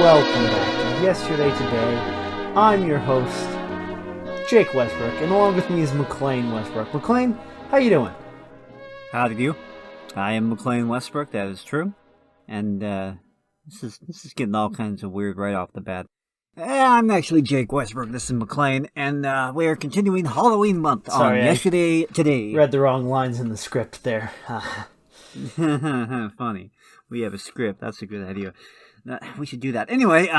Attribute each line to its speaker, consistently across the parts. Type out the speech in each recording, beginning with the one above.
Speaker 1: welcome back to Yesterday Today. I'm your host, Jake Westbrook, and along with me is McLean Westbrook. McLean, how you doing?
Speaker 2: Howdy do you? I am McLean Westbrook, that is true. And this is getting all kinds of weird right off the bat. I'm actually Jake Westbrook, this is McLean, and we are continuing Halloween month on Yesterday Today.
Speaker 1: Read the wrong lines in the script there.
Speaker 2: Funny. We have a script, that's a good idea. We should do that. Anyway,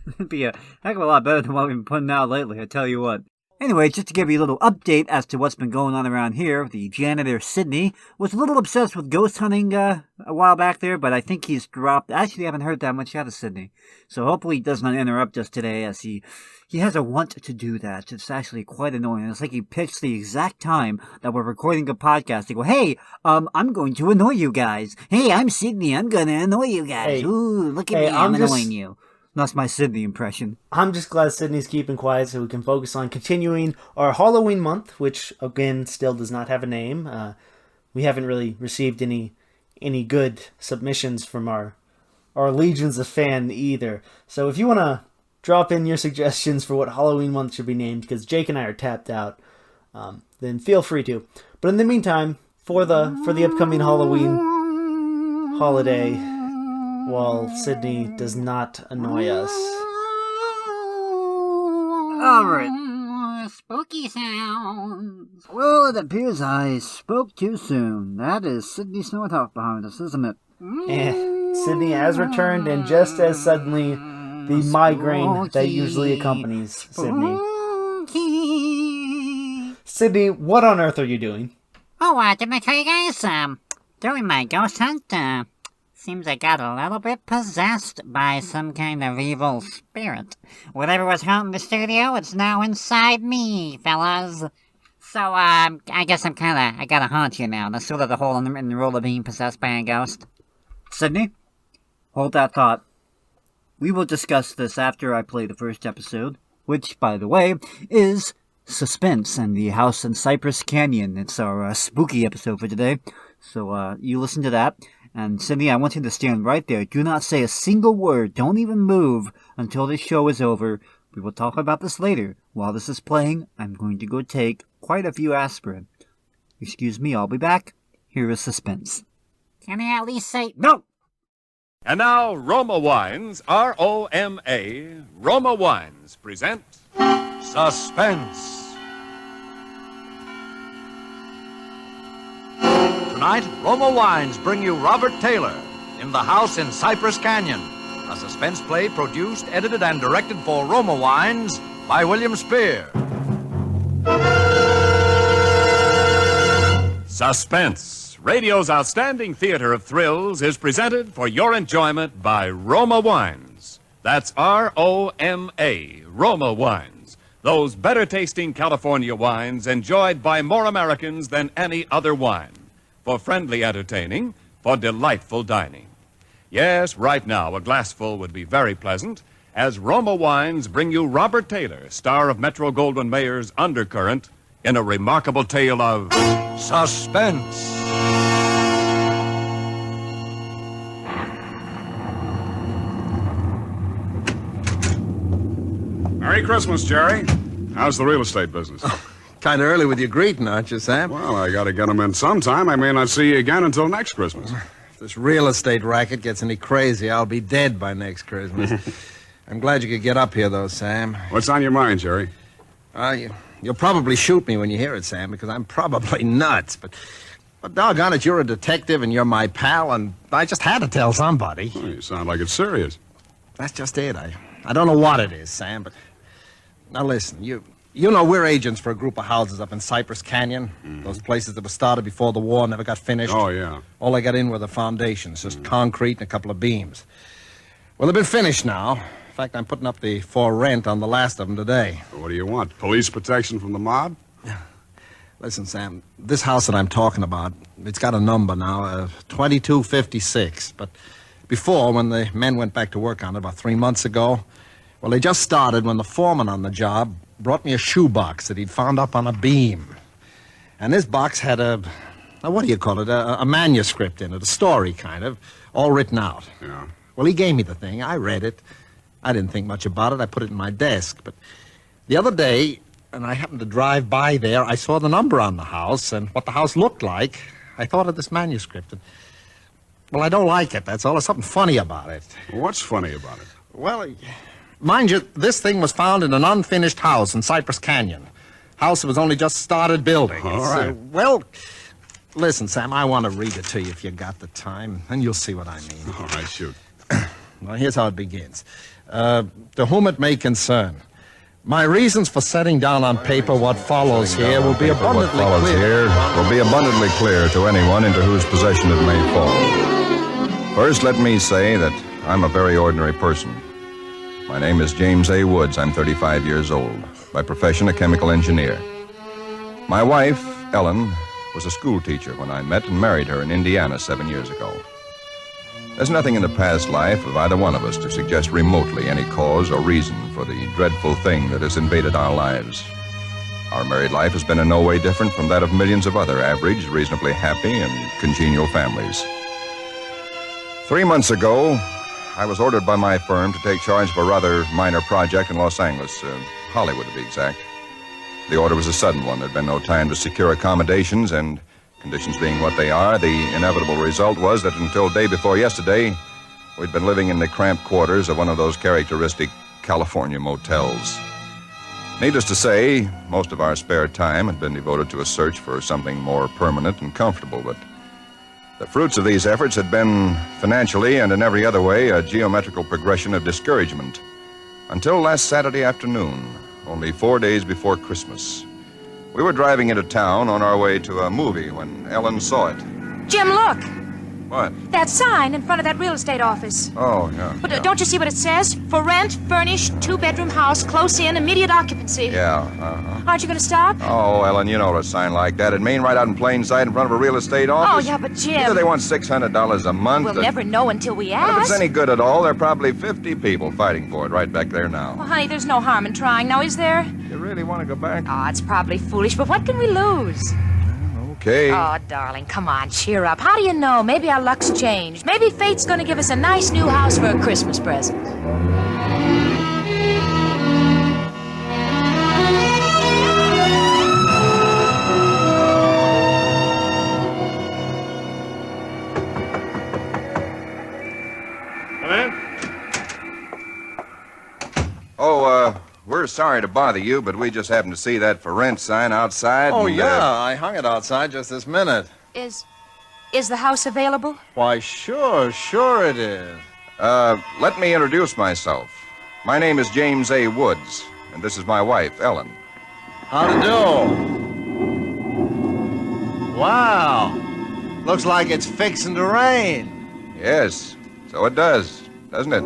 Speaker 2: it'd be a heck of a lot better than what we've been putting out lately, I tell you what. Anyway, just to give you a little update as to what's been going on around here, the janitor, Sydney, was a little obsessed with ghost hunting a while back there, but I think he's dropped. Actually, I haven't heard that much out of Sydney. So hopefully he does not interrupt us today, as he has a want to do that. It's actually quite annoying. It's like he picks the exact time that we're recording a podcast. He go, hey, I'm going to annoy you guys. Hey, I'm Sydney. I'm going to annoy you guys. Hey, ooh, look at me. I'm annoying you. That's my Sydney impression.
Speaker 1: I'm just glad Sydney's keeping quiet so we can focus on continuing our Halloween month, which, again, still does not have a name. We haven't really received any good submissions from our legions of fan either. So if you want to drop in your suggestions for what Halloween month should be named, because Jake and I are tapped out, then feel free to. But in the meantime, for the upcoming Halloween holiday, while Sydney does not annoy us.
Speaker 2: Alright. Spooky sounds. Well, it appears I spoke too soon. That is Sydney Snorthoff behind us, isn't it?
Speaker 1: And Sydney has returned, and just as suddenly, the migraine that usually accompanies Sydney. Sydney, what on earth are you doing?
Speaker 3: Oh, didn't I tell you guys? During my ghost hunt, seems I got a little bit possessed by some kind of evil spirit. Whatever was haunting the studio, it's now inside me, fellas. So, I guess I gotta haunt you now. That's sort of the whole in the role of being possessed by a ghost.
Speaker 2: Sydney, hold that thought. We will discuss this after I play the first episode, which, by the way, is Suspense and the House in Cypress Canyon. It's our spooky episode for today. So, you listen to that. And Sydney, I want you to stand right there. Do not say a single word. Don't even move until this show is over. We will talk about this later. While this is playing, I'm going to go take quite a few aspirin. Excuse me, I'll be back. Here is Suspense.
Speaker 3: Can I at least say
Speaker 2: no?
Speaker 4: And now, Roma Wines, R-O-M-A, Roma Wines present Suspense.
Speaker 5: Tonight, Roma Wines bring you Robert Taylor in The House in Cypress Canyon, a suspense play produced, edited, and directed for Roma Wines by William Spear.
Speaker 4: Suspense, radio's outstanding theater of thrills, is presented for your enjoyment by Roma Wines. That's R-O-M-A, Roma Wines. Those better-tasting California wines enjoyed by more Americans than any other wine. For friendly entertaining, for delightful dining. Yes, right now, a glassful would be very pleasant, as Roma Wines bring you Robert Taylor, star of Metro-Goldwyn-Mayer's Undercurrent, in a remarkable tale of suspense.
Speaker 6: Merry Christmas, Jerry. How's the real estate business?
Speaker 7: Kind of early with your greeting, aren't you, Sam?
Speaker 6: Well, I got to get them in sometime. I may not see you again until next Christmas.
Speaker 7: If this real estate racket gets any crazy, I'll be dead by next Christmas. I'm glad you could get up here, though, Sam.
Speaker 6: What's on your mind, Jerry?
Speaker 7: You'll probably shoot me when you hear it, Sam, because I'm probably nuts. But doggone it, you're a detective and you're my pal, and I just had to tell somebody.
Speaker 6: Well, you sound like it's serious.
Speaker 7: That's just it. I don't know what it is, Sam, but... Now, listen, You know we're agents for a group of houses up in Cypress Canyon. Mm-hmm. Those places that were started before the war, never got finished.
Speaker 6: Oh, yeah.
Speaker 7: All they got in were the foundations, just concrete and a couple of beams. Well, they've been finished now. In fact, I'm putting up the for rent on the last of them today.
Speaker 6: Well, what do you want? Police protection from the mob?
Speaker 7: Listen, Sam, this house that I'm talking about, it's got a number now, 2256. But before, when the men went back to work on it about 3 months ago, well, they just started when the foreman on the job brought me a shoebox that he'd found up on a beam. And this box had a manuscript in it, a story kind of, all written out.
Speaker 6: Yeah.
Speaker 7: Well, he gave me the thing. I read it. I didn't think much about it. I put it in my desk. But the other day, and I happened to drive by there, I saw the number on the house and what the house looked like. I thought of this manuscript. And, well, I don't like it, that's all. There's something funny about it.
Speaker 6: What's funny about it?
Speaker 7: Well, mind you, this thing was found in an unfinished house in Cypress Canyon. House that was only just started building.
Speaker 6: All right.
Speaker 7: Well, listen, Sam, I want to read it to you if you got the time, and you'll see what I mean.
Speaker 6: All right, shoot.
Speaker 7: Well, here's how it begins. To whom it may concern. My reasons for setting down on paper what follows here will be abundantly
Speaker 8: What follows
Speaker 7: clear.
Speaker 8: here will be abundantly clear to anyone into whose possession it may fall. First, let me say that I'm a very ordinary person. My name is James A. Woods. I'm 35 years old. By profession, a chemical engineer. My wife, Ellen, was a school teacher when I met and married her in Indiana 7 years ago. There's nothing in the past life of either one of us to suggest remotely any cause or reason for the dreadful thing that has invaded our lives. Our married life has been in no way different from that of millions of other average, reasonably happy, and congenial families. 3 months ago, I was ordered by my firm to take charge of a rather minor project in Los Angeles, Hollywood to be exact. The order was a sudden one. There'd been no time to secure accommodations, and conditions being what they are, the inevitable result was that until day before yesterday, we'd been living in the cramped quarters of one of those characteristic California motels. Needless to say, most of our spare time had been devoted to a search for something more permanent and comfortable, but the fruits of these efforts had been, financially and in every other way, a geometrical progression of discouragement. Until last Saturday afternoon, only 4 days before Christmas. We were driving into town on our way to a movie when Ellen saw it.
Speaker 9: Jim, look!
Speaker 8: What?
Speaker 9: That sign in front of that real estate office.
Speaker 8: Oh, yeah.
Speaker 9: But don't you see what it says? For rent, furnished, 2-bedroom house, close in, immediate occupancy.
Speaker 8: Yeah, uh-huh.
Speaker 9: Aren't you going to stop?
Speaker 8: Oh, Ellen, you know what a sign like that. It'd mean right out in plain sight in front of a real estate office.
Speaker 9: Oh, yeah, but Jim...
Speaker 8: Either they want $600 a month.
Speaker 9: We'll never know until we ask.
Speaker 8: Well, if it's any good at all, there are probably 50 people fighting for it right back there now.
Speaker 9: Well, honey, there's no harm in trying now, is there?
Speaker 8: You really want to go back?
Speaker 9: Oh, it's probably foolish, but what can we lose?
Speaker 8: Okay.
Speaker 9: Oh, darling, come on, cheer up. How do you know? Maybe our luck's changed. Maybe fate's going to give us a nice new house for a Christmas present.
Speaker 6: Come in.
Speaker 8: Oh, we're sorry to bother you, but we just happened to see that for rent sign outside.
Speaker 7: Oh,
Speaker 8: and,
Speaker 7: yeah, I hung it outside just this minute.
Speaker 9: Is the house available?
Speaker 7: Why, sure it is.
Speaker 8: Let me introduce myself. My name is James A. Woods, and this is my wife, Ellen.
Speaker 7: How to do? Wow. Looks like it's fixing to rain.
Speaker 8: Yes, so it does, doesn't it?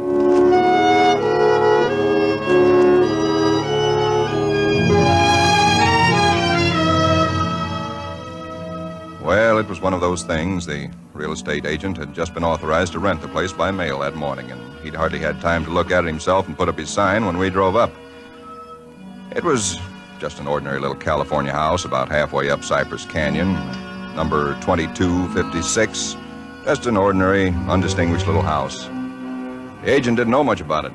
Speaker 8: Well, it was one of those things. The real estate agent had just been authorized to rent the place by mail that morning, and he'd hardly had time to look at it himself and put up his sign when we drove up. It was just an ordinary little California house about halfway up Cypress Canyon, number 2256. Just an ordinary, undistinguished little house. The agent didn't know much about it.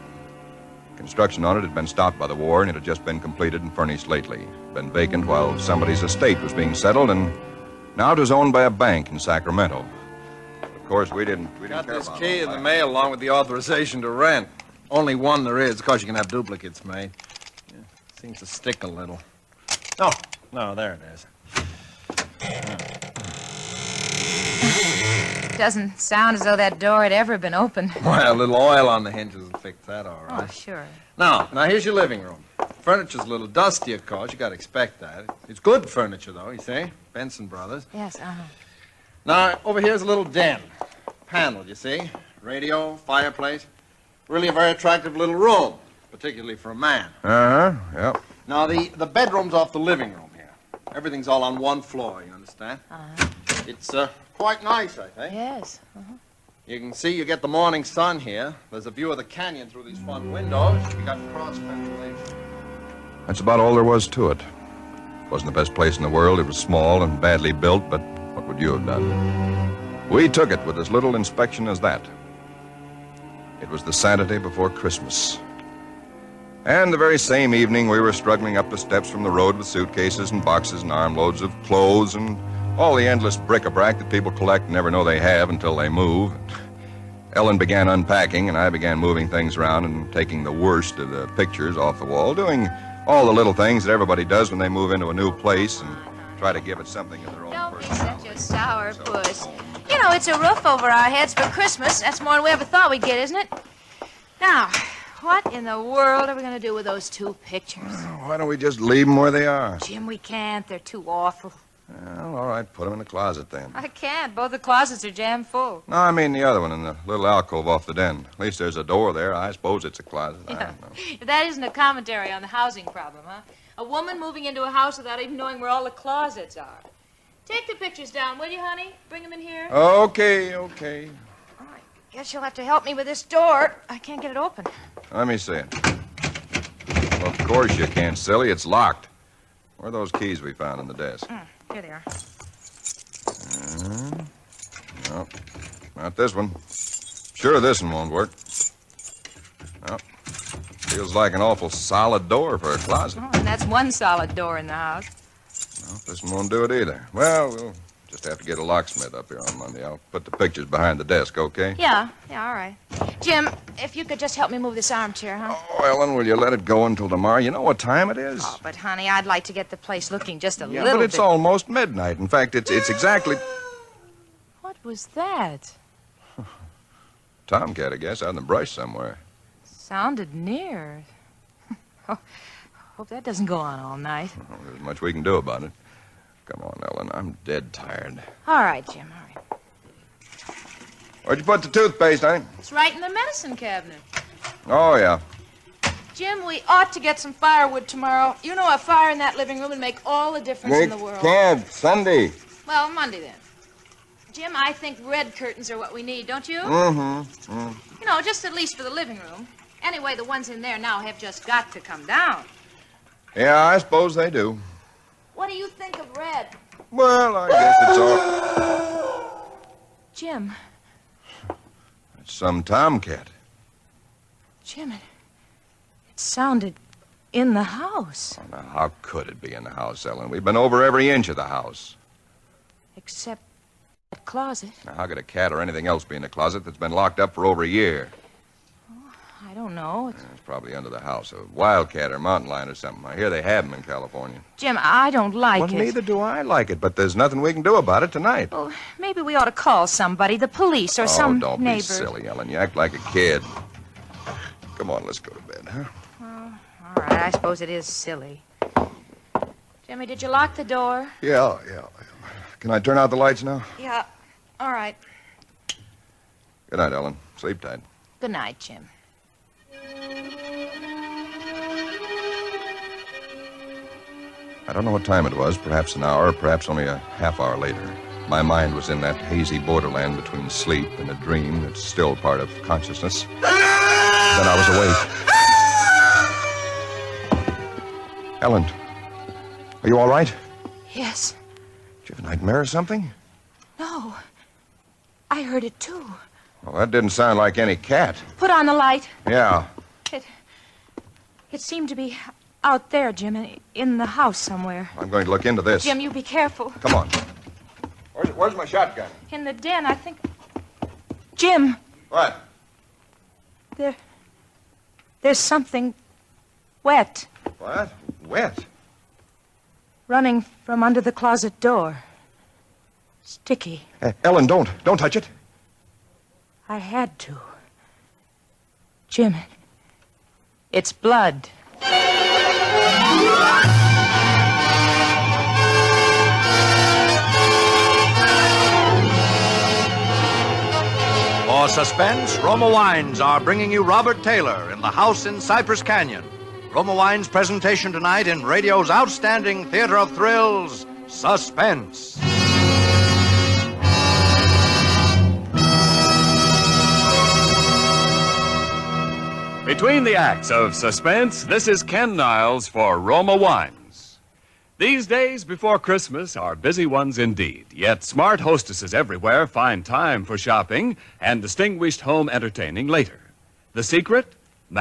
Speaker 8: Construction on it had been stopped by the war, and it had just been completed and furnished lately. Been vacant while somebody's estate was being settled, and now it was owned by a bank in Sacramento. Of course, we didn't
Speaker 7: Got
Speaker 8: care
Speaker 7: this
Speaker 8: about
Speaker 7: key
Speaker 8: all
Speaker 7: in the
Speaker 8: that.
Speaker 7: mail along with the authorization to rent. Only one there is. Of course, you can have duplicates made. Yeah, seems to stick a little. No, there it is.
Speaker 9: Doesn't sound as though that door had ever been opened.
Speaker 7: Well, a little oil on the hinges will fix that all right.
Speaker 9: Oh, sure.
Speaker 7: Now here's your living room. Furniture's a little dusty, of course. You gotta expect that. It's good furniture, though, you see? Benson Brothers.
Speaker 9: Yes, uh-huh.
Speaker 7: Now, over here's a little den. Paneled, you see? Radio, fireplace. Really a very attractive little room, particularly for a man.
Speaker 8: Uh-huh, yep.
Speaker 7: Now, the bedroom's off the living room here. Everything's all on one floor, you understand?
Speaker 9: Uh-huh.
Speaker 7: It's quite nice, I think.
Speaker 9: Yes.
Speaker 7: You can see you get the morning sun here. There's a view of the canyon through these front windows. You got cross ventilation.
Speaker 8: That's about all there was to it. It wasn't the best place in the world. It was small and badly built, but what would you have done? We took it with as little inspection as that. It was the Saturday before Christmas. And the very same evening, we were struggling up the steps from the road with suitcases and boxes and armloads of clothes and all the endless bric-a-brac that people collect and never know they have until they move. Ellen began unpacking, and I began moving things around and taking the worst of the pictures off the wall, doing all the little things that everybody does when they move into a new place and try to give it something of their own
Speaker 9: Don't be
Speaker 8: personality.
Speaker 9: such a sour puss. You know, it's a roof over our heads for Christmas. That's more than we ever thought we'd get, isn't it? Now, what in the world are we going to do with those two pictures?
Speaker 8: Why don't we just leave them where they are?
Speaker 9: Jim, we can't. They're too awful.
Speaker 8: Well, all right, put them in the closet then.
Speaker 9: I can't. Both the closets are jammed full.
Speaker 8: No, I mean the other one in the little alcove off the den. At least there's a door there. I suppose it's a closet. I don't know.
Speaker 9: If that isn't a commentary on the housing problem, huh? A woman moving into a house without even knowing where all the closets are. Take the pictures down, will you, honey? Bring them in here.
Speaker 8: Okay.
Speaker 9: I guess you'll have to help me with this door. I can't get it open.
Speaker 8: Let me see it. Well, of course you can't, silly. It's locked. Where are those keys we found in the desk?
Speaker 9: Here they are.
Speaker 8: No, not this one. Sure, this one won't work. No. Feels like an awful solid door for a closet.
Speaker 9: Oh, and that's one solid door in the house.
Speaker 8: No, this one won't do it either. Well, we'll just have to get a locksmith up here on Monday. I'll put the pictures behind the desk, okay?
Speaker 9: Yeah, all right. Jim, if you could just help me move this armchair, huh?
Speaker 8: Oh, Ellen, will you let it go until tomorrow? You know what time it is?
Speaker 9: Oh, but, honey, I'd like to get the place looking just a
Speaker 8: Yeah,
Speaker 9: little
Speaker 8: but it's
Speaker 9: bit.
Speaker 8: almost midnight. In fact, it's exactly...
Speaker 9: What was that?
Speaker 8: Tomcat, I guess, out in the brush somewhere.
Speaker 9: Sounded near. Oh, hope that doesn't go on all night.
Speaker 8: Well, there's much we can do about it. Come on, Ellen, I'm dead tired.
Speaker 9: All right, Jim, all right.
Speaker 8: Where'd you put the toothpaste, honey?
Speaker 9: It's right in the medicine cabinet.
Speaker 8: Oh, yeah.
Speaker 9: Jim, we ought to get some firewood tomorrow. You know, a fire in that living room would make all the difference in the world.
Speaker 8: Can't. Sunday.
Speaker 9: Well, Monday then. Jim, I think red curtains are what we need, don't you?
Speaker 8: Mm-hmm.
Speaker 9: You know, just at least for the living room. Anyway, the ones in there now have just got to come down.
Speaker 8: Yeah, I suppose they do.
Speaker 9: What do you think of red?
Speaker 8: Well, I guess it's all...
Speaker 9: Jim,
Speaker 8: It's some tomcat.
Speaker 9: Jim, it sounded in the house.
Speaker 8: Oh, now, how could it be in the house, Ellen? We've been over every inch of the house.
Speaker 9: Except that closet.
Speaker 8: Now, how could a cat or anything else be in a closet that's been locked up for over a year?
Speaker 9: I don't know.
Speaker 8: It's probably under the house. A wildcat or mountain lion or something. I hear they have them in California.
Speaker 9: Jim, I don't like
Speaker 8: Well,
Speaker 9: it.
Speaker 8: neither do I like it, but there's nothing we can do about it tonight.
Speaker 9: Well, maybe we ought to call somebody, the police or some
Speaker 8: don't
Speaker 9: neighbors.
Speaker 8: be silly, Ellen. You act like a kid. Come on, let's go to bed, huh?
Speaker 9: All right, I suppose it is silly. Jimmy, did you lock the door?
Speaker 8: Yeah. Can I turn out the lights now?
Speaker 9: Yeah. All right.
Speaker 8: Good night, Ellen. Sleep tight.
Speaker 9: Good night, Jim.
Speaker 8: I don't know what time it was, perhaps an hour, perhaps only a half hour later. My mind was in that hazy borderland between sleep and a dream that's still part of consciousness. Then I was awake. Ellen, are you all right?
Speaker 9: Yes.
Speaker 8: Did you have a nightmare or something?
Speaker 9: No. I heard it, too.
Speaker 8: Well, that didn't sound like any cat.
Speaker 9: Put on the light.
Speaker 8: Yeah.
Speaker 9: It seemed to be out there, Jim, in the house somewhere.
Speaker 8: I'm going to look into this.
Speaker 9: Jim, you be careful.
Speaker 8: Come on. Where's my shotgun?
Speaker 9: In the den, I think... Jim,
Speaker 8: What?
Speaker 9: there's something wet
Speaker 8: What? Wet?
Speaker 9: running from under the closet door. Sticky.
Speaker 8: Ellen, don't touch it.
Speaker 9: I had to. Jim, it's blood.
Speaker 5: For Suspense, Roma Wines are bringing you Robert Taylor in The House in Cypress Canyon. Roma Wines' presentation tonight in radio's outstanding theater of thrills, Suspense.
Speaker 4: Between the acts of Suspense, this is Ken Niles for Roma Wines. These days before Christmas are busy ones indeed, yet smart hostesses everywhere find time for shopping and distinguished home entertaining later. The secret?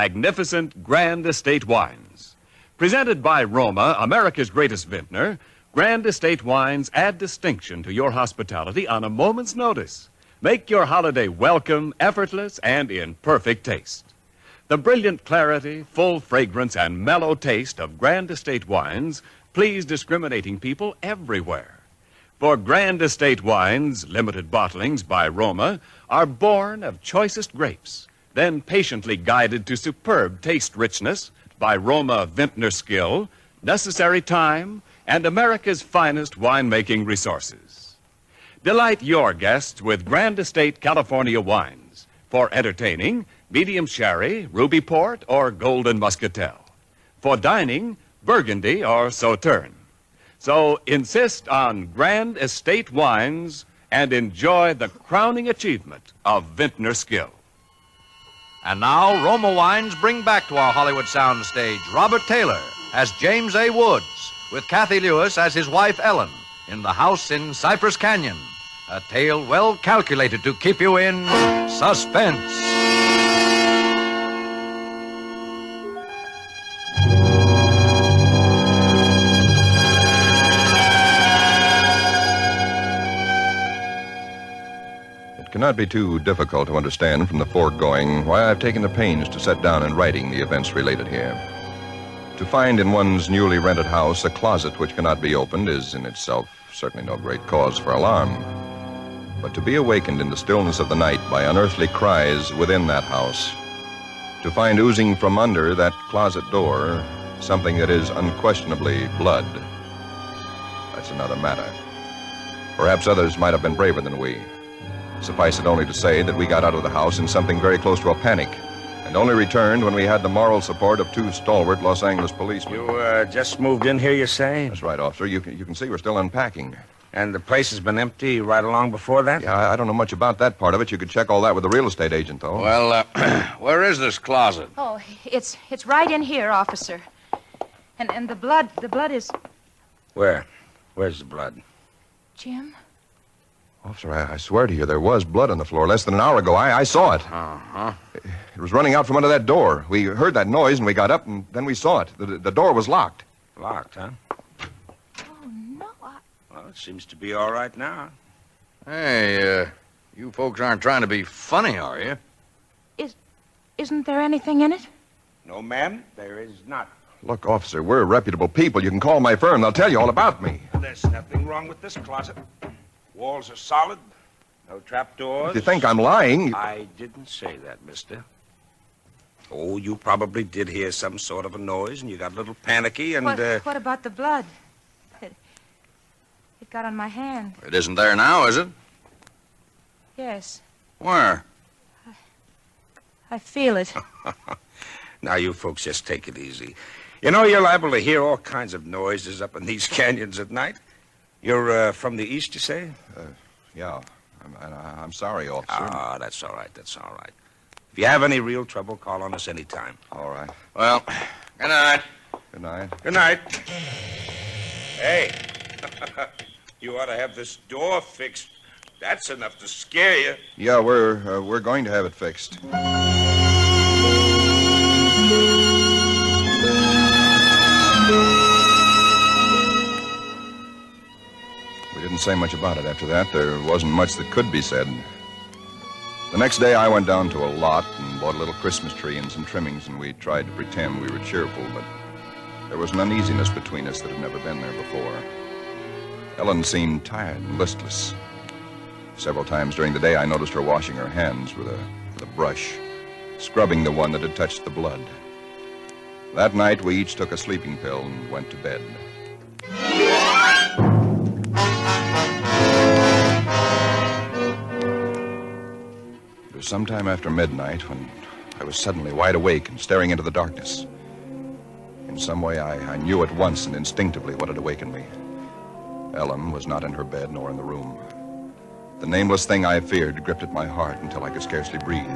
Speaker 4: magnificent Grand Estate wines. Presented by Roma, America's greatest vintner, Grand Estate wines add distinction to your hospitality on a moment's notice. Make your holiday welcome, effortless, and in perfect taste. The brilliant clarity, full fragrance, and mellow taste of Grand Estate wines please discriminating people everywhere. For Grand Estate wines, limited bottlings by Roma, are born of choicest grapes, then patiently guided to superb taste richness by Roma vintner skill, necessary time, and America's finest winemaking resources. Delight your guests with Grand Estate California wines. For entertaining, medium sherry, ruby port, or golden muscatel. For dining, Burgundy or Sauterne. So insist on Grand Estate wines and enjoy the crowning achievement of vintner skill.
Speaker 5: And now, Roma Wines bring back to our Hollywood soundstage Robert Taylor as James A. Woods, with Kathy Lewis as his wife Ellen, in The House in Cypress Canyon. A tale well calculated to keep you in suspense.
Speaker 8: It cannot be too difficult to understand from the foregoing why I've taken the pains to set down in writing the events related here. To find in one's newly rented house a closet which cannot be opened is in itself certainly no great cause for alarm. But to be awakened in the stillness of the night by unearthly cries within that house, to find oozing from under that closet door something that is unquestionably blood, that's another matter. Perhaps others might have been braver than we. Suffice it only to say that we got out of the house in something very close to a panic, and only returned when we had the moral support of two stalwart Los Angeles policemen.
Speaker 10: You just moved in here, you say?
Speaker 8: That's right, officer. You can see we're still unpacking.
Speaker 10: And the place has been empty right along before that?
Speaker 8: Yeah, I don't know much about that part of it. You could check all that with the real estate agent, though.
Speaker 5: Well, where is this closet?
Speaker 9: Oh, it's right in here, officer. And the blood is...
Speaker 10: Where? Where's the blood?
Speaker 9: Jim?
Speaker 8: Officer, I swear to you, there was blood on the floor less than an hour ago. I saw it.
Speaker 10: Uh-huh.
Speaker 8: It was running out from under that door. We heard that noise, and we got up, and then we saw it. The door was locked.
Speaker 10: Locked, huh?
Speaker 9: Oh, no,
Speaker 10: Well, it seems to be all right now.
Speaker 5: Hey, you folks aren't trying to be funny, are you?
Speaker 9: Isn't there anything in it?
Speaker 10: No, ma'am, there is not.
Speaker 8: Look, officer, we're reputable people. You can call my firm. They'll tell you all about me.
Speaker 10: There's nothing wrong with this closet. Walls are solid. No trapdoors.
Speaker 8: If you think I'm lying...
Speaker 10: I didn't say that, mister. Oh, you probably did hear some sort of a noise, and you got a little panicky, and,
Speaker 9: What about the blood? It got on my hand.
Speaker 5: It isn't there now, is it?
Speaker 9: Yes,
Speaker 5: Where?
Speaker 9: I feel it.
Speaker 10: Now, you folks just take it easy. You know, you're liable to hear all kinds of noises up in these canyons at night. You're from the east, you say?
Speaker 8: Yeah. I'm sorry, officer.
Speaker 10: Ah, that's all right. That's all right. If you have any real trouble, call on us anytime.
Speaker 8: All right.
Speaker 5: Well, good night.
Speaker 8: Good night.
Speaker 10: Good night. Hey, you ought to have this door fixed. That's enough to scare you.
Speaker 8: Yeah, we're going to have it fixed. We didn't say much about it after that. There wasn't much that could be said. The next day, I went down to a lot and bought a little Christmas tree and some trimmings, and we tried to pretend we were cheerful, but there was an uneasiness between us that had never been there before. Ellen seemed tired and listless. Several times during the day, I noticed her washing her hands with a brush, scrubbing the one that had touched the blood. That night, we each took a sleeping pill and went to bed. It was sometime after midnight when I was suddenly wide awake and staring into the darkness. In some way, I knew at once and instinctively what had awakened me. Ellen was not in her bed nor in the room. The nameless thing I feared gripped at my heart until I could scarcely breathe.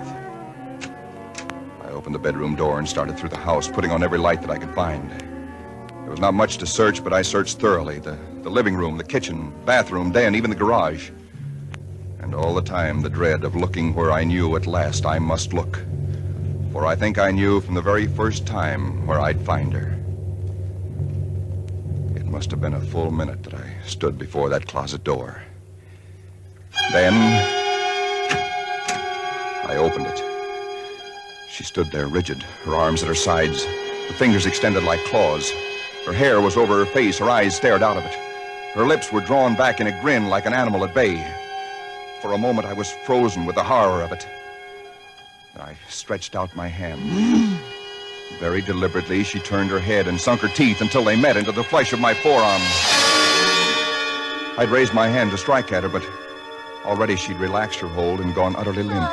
Speaker 8: I opened the bedroom door and started through the house, putting on every light that I could find. There was not much to search, but I searched thoroughly. The living room, the kitchen, bathroom, den, even the garage. And all the time, the dread of looking where I knew at last I must look. For I think I knew from the very first time where I'd find her. It must have been a full minute that I stood before that closet door. Then I opened it. She stood there rigid, her arms at her sides, the fingers extended like claws. Her hair was over her face, her eyes stared out of it. Her lips were drawn back in a grin like an animal at bay. For a moment I was frozen with the horror of it. I stretched out my hand. Very deliberately, she turned her head and sunk her teeth until they met into the flesh of my forearm. I'd raised my hand to strike at her, but already she'd relaxed her hold and gone utterly limp.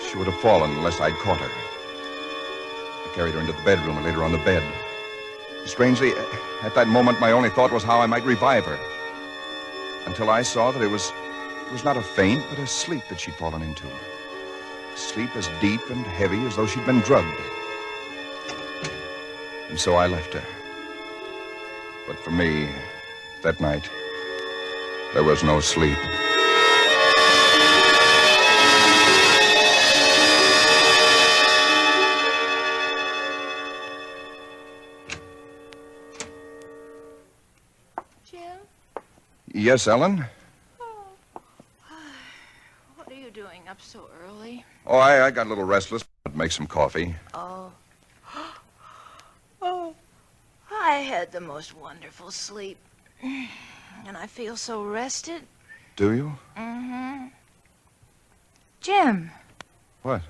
Speaker 8: She would have fallen unless I'd caught her. I carried her into the bedroom and laid her on the bed. Strangely, at that moment, my only thought was how I might revive her. Until I saw that it was not a faint, but a sleep that she'd fallen into. Sleep as deep and heavy as though she'd been drugged. And so I left her. But for me, that night, there was no sleep.
Speaker 9: Jim?
Speaker 8: Yes, Ellen?
Speaker 9: What are you doing up so early?
Speaker 8: Oh, I got a little restless. I'd make some coffee.
Speaker 9: Oh. Oh. I had the most wonderful sleep. And I feel so rested.
Speaker 8: Do you?
Speaker 9: Mm-hmm. Jim.
Speaker 8: What?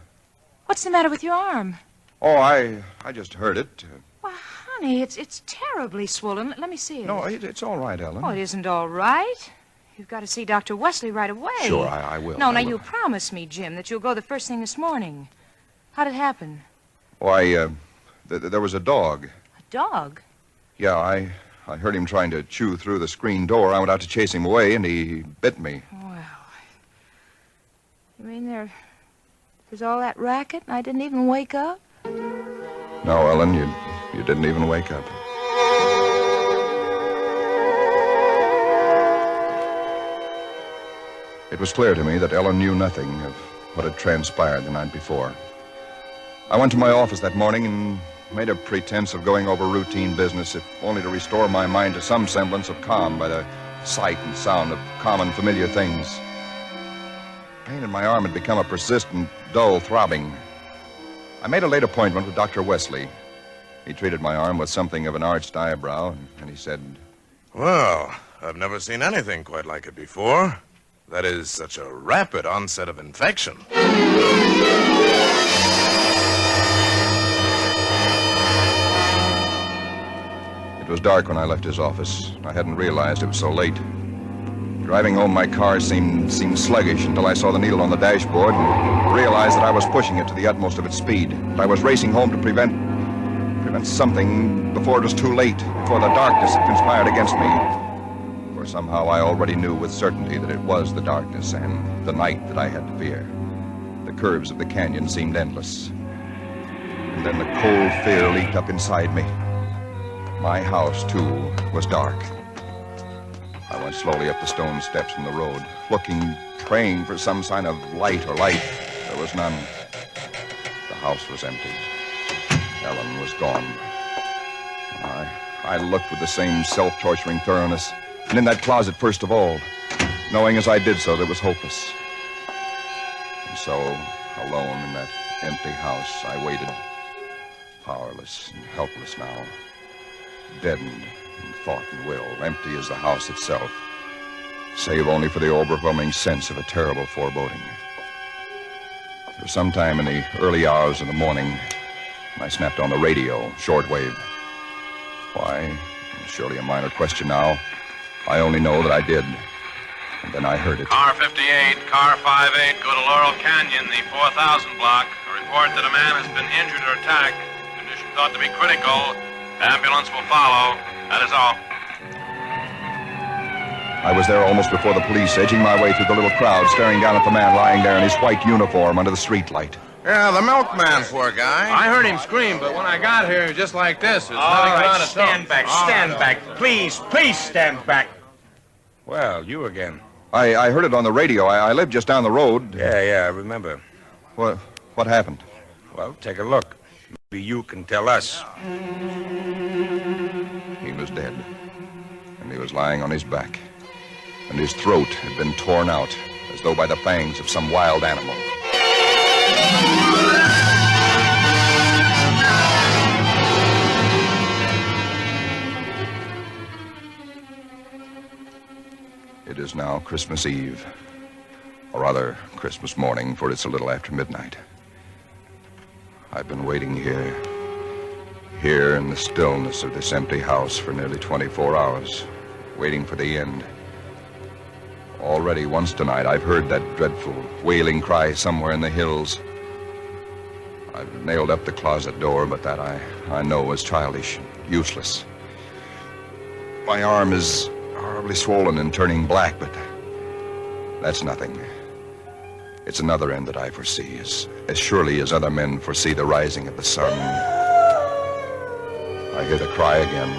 Speaker 9: What's the matter with your arm?
Speaker 8: Oh, I just heard it.
Speaker 9: Why, honey, it's terribly swollen. Let me see it.
Speaker 8: No, it's all right, Ellen.
Speaker 9: Oh, it isn't all right. You've got to see Dr. Wesley right away.
Speaker 8: Sure, I will.
Speaker 9: No,
Speaker 8: I
Speaker 9: now
Speaker 8: will.
Speaker 9: you promise me, Jim, that you'll go the first thing this morning. How'd it happen?
Speaker 8: Why, there was a dog.
Speaker 9: A dog?
Speaker 8: Yeah, I heard him trying to chew through the screen door. I went out to chase him away, and he bit me.
Speaker 9: Well, you mean there's all that racket and I didn't even wake up?
Speaker 8: No, Ellen, you didn't even wake up. It was clear to me that Ellen knew nothing of what had transpired the night before. I went to my office that morning and made a pretense of going over routine business, if only to restore my mind to some semblance of calm by the sight and sound of common, familiar things. Pain in my arm had become a persistent, dull throbbing. I made a late appointment with Dr. Wesley. He treated my arm with something of an arched eyebrow, and he said,
Speaker 10: Well, I've never seen anything quite like it before. That is such a rapid onset of infection.
Speaker 8: It was dark when I left his office. I hadn't realized it was so late. Driving home, my car seemed sluggish until I saw the needle on the dashboard and realized that I was pushing it to the utmost of its speed. I was racing home to prevent something before it was too late, before the darkness had conspired against me. For somehow I already knew with certainty that it was the darkness and the night that I had to fear. The curves of the canyon seemed endless. And then the cold fear leaped up inside me. My house, too, was dark. I went slowly up the stone steps from the road, looking, praying for some sign of light or life. There was none. The house was empty. Ellen was gone. I looked with the same self-torturing thoroughness, and in that closet first of all, knowing as I did so that it was hopeless. And so, alone in that empty house, I waited, powerless and helpless now, deadened in thought and will, empty as the house itself, save only for the overwhelming sense of a terrible foreboding. For some time in the early hours of the morning, I snapped on the radio, shortwave. Why? Surely a minor question now. I only know that I did. And then I heard it.
Speaker 11: Car 58, car 58, go to Laurel Canyon, the 4000 block. A report that a man has been injured or attacked. Condition thought to be critical. Ambulance will follow. That is all.
Speaker 8: I was there almost before the police, edging my way through the little crowd, staring down at the man lying there in his white uniform under the streetlight.
Speaker 10: Yeah, the milkman, poor guy.
Speaker 11: I heard him scream, but when I got here, he was just like this. There's nothing about it.
Speaker 12: Stand back, stand back. Please stand back.
Speaker 10: Well, you again.
Speaker 8: I heard it on the radio. I live just down the road.
Speaker 10: Yeah, I remember.
Speaker 8: What happened?
Speaker 10: Well, take a look. Maybe you can tell us.
Speaker 8: He was dead. And he was lying on his back. And his throat had been torn out, as though by the fangs of some wild animal. It is now Christmas Eve, or rather Christmas morning, for it's a little after midnight. I've been waiting here in the stillness of this empty house for nearly 24 hours, waiting for the end. Already once tonight I've heard that dreadful wailing cry somewhere in the hills. I've nailed up the closet door, but that I know is childish, useless. My arm is horribly swollen and turning black, but that's nothing. It's another end that I foresee, as surely as other men foresee the rising of the sun. I hear the cry again.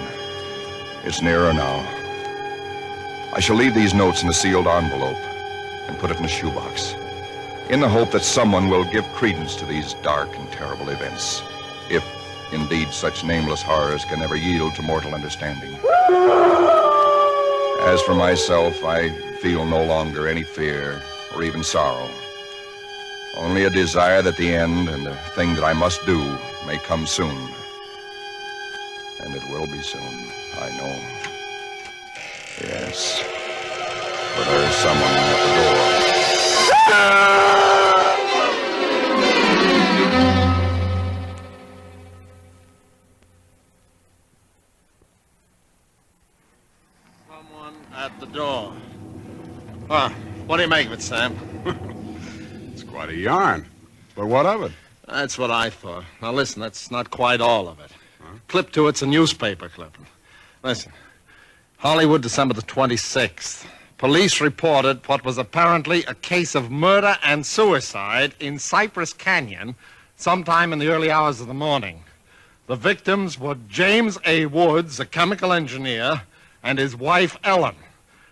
Speaker 8: It's nearer now. I shall leave these notes in a sealed envelope and put it in a shoebox, in the hope that someone will give credence to these dark and terrible events, if indeed such nameless horrors can ever yield to mortal understanding. As for myself, I feel no longer any fear or even sorrow. Only a desire that the end and the thing that I must do may come soon. And it will be soon, I know. Yes. For there is someone at the
Speaker 12: Someone at the door. Huh. What do you make of it, Sam?
Speaker 6: It's quite a yarn. But what of it?
Speaker 12: That's what I thought. Now, listen, that's not quite all of it. Huh? Clip to it's a newspaper clipping. Listen. Hollywood, December the 26th. Police reported what was apparently a case of murder and suicide in Cypress Canyon sometime in the early hours of the morning. The victims were James A. Woods, a chemical engineer, and his wife, Ellen.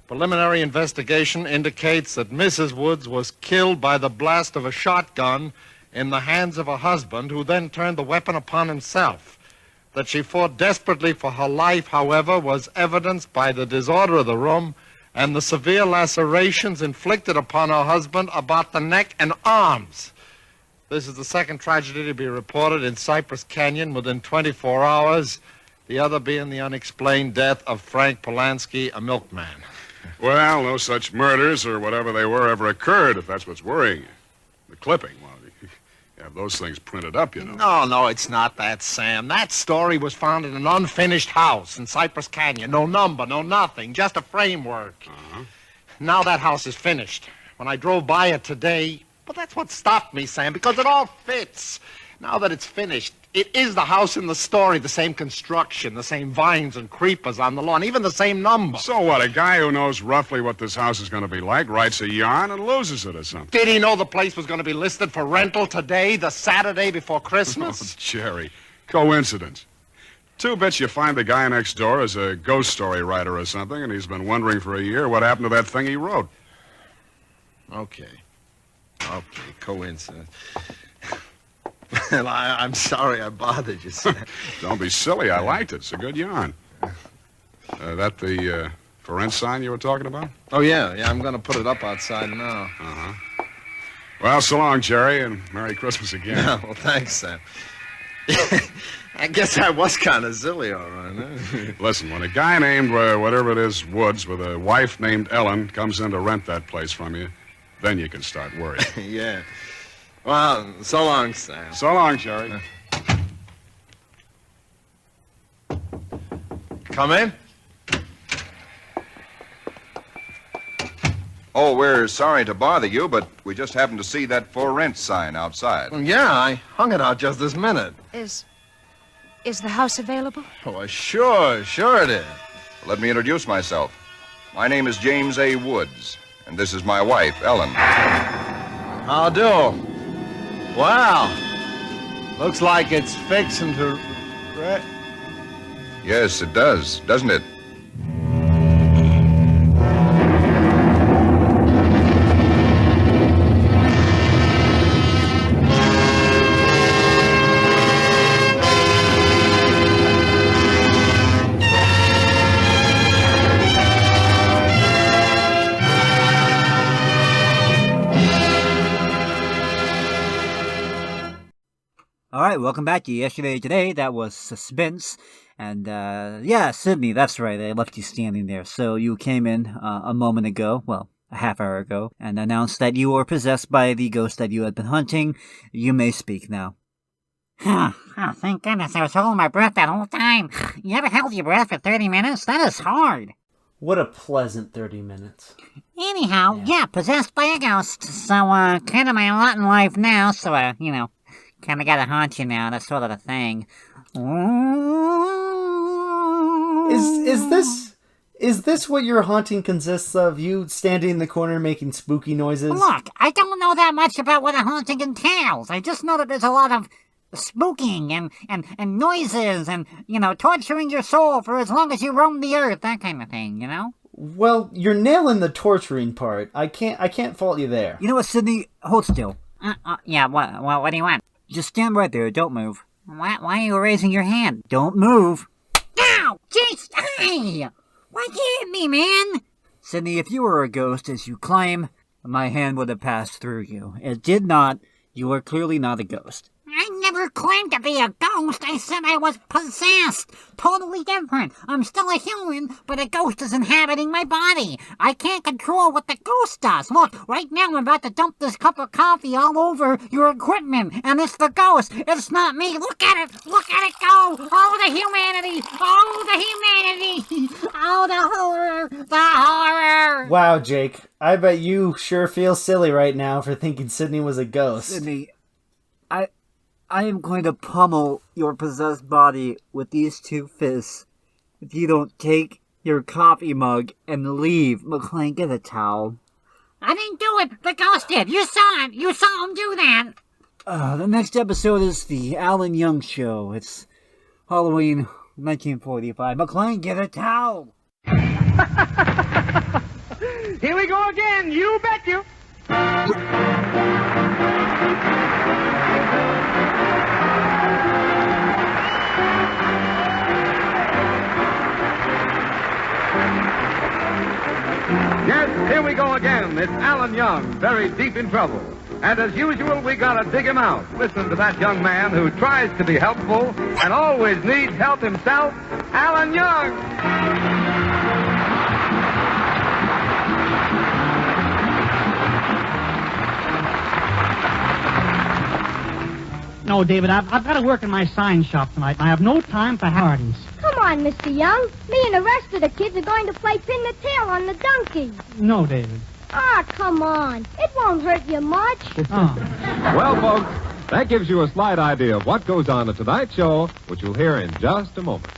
Speaker 12: Preliminary investigation indicates that Mrs. Woods was killed by the blast of a shotgun in the hands of her husband, who then turned the weapon upon himself. That she fought desperately for her life, however, was evidenced by the disorder of the room and the severe lacerations inflicted upon her husband about the neck and arms. This is the second tragedy to be reported in Cypress Canyon within 24 hours, the other being the unexplained death of Frank Polanski, a milkman.
Speaker 6: Well, no such murders or whatever they were ever occurred, if that's what's worrying you. The clipping, well, you have those things printed up, you know.
Speaker 12: No, it's not that, Sam. That story was found in an unfinished house in Cypress Canyon. No number, no nothing, just a framework.
Speaker 6: Uh-huh.
Speaker 12: Now that house is finished. When I drove by it today, but that's what stopped me, Sam, because it all fits. Now that it's finished, it is the house in the story, the same construction, the same vines and creepers on the lawn, even the same number.
Speaker 6: So what, a guy who knows roughly what this house is going to be like writes a yarn and loses it or something?
Speaker 12: Did he know the place was going to be listed for rental today, the Saturday before Christmas?
Speaker 6: Oh, Jerry, coincidence. Two bits you find the guy next door is a ghost story writer or something, and he's been wondering for a year what happened to that thing he wrote.
Speaker 12: Okay, coincidence. Well, I'm sorry I bothered you, Sam.
Speaker 6: Don't be silly. I liked it. It's a good yarn. That the for rent sign you were talking about?
Speaker 12: Oh, yeah. I'm going to put it up outside now.
Speaker 6: Uh-huh. Well, so long, Jerry, and Merry Christmas again.
Speaker 12: Yeah, well, thanks, Sam. I guess I was kind of silly, all right. Huh?
Speaker 6: Listen, when a guy named, whatever it is, Woods, with a wife named Ellen, comes in to rent that place from you, then you can start worrying.
Speaker 12: Yeah. Well, so long, Sam.
Speaker 6: So long, Jerry.
Speaker 12: Come in.
Speaker 8: Oh, we're sorry to bother you, but we just happened to see that for rent sign outside.
Speaker 12: Well, yeah, I hung it out just this minute.
Speaker 9: Is the house available?
Speaker 12: Oh, sure it is.
Speaker 8: Let me introduce myself. My name is James A. Woods, and this is my wife, Ellen.
Speaker 12: How do? Wow. Looks like it's fixing to...
Speaker 8: Yes, it does, doesn't it?
Speaker 2: All right, welcome back to Yesterday Today. That was Suspense. And, yeah, Sydney, that's right. I left you standing there. So you came in a moment ago, well, a half hour ago, and announced that you were possessed by the ghost that you had been hunting. You may speak now.
Speaker 3: Oh, thank goodness. I was holding my breath that whole time. You ever held your breath for 30 minutes? That is hard.
Speaker 1: What a pleasant 30 minutes.
Speaker 3: Anyhow, yeah, possessed by a ghost. So, kind of my lot in life now, so, kind of gotta haunt you now, that sort of a thing.
Speaker 1: Is this what your haunting consists of? You standing in the corner making spooky noises?
Speaker 3: Look, I don't know that much about what a haunting entails. I just know that there's a lot of spooking and noises and, torturing your soul for as long as you roam the earth, that kind of thing,
Speaker 1: Well, you're nailing the torturing part. I can't fault you there.
Speaker 2: You know what, Sydney? Hold still.
Speaker 3: Yeah, what do you want?
Speaker 2: Just stand right there. Don't move.
Speaker 3: Why are you raising your hand?
Speaker 2: Don't move.
Speaker 3: Ow! Jeez! Hey! Why you hit me, man?
Speaker 2: Sydney, if you were a ghost, as you claim, my hand would have passed through you. It did not. You are clearly not a ghost.
Speaker 3: I never claimed to be a ghost. I said I was possessed. Totally different. I'm still a human, but a ghost is inhabiting my body. I can't control what the ghost does. Look, right now I'm about to dump this cup of coffee all over your equipment, and it's the ghost. It's not me. Look at it. Look at it go. Oh, the humanity. Oh, the humanity. Oh, the horror. The horror.
Speaker 1: Wow, Jake. I bet you sure feel silly right now for thinking Sydney was a ghost.
Speaker 2: Sydney, I am going to pummel your possessed body with these two fists if you don't take your coffee mug and leave. McLean, get a towel.
Speaker 3: I didn't do it. The ghost did. You saw it. You saw him do that.
Speaker 2: The next episode is the Alan Young Show. It's Halloween 1945. McLean, get a towel.
Speaker 13: Here we go again. You bet you. Yes, here we go again. It's Alan Young, very deep in trouble. And as usual, we gotta dig him out. Listen to that young man who tries to be helpful and always needs help himself, Alan Young.
Speaker 14: No, David, I've got to work in my sign shop tonight, and I have no time for parties.
Speaker 15: Come on, Mr. Young. Me and the rest of the kids are going to play pin the tail on the donkey.
Speaker 14: No, David.
Speaker 15: Ah, come on. It won't hurt you much.
Speaker 11: Well, folks, that gives you a slight idea of what goes on at tonight's show, which you'll hear in just a moment.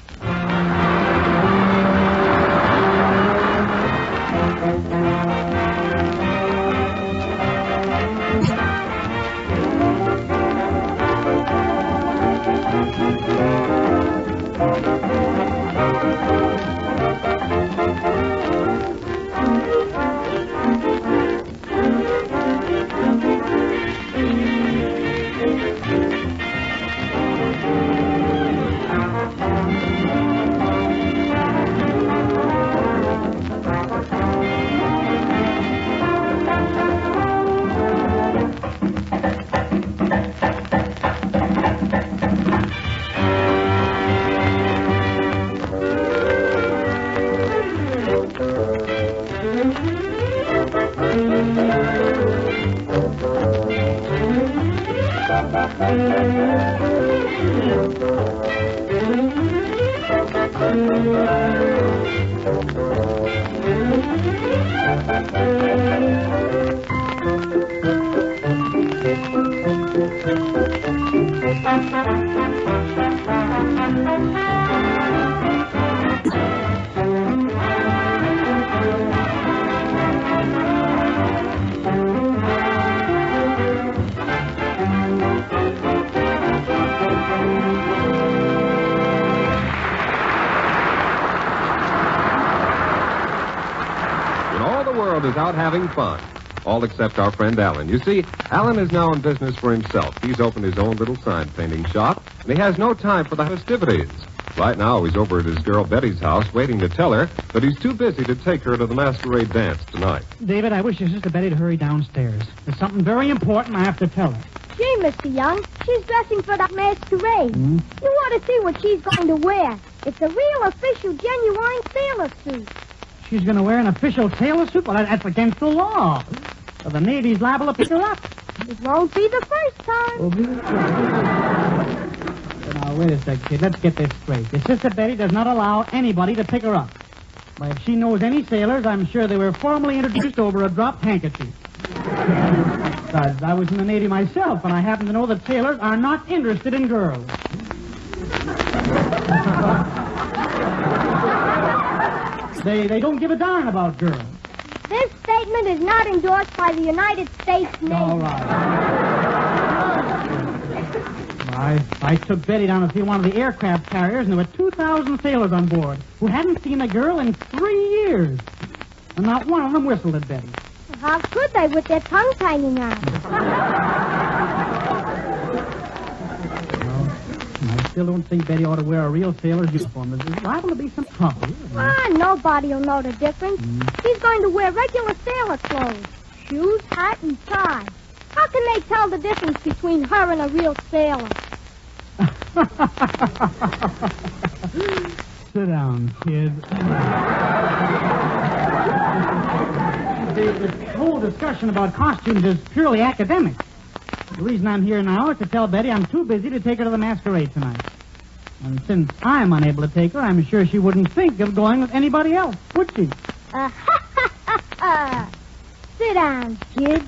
Speaker 11: Is out having fun. All except our friend Alan. You see, Alan is now in business for himself. He's opened his own little sign painting shop, and he has no time for the festivities. Right now, he's over at his girl Betty's house waiting to tell her that he's too busy to take her to the masquerade dance tonight.
Speaker 14: David, I wish your sister Betty to hurry downstairs. There's something very important I have to tell her.
Speaker 15: Gee, Mr. Young, she's dressing for that masquerade. You ought to see what she's going to wear. It's a real official, genuine sailor suit.
Speaker 14: She's going to wear an official sailor suit? Well, that's against the law. So the Navy's liable to pick her up.
Speaker 15: It won't be the first time.
Speaker 14: Now, wait a second, kid. Let's get this straight. Your sister Betty does not allow anybody to pick her up. Why, if she knows any sailors, I'm sure they were formally introduced over a dropped handkerchief. Besides, I was in the Navy myself, and I happen to know that sailors are not interested in girls. They don't give a darn about girls.
Speaker 15: This statement is not endorsed by the United States Navy.
Speaker 14: All right. I took Betty down to see one of the aircraft carriers, and there were 2,000 sailors on board who hadn't seen a girl in 3 years. And not one of them whistled at Betty.
Speaker 15: How could they with their tongues hanging out?
Speaker 14: I still don't think Betty ought to wear a real sailor's uniform. There's liable to be some trouble.
Speaker 15: Nobody'll know the difference. She's going to wear regular sailor clothes. Shoes, hat, and tie. How can they tell the difference between her and a real sailor?
Speaker 14: Sit down, kid. The whole discussion about costumes is purely academic. The reason I'm here now is to tell Betty I'm too busy to take her to the masquerade tonight. And since I'm unable to take her, I'm sure she wouldn't think of going with anybody else, would she?
Speaker 15: Sit down, kid.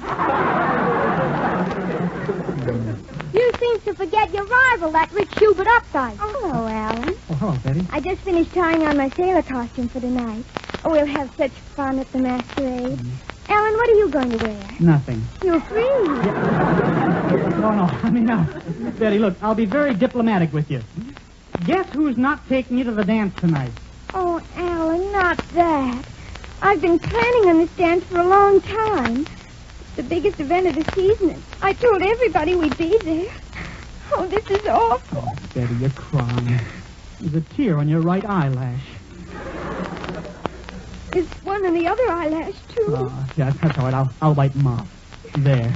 Speaker 15: You seem to forget your rival, that Rich Hubert Updike. Oh, hello, Alan.
Speaker 14: Oh, hello, Betty.
Speaker 15: I just finished trying on my sailor costume for tonight. Oh, we'll have such fun at the masquerade. Alan, what are you going to wear?
Speaker 14: Nothing.
Speaker 15: You're free.
Speaker 14: No. Betty, look, I'll be very diplomatic with you. Guess who's not taking you to the dance tonight?
Speaker 15: Oh, Alan, not that. I've been planning on this dance for a long time. It's the biggest event of the season. I told everybody we'd be there. Oh, this is awful.
Speaker 14: Oh, Betty, you're crying. There's a tear on your right eyelash.
Speaker 15: There's one on the other eyelash, too.
Speaker 14: Oh, yeah, that's all right. I'll wipe them off. There.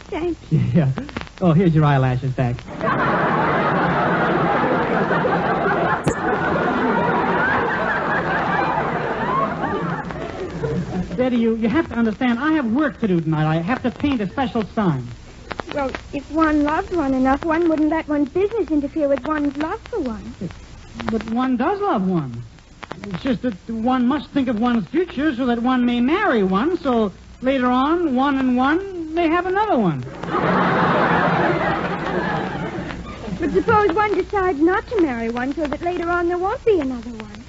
Speaker 15: Thank you.
Speaker 14: Yeah. Oh, here's your eyelashes back. Betty, you have to understand, I have work to do tonight. I have to paint a special sign.
Speaker 15: Well, if one loved one enough, one wouldn't let one's business interfere with one's love for one.
Speaker 14: But one does love one. It's just that one must think of one's future so that one may marry one, so later on, one and one may have another one.
Speaker 15: But suppose one decides not to marry one so that later on there won't be another one.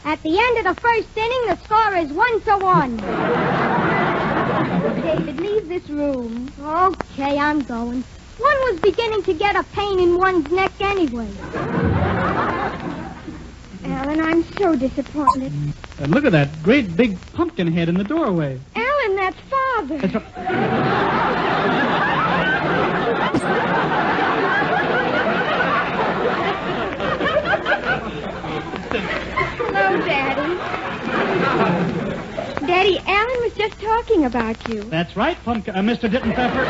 Speaker 15: At the end of the first inning, the score is 1-1. David, leave this room. Okay, I'm going. One was beginning to get a pain in one's neck anyway. Alan, I'm so disappointed.
Speaker 14: And look at that great big pumpkin head in the doorway.
Speaker 15: Alan, that's Father.
Speaker 14: That's
Speaker 15: Hello, Daddy. Daddy, Alan was just talking about you.
Speaker 14: That's right, Pumpkin, Mr. Dittenpfeffer.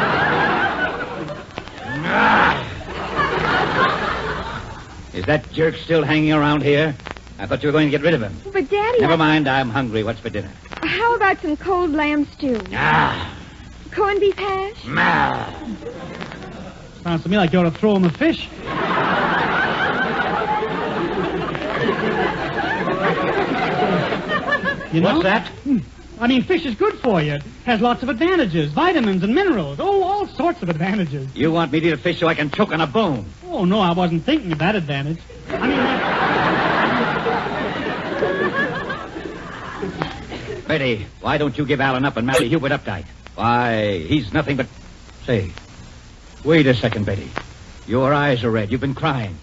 Speaker 16: Is that jerk still hanging around here? I thought you were going to get rid of him.
Speaker 15: But, Daddy...
Speaker 16: Never mind, I'm hungry. What's for dinner?
Speaker 15: How about some cold lamb stew? Corned beef hash?
Speaker 14: Sounds to me like you ought to throw him a fish. You know?
Speaker 16: What's that?
Speaker 14: I mean, fish is good for you. It has lots of advantages, vitamins and minerals. Oh, all sorts of advantages.
Speaker 16: You want me to eat a fish so I can choke on a bone?
Speaker 14: Oh, no, I wasn't thinking of that advantage. I mean...
Speaker 16: Betty, why don't you give Alan up and marry Hubert Updike? Why, he's nothing but... Say, wait a second, Betty. Your eyes are red. You've been crying.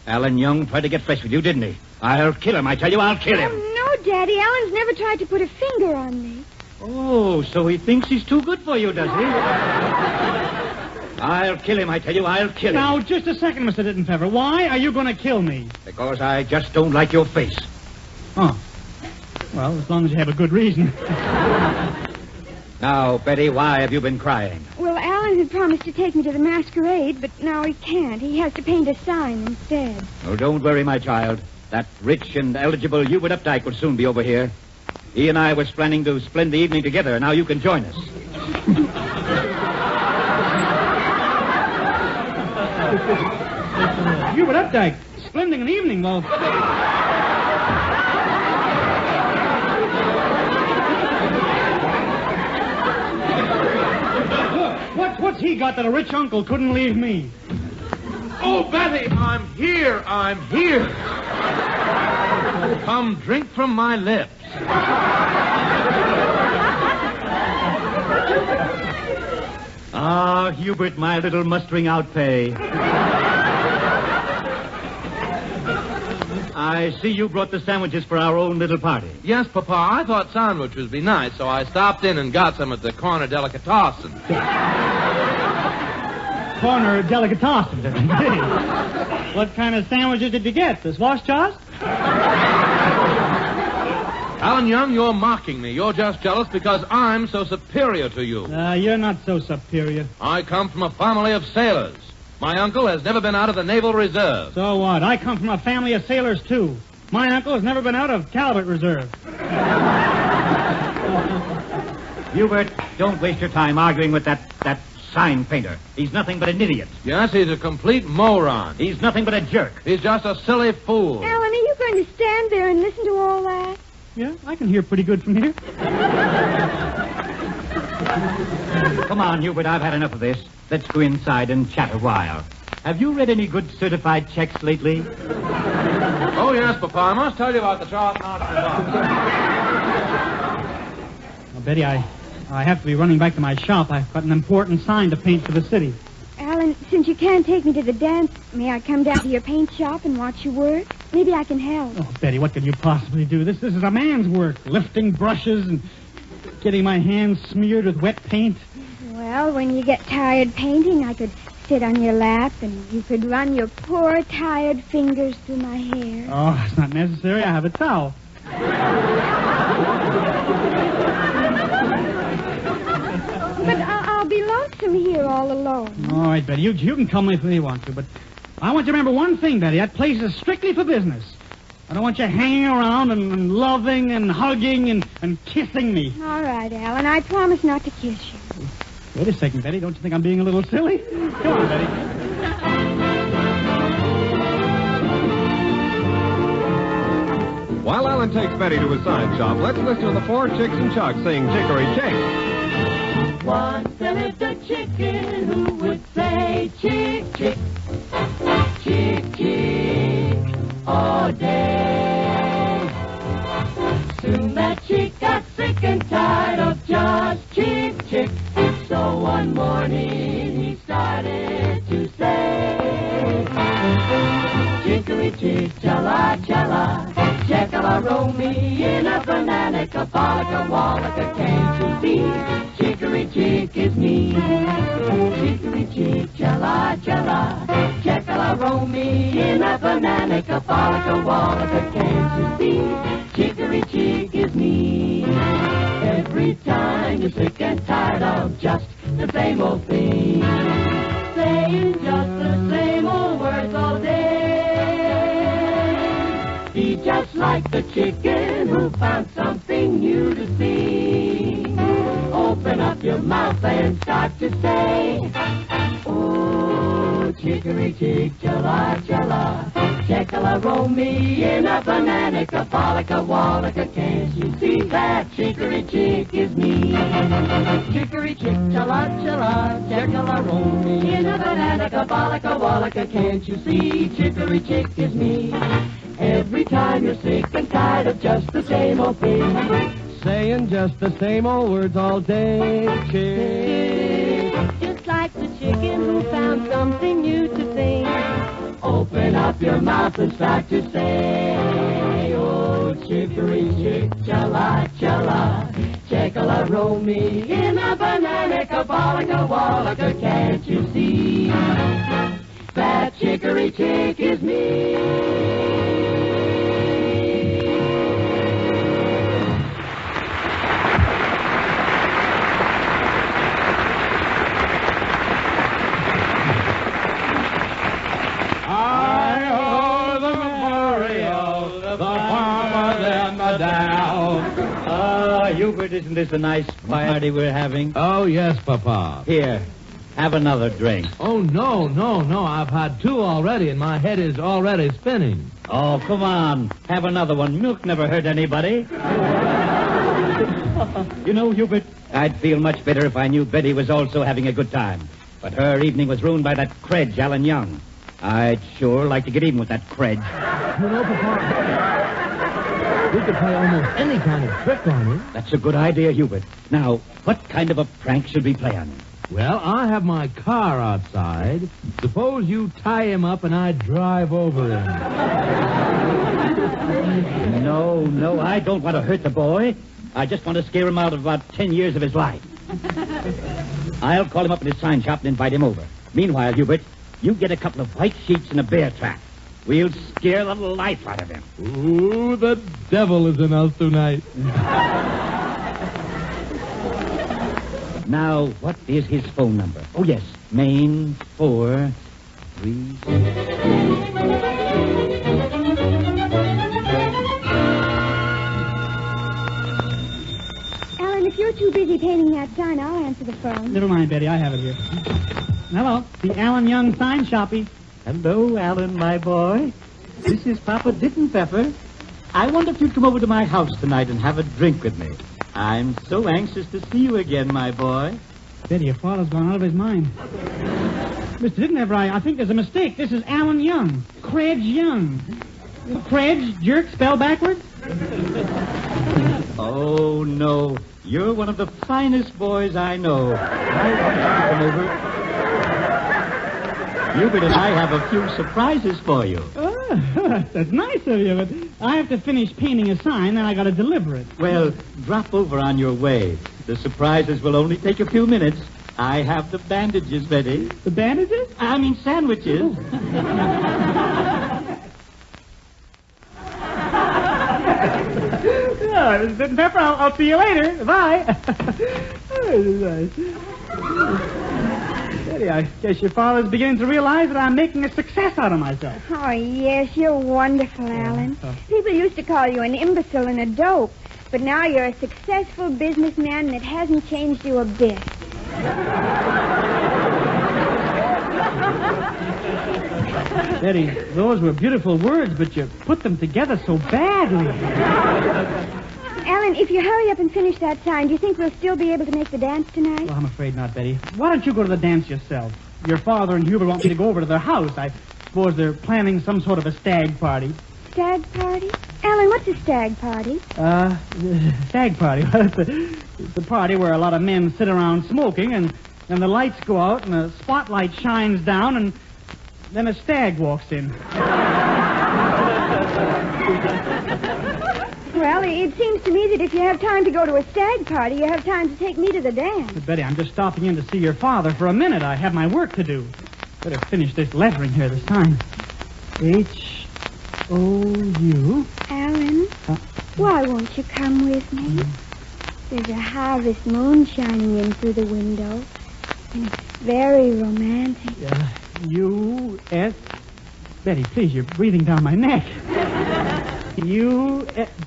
Speaker 16: Alan Young tried to get fresh with you, didn't he? I'll kill him, I tell you, I'll kill him.
Speaker 15: Oh, no, Daddy. Alan's never tried to put a finger on me.
Speaker 16: Oh, so he thinks he's too good for you, does he? I'll kill him, I tell you, I'll kill him.
Speaker 14: Now, just a second, Mr. Dittenfeather. Why are you going to kill me?
Speaker 16: Because I just don't like your face.
Speaker 14: Oh. Well, as long as you have a good reason.
Speaker 16: Now, Betty, why have you been crying?
Speaker 15: Well, Alan had promised to take me to the masquerade, but now he can't. He has to paint a sign instead.
Speaker 16: Oh, don't worry, my child. That rich and eligible Hubert Updike will soon be over here. He and I was planning to spend the evening together. Now you can join us.
Speaker 14: Hubert Updike, splendid an evening, well... What's he got that a rich uncle couldn't leave me?
Speaker 13: Oh, Betty, I'm here. Come drink from my lips.
Speaker 16: Ah, Hubert, my little mustering out pay. I see you brought the sandwiches for our own little party.
Speaker 13: Yes, Papa, I thought sandwiches would be nice, so I stopped in and got some at the corner delicatessen.
Speaker 14: Corner delicatessen. What kind of sandwiches did you get? The swash toss?
Speaker 13: Alan Young, you're mocking me. You're just jealous because I'm so superior to you.
Speaker 14: You're not so superior.
Speaker 13: I come from a family of sailors. My uncle has never been out of the Naval Reserve.
Speaker 14: So what? I come from a family of sailors, too. My uncle has never been out of Calvert Reserve.
Speaker 16: Hubert, don't waste your time arguing with that sign painter. He's nothing but an idiot.
Speaker 13: Yes, he's a complete moron.
Speaker 16: He's nothing but a jerk.
Speaker 13: He's just a silly fool.
Speaker 15: Alan, are you going to stand there and listen to all that?
Speaker 14: Yeah, I can hear pretty good from here.
Speaker 16: Come on, Hubert, I've had enough of this. Let's go inside and chat a while. Have you read any good certified checks lately?
Speaker 13: Oh, yes, Papa. I must tell you about the Charlton Auction box.
Speaker 14: Well, Betty, I have to be running back to my shop. I've got an important sign to paint for the city.
Speaker 15: Alan, since you can't take me to the dance, may I come down to your paint shop and watch you work? Maybe I can help.
Speaker 14: Oh, Betty, what could you possibly do? This is a man's work. Lifting brushes and getting my hands smeared with wet paint.
Speaker 15: Well, when you get tired painting, I could sit on your lap and you could run your poor, tired fingers through my hair.
Speaker 14: Oh, it's not necessary. I have a towel.
Speaker 15: But I'll be lonesome here all alone.
Speaker 14: All right, Betty, you can come if you want to, but I want you to remember one thing, Betty. That place is strictly for business. I don't want you hanging around and loving and hugging and kissing me.
Speaker 15: All right, Alan. I promise not to kiss you.
Speaker 14: Wait a second, Betty. Don't you think I'm being a little silly? Come on, Betty.
Speaker 11: While Alan takes Betty to his sign shop, let's listen to the four chicks and chucks sing Chicory Chick.
Speaker 17: Once there lived a chicken who would say chick, chick, chick, chick, all day. Soon that chick got sick and tired of just chick, chick. So one morning he started to say, Chicory chick, chala, chala, checkala, roll me in a banana, kabalica, wallaka, can't you see? Chicory chick is me. Chicory chick, chala, chala, checkala, roll me in a banana, kabalica, wallaka, can't you see? Chicory chick is me. Every time you're sick and tired of just the same old thing, saying just the same old words all day. Be just like the chicken who found something new to see. Open up your mouth and start to say, oh, chicory chick, chala, chala, checkala, roll me in a banana, kabalica, wallaka, can't you see that chicory chick is me? Chicory chick, chala, chala, checkala, roll me in a banana, kabalica, wallaka, can't you see? Chicory chick is me. Every time you're sick and tired of just the same old thing,
Speaker 18: saying just the same old words all day, chick.
Speaker 17: Just like the chicken who found something new to sing.
Speaker 18: Open up your mouth and start to say, oh, chicory chick, chala, chala, checkala, roll me in a banana, kabalica, wallaka, can't you see? That chicory chick is me.
Speaker 16: Hubert, isn't this a nice party we're having?
Speaker 19: Oh, yes, Papa.
Speaker 16: Here, have another drink.
Speaker 19: Oh, no. I've had 2 already, and my head is already spinning.
Speaker 16: Oh, come on. Have another one. Milk never hurt anybody. You know, Hubert, I'd feel much better if I knew Betty was also having a good time. But her evening was ruined by that credge, Alan Young. I'd sure like to get even with that credge.
Speaker 19: You know, Papa, we could play almost any kind of trick on him.
Speaker 16: That's a good idea, Hubert. Now, what kind of a prank should we play on him?
Speaker 19: Well, I have my car outside. Suppose you tie him up and I drive over him.
Speaker 16: No, I don't want to hurt the boy. I just want to scare him out of about 10 years of his life. I'll call him up in his sign shop and invite him over. Meanwhile, Hubert, you get a couple of white sheets and a bear trap. We'll scare the life out of him.
Speaker 19: Ooh, the devil is in us tonight.
Speaker 16: Now, what is his phone number? Oh, yes. Main 436.
Speaker 15: If you're too busy painting that sign, I'll answer the phone.
Speaker 14: Never mind, Betty. I have it here. Hello, the Alan Young sign shoppy.
Speaker 16: Hello, Alan, my boy. This is Papa Dittenpfeffer. I wonder if you'd come over to my house tonight and have a drink with me. I'm so anxious to see you again, my boy.
Speaker 14: Betty, your father's gone out of his mind. Mr. Dittenpfeffer, I think there's a mistake. This is Alan Young. Credge Young. Credge, jerk, spell backwards?
Speaker 16: Oh, no. You're one of the finest boys I know. I want you to come over. Hubert and I have a few surprises for you.
Speaker 14: Oh, that's nice of you, but I have to finish painting a sign, then I got to deliver it.
Speaker 16: Well, drop over on your way. The surprises will only take a few minutes. I have the bandages ready.
Speaker 14: The bandages?
Speaker 16: I mean sandwiches.
Speaker 14: Mr. Dittenpfeffer, I'll see you later. Bye. Betty, I guess your father's beginning to realize that I'm making a success out of myself.
Speaker 15: Oh, yes, you're wonderful, Alan. People used to call you an imbecile and a dope, but now you're a successful businessman, and it hasn't changed you a bit.
Speaker 14: Betty, those were beautiful words, but you put them together so badly.
Speaker 15: Alan, if you hurry up and finish that sign, do you think we'll still be able to make the dance tonight?
Speaker 14: Well, I'm afraid not, Betty. Why don't you go to the dance yourself? Your father and Hubert want me to go over to their house. I suppose they're planning some sort of a stag party.
Speaker 15: Stag party? Alan, what's a stag party?
Speaker 14: Stag party. It's a party where a lot of men sit around smoking, and the lights go out, and the spotlight shines down, and then a stag walks in.
Speaker 15: Well, it seems to me that if you have time to go to a stag party, you have time to take me to the dance.
Speaker 14: But Betty, I'm just stopping in to see your father for a minute. I have my work to do. Better finish this lettering here, this time. H-O-U.
Speaker 15: Alan, why won't you come with me? There's a harvest moon shining in through the window, and it's very romantic.
Speaker 14: U-S... Betty, please, you're breathing down my neck.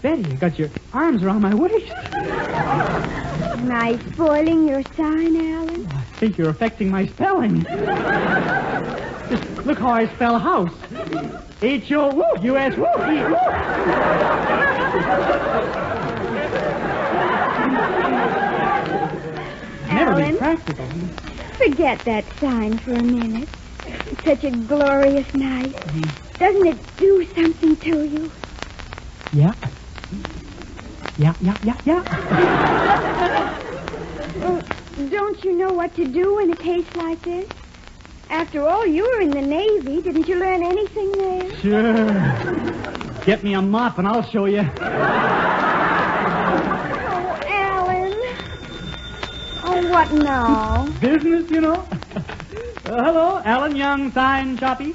Speaker 14: Betty, you got your arms around my waist.
Speaker 15: Am I spoiling your sign, Alan?
Speaker 14: I think you're affecting my spelling. Just look how I spell house. H-O-U-S-W. Never be practical.
Speaker 15: Forget that sign for a minute. It's such a glorious night. Doesn't it do something to you?
Speaker 14: Yeah.
Speaker 15: Well, don't you know what to do in a case like this? After all, you were in the Navy. Didn't you learn anything there?
Speaker 14: Sure. Get me a mop and I'll show you.
Speaker 15: Oh, Alan. Oh, what now?
Speaker 14: Business, you know. Hello, Alan Young, sign shoppy.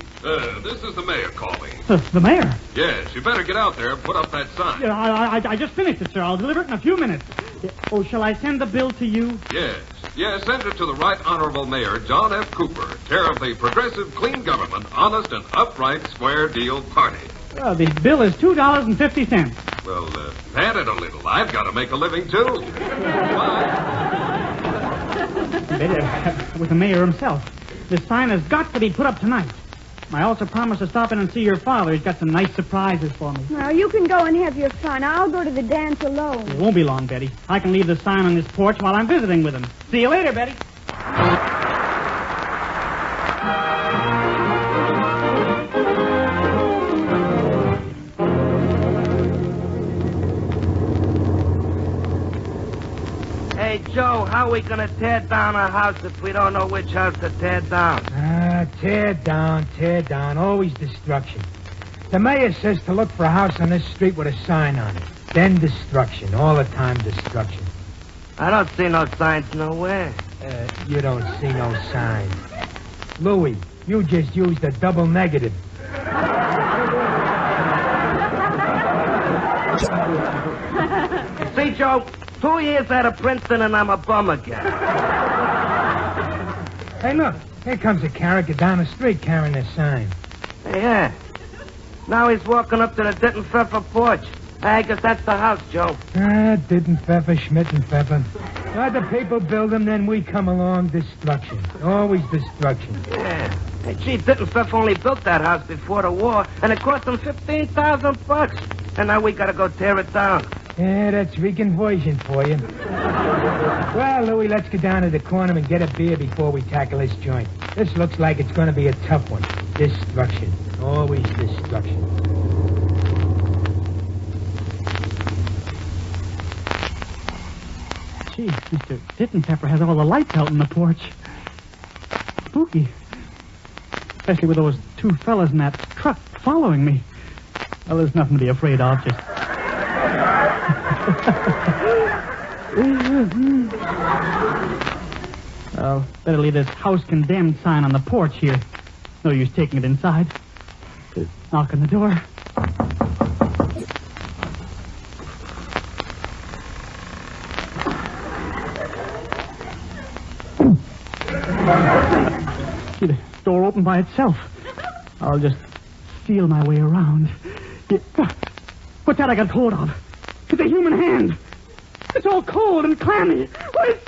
Speaker 20: This is the mayor calling.
Speaker 14: The mayor?
Speaker 20: Yes, you better get out there and put up that sign.
Speaker 14: Yeah, I just finished it, sir. I'll deliver it in a few minutes. Oh, shall I send the bill to you?
Speaker 20: Yes, send it to the Right Honorable Mayor John F. Cooper, care of the Progressive Clean Government, Honest and Upright Square Deal Party.
Speaker 14: Well, the bill is $2.50.
Speaker 20: Well, pad it a little. I've got to make a living, too.
Speaker 14: With the mayor himself. This sign has got to be put up tonight. I also promised to stop in and see your father. He's got some nice surprises for me.
Speaker 15: Well, you can go and have your fun. I'll go to the dance alone.
Speaker 14: It won't be long, Betty. I can leave the sign on this porch while I'm visiting with him. See you later, Betty.
Speaker 21: Hey, Joe, how are we going to tear down a house if we don't know which house to tear down?
Speaker 22: Tear down. Always destruction. The mayor says to look for a house on this street with a sign on it. Then destruction. All the time destruction.
Speaker 21: I don't see no signs nowhere.
Speaker 22: You don't see no signs. Louie, you just used a double negative.
Speaker 21: See, Joe, 2 years out of Princeton and I'm a bum again.
Speaker 22: Hey, look. Here comes a character down the street carrying this sign.
Speaker 21: Yeah. Now he's walking up to the Ditton Pfeffer porch. I guess that's the house, Joe.
Speaker 22: Ditton Pfeffer, Schmidt and Pfeffer. The people build them, then we come along. Destruction. Always destruction.
Speaker 21: Yeah. Hey, gee, Ditton Pfeffer only built that house before the war, and it cost him $15,000. And now we gotta go tear it down.
Speaker 22: Yeah, that's reconversion for you. Well, Louie, let's get down to the corner and get a beer before we tackle this joint. This looks like it's going to be a tough one. Destruction. Always destruction.
Speaker 14: Gee, Mr. Dittenpepper has all the lights out in the porch. Spooky. Especially with those two fellas in that truck following me. Well, there's nothing to be afraid of, just... Well, better leave this house condemned sign on the porch here. No use taking it inside. Just knock on the door. See, the door opened by itself. I'll just feel my way around. What's that I got hold of? It's a human hand. It's all cold and clammy. What is...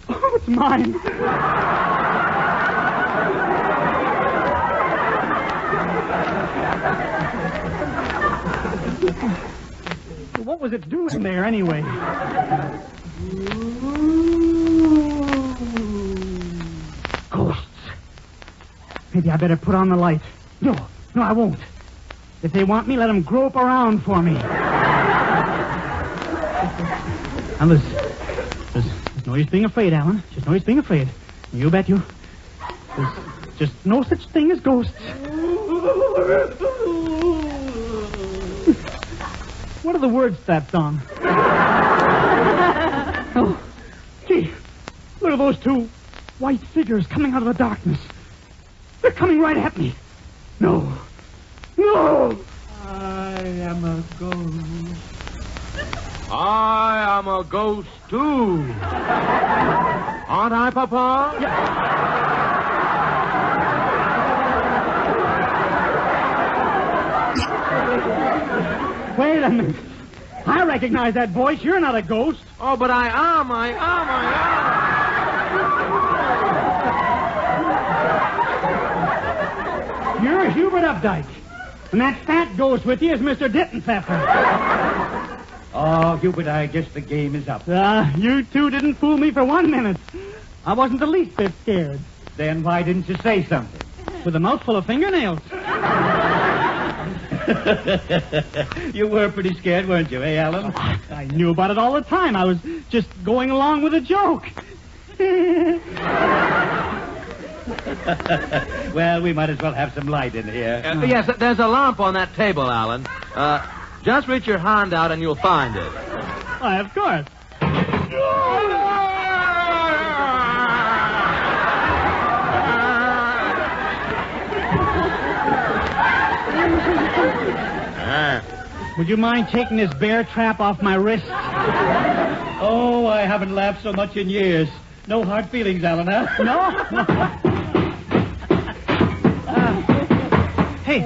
Speaker 14: Oh, it's mine. What was it doing there, anyway? Ghosts. Maybe I better put on the light. No, I won't. If they want me, let them grope around for me. And there's no use being afraid, Alan. Just no use being afraid. You bet you. There's just no such thing as ghosts. What are the words to that song? Oh, gee, look at those two white figures coming out of the darkness. They're coming right at me. No.
Speaker 19: I am a ghost. I am a ghost, too. Aren't I, Papa?
Speaker 14: Wait a minute. I recognize that voice. You're not a ghost.
Speaker 19: Oh, but I am.
Speaker 14: You're Hubert Updike. And that fat ghost with you is Mr. Dittenpfeffer.
Speaker 16: Oh, Hubert, I guess the game is up.
Speaker 14: You two didn't fool me for 1 minute. I wasn't the least bit scared.
Speaker 16: Then why didn't you say something?
Speaker 14: With a mouthful of fingernails.
Speaker 16: You were pretty scared, weren't you, Alan?
Speaker 14: I knew about it all the time. I was just going along with a joke.
Speaker 16: Well, we might as well have some light in here.
Speaker 19: Yes, there's a lamp on that table, Alan. Just reach your hand out and you'll find it.
Speaker 14: Why, of course. Would you mind taking this bear trap off my wrist?
Speaker 16: Oh, I haven't laughed so much in years. No hard feelings, Alan, huh?
Speaker 14: No? Hey,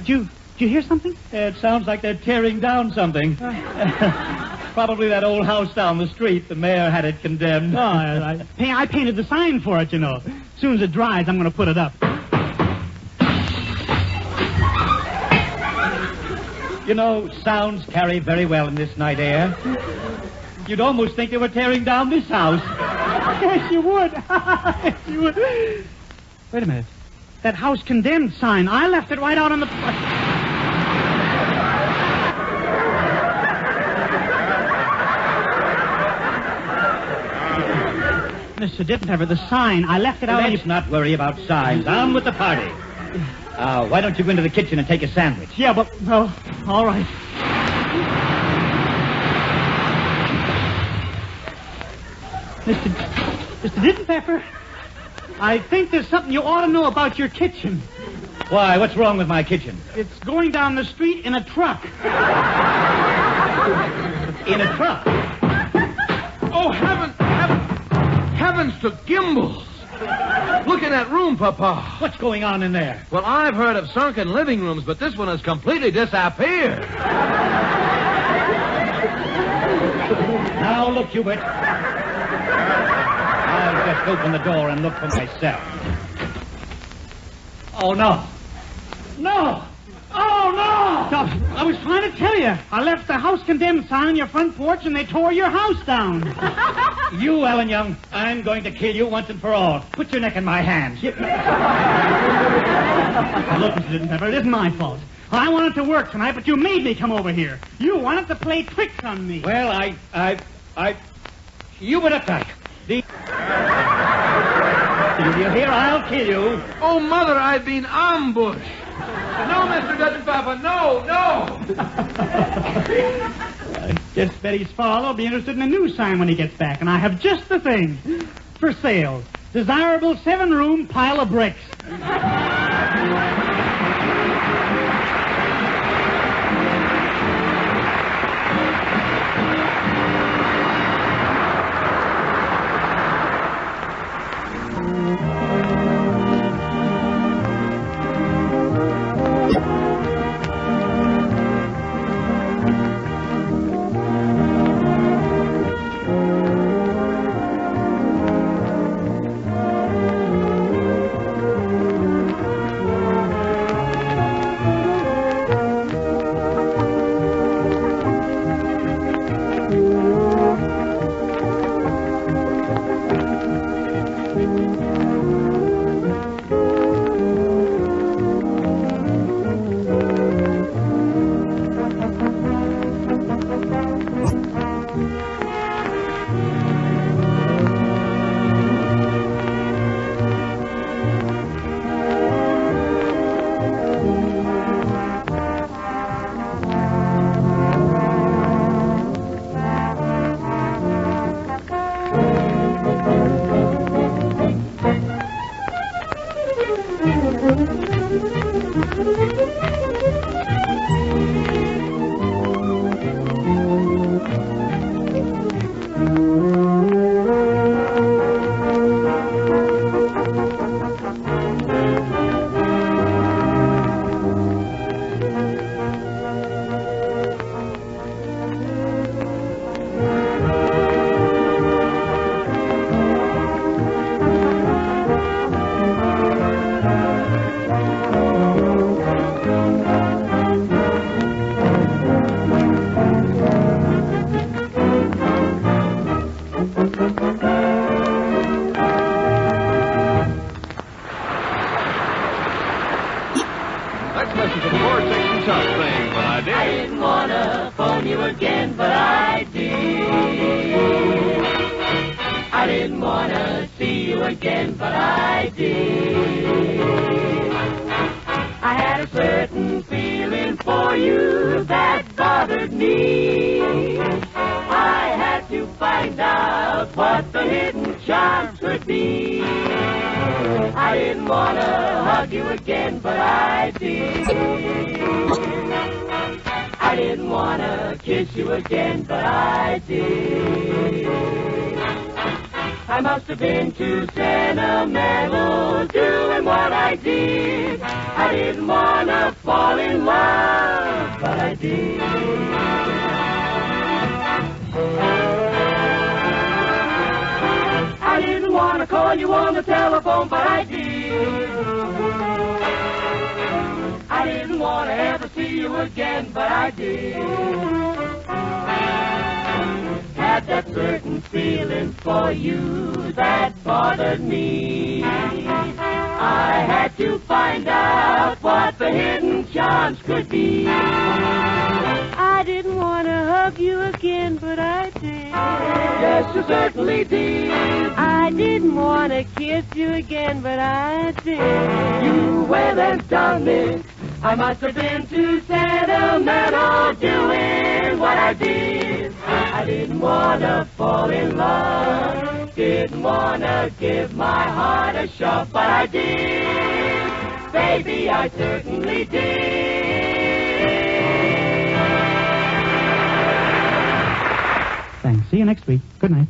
Speaker 14: did you hear something?
Speaker 16: It sounds like they're tearing down something. Probably that old house down the street. The mayor had it condemned.
Speaker 14: Oh, I painted the sign for it, you know. As soon as it dries, I'm going to put it up.
Speaker 16: You know, sounds carry very well in this night air. You'd almost think they were tearing down this house.
Speaker 14: Yes, you would. Yes, you would. Wait a minute. That house condemned sign, I left it right out on the... Mr. Dittenpepper, the sign, I left it out on...
Speaker 16: Let's not worry about signs. On with the party. Why don't you go into the kitchen and take a sandwich?
Speaker 14: Yeah, but... Well, all right. Mr. Dittenpepper, I think there's something you ought to know about your kitchen.
Speaker 16: Why? What's wrong with my kitchen?
Speaker 14: It's going down the street in a truck.
Speaker 16: In a truck?
Speaker 19: Oh, heavens to gimbals. Look in that room, Papa.
Speaker 16: What's going on in there?
Speaker 19: Well, I've heard of sunken living rooms, but this one has completely disappeared.
Speaker 16: Now, look, Hubert. I'll just open the door and look for myself. Oh, no. No! Oh, no!
Speaker 14: I was trying to tell you. I left the house condemned sign on your front porch and they tore your house down.
Speaker 16: You, Alan Young, I'm going to kill you once and for all. Put your neck in my hands.
Speaker 14: Look, Mr. Dittenpepper, it isn't my fault. I wanted to work tonight, but you made me come over here. You wanted to play tricks on me.
Speaker 16: Well, you went uptight. You hear? I'll kill you.
Speaker 19: Oh, Mother, I've been ambushed. No, Mr. Dittenpepper, no.
Speaker 14: I guess Betty's father will be interested in a new sign when he gets back, and I have just the thing. For sale. Desirable 7-room pile of bricks.
Speaker 20: Let's listen to the Lord Satan Chuck sing, but I did.
Speaker 18: I didn't want to phone you again, but I did. I didn't want to see you again, but I did. I had a certain feeling for you that bothered me. I had to find out what the hidden charm could be. I didn't want to hug you again, but I did. I didn't want to kiss you again, but I did. I must have been too sentimental, doing what I I did. I didn't want to fall in love, but I did. I didn't want to call you on the telephone, but I did. I didn't want to ever see you again, but I did. Had that certain feeling for you that bothered me. I had to find out what the hidden charms could be.
Speaker 17: I didn't want to hug you again, but I did.
Speaker 18: Yes, you certainly did.
Speaker 17: I didn't want to kiss you again, but I did.
Speaker 18: You went and done it. I must have been too sentimental doing what I did. I didn't want to fall in love. Didn't want to give my heart a shove, but I did. Baby, I certainly did.
Speaker 14: Thanks. See you next week. Good night.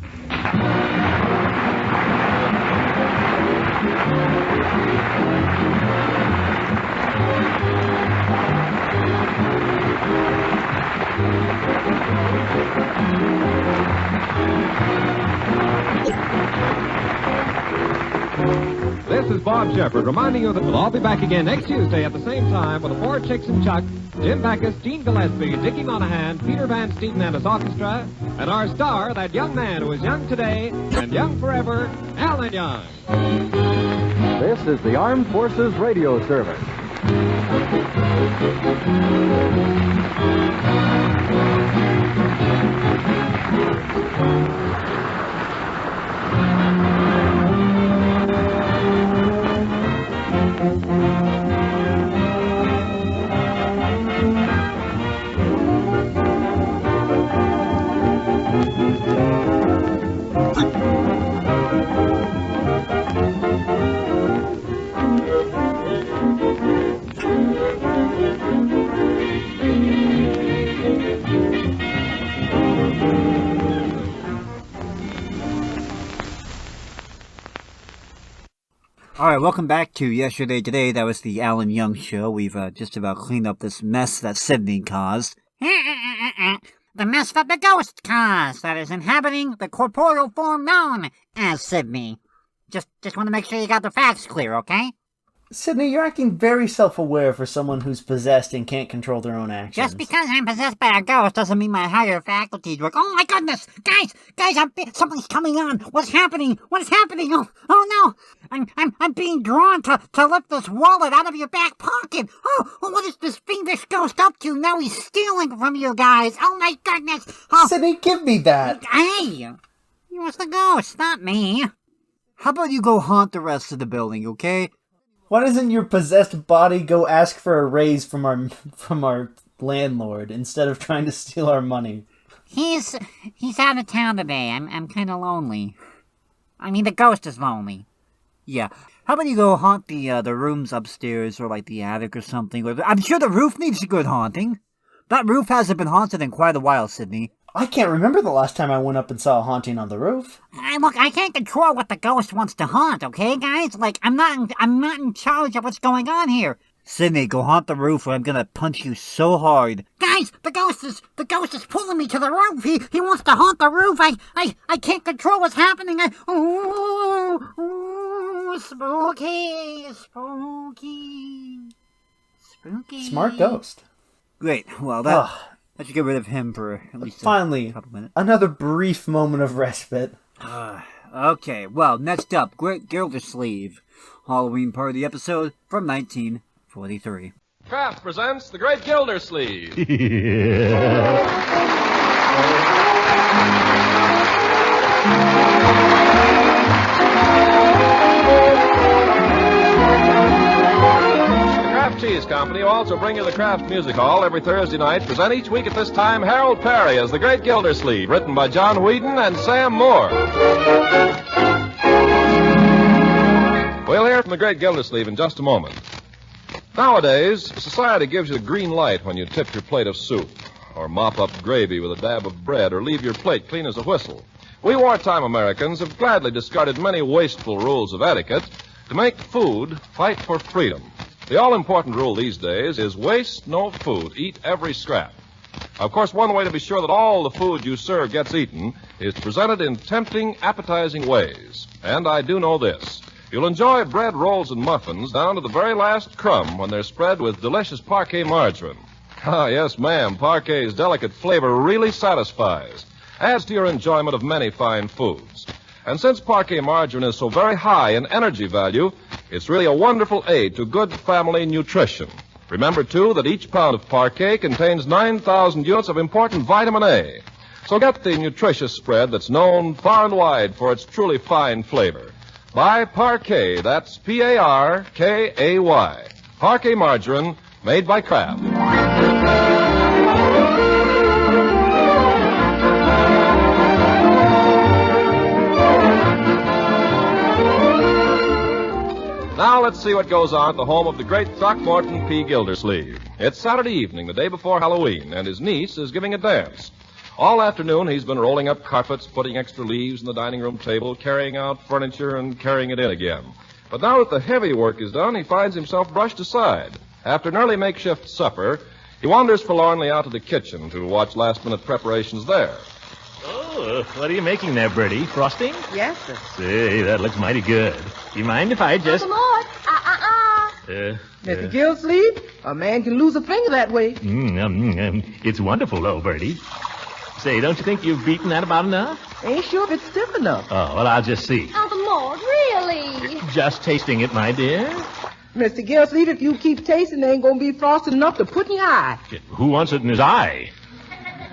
Speaker 11: This is Bob Shepard reminding you that we'll all be back again next Tuesday at the same time with the Four Chicks and Chuck, Jim Backus, Gene Gillespie, Dickie Monahan, Peter Van Steeten and his orchestra, and our star, that young man who is young today and young forever, Alan Young.
Speaker 4: This is the Armed Forces Radio Service.
Speaker 2: All right, welcome back to Yesterday Today. That was the Alan Young Show. We've just about cleaned up this mess that Sydney caused.
Speaker 3: The mess that the ghost caused that is inhabiting the corporeal form known as Sydney. Just want to make sure you got the facts clear, okay?
Speaker 1: Sydney, you're acting very self-aware for someone who's possessed and can't control their own actions.
Speaker 3: Just because I'm possessed by a ghost doesn't mean my higher faculties work. Oh my goodness! Guys, something's coming on! What's happening? Oh no! I'm being drawn to lift this wallet out of your back pocket! Oh, what is this fiendish ghost up to? Now he's stealing from you guys! Oh my goodness! Oh.
Speaker 1: Sydney, give me that!
Speaker 3: Hey! It was the ghost, not me.
Speaker 2: How about you go haunt the rest of the building, okay?
Speaker 1: Why doesn't your possessed body go ask for a raise from our landlord instead of trying to steal our money?
Speaker 3: He's out of town today. I'm kind of lonely. I mean, the ghost is lonely.
Speaker 2: Yeah. How about you go haunt the rooms upstairs or like the attic or something? I'm sure the roof needs a good haunting. That roof hasn't been haunted in quite a while, Sydney.
Speaker 1: I can't remember the last time I went up and saw a haunting on the roof.
Speaker 3: Look, I can't control what the ghost wants to haunt, okay, guys? Like, I'm not in charge of what's going on here.
Speaker 2: Sydney, go haunt the roof or I'm gonna punch you so hard.
Speaker 3: Guys, the ghost is pulling me to the roof. He wants to haunt the roof. I can't control what's happening. Spooky.
Speaker 1: Smart ghost.
Speaker 2: Great. Well, that should get rid of him for at least
Speaker 1: finally
Speaker 2: a couple minutes.
Speaker 1: Another brief moment of respite.
Speaker 2: Okay, well, next up, Great Gildersleeve, Halloween party episode from 1943.
Speaker 20: Kraft presents The Great Gildersleeve. Cheese Company will also bring you the Kraft Music Hall every Thursday night. Present each week at this time Harold Perry as the Great Gildersleeve, written by John Whedon and Sam Moore. We'll hear from the Great Gildersleeve in just a moment. Nowadays, society gives you the green light when you tip your plate of soup, or mop up gravy with a dab of bread, or leave your plate clean as a whistle. We wartime Americans have gladly discarded many wasteful rules of etiquette To make food, fight for freedom. The all-important rule these days is waste no food. Eat every scrap. Of course, one way to be sure that all the food you serve gets eaten is to present it in tempting, appetizing ways. And I do know this. You'll enjoy bread, rolls, and muffins down to the very last crumb when they're spread with delicious parquet margarine. Ah, yes, ma'am, parquet's delicate flavor really satisfies. Adds to your enjoyment of many fine foods. And since parquet margarine is so very high in energy value, it's really a wonderful aid to good family nutrition. Remember, too, that each pound of parquet contains 9,000 units of important vitamin A. So get the nutritious spread that's known far and wide for its truly fine flavor. Buy Parquet, that's P-A-R-K-A-Y. Parquet margarine made by Kraft. Now let's see what goes on at the home of the great Throckmorton P. Gildersleeve. It's Saturday evening, the day before Halloween, and his niece is giving a dance. All afternoon, he's been rolling up carpets, putting extra leaves in the dining room table, carrying out furniture, and carrying it in again. But now that the heavy work is done, he finds himself brushed aside. After an early makeshift supper, he wanders forlornly out to the kitchen to watch last-minute preparations there.
Speaker 5: Oh, what are you making there, Bertie? Frosting?
Speaker 7: Yes, sir.
Speaker 5: Say, that looks mighty good. You mind if I just...
Speaker 7: Uncle Mort. Mr. Gildersleeve, a man can lose a finger that way.
Speaker 5: It's wonderful, though, Bertie. Say, don't you think you've beaten that about enough?
Speaker 7: Ain't sure if it's stiff enough.
Speaker 5: Oh, well, I'll just see.
Speaker 15: Uncle Mort, really?
Speaker 5: Just tasting it, my dear.
Speaker 7: Mr. Gildersleeve, if you keep tasting, there ain't going to be frosting enough to put in your eye.
Speaker 5: Who wants it in his eye?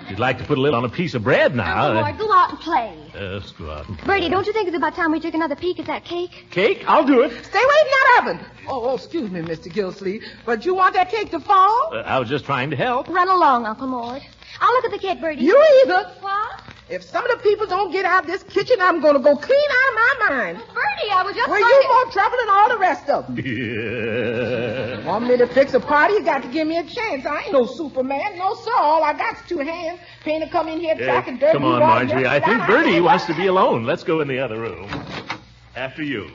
Speaker 5: You'd like to put a lid on a piece of bread now.
Speaker 15: Uncle Mort, go out and play.
Speaker 5: Let's go out and play.
Speaker 15: Bertie, don't you think it's about time we took another peek at that cake?
Speaker 5: Cake? I'll do it.
Speaker 7: Stay waiting in that oven. Oh, excuse me, Mr. Gildersleeve, but you want that cake to fall?
Speaker 5: I was just trying to help.
Speaker 15: Run along, Uncle Mort. I'll look at the cake, Bertie.
Speaker 7: You either.
Speaker 15: What?
Speaker 7: If some of the people don't get out of this kitchen, I'm going to go clean out of my mind.
Speaker 15: Bertie, I was just
Speaker 7: Well,
Speaker 15: trying
Speaker 7: you
Speaker 15: to...
Speaker 7: more trouble than all the rest of them.
Speaker 5: Yeah.
Speaker 7: Want me to fix a party? You got to give me a chance. I ain't no Superman. No, sir. All I got's 2 hands. Pain to come in here tracking dirt.
Speaker 5: Come on, Marjorie. I think Bertie wants to be alone. Let's go in the other room. After you.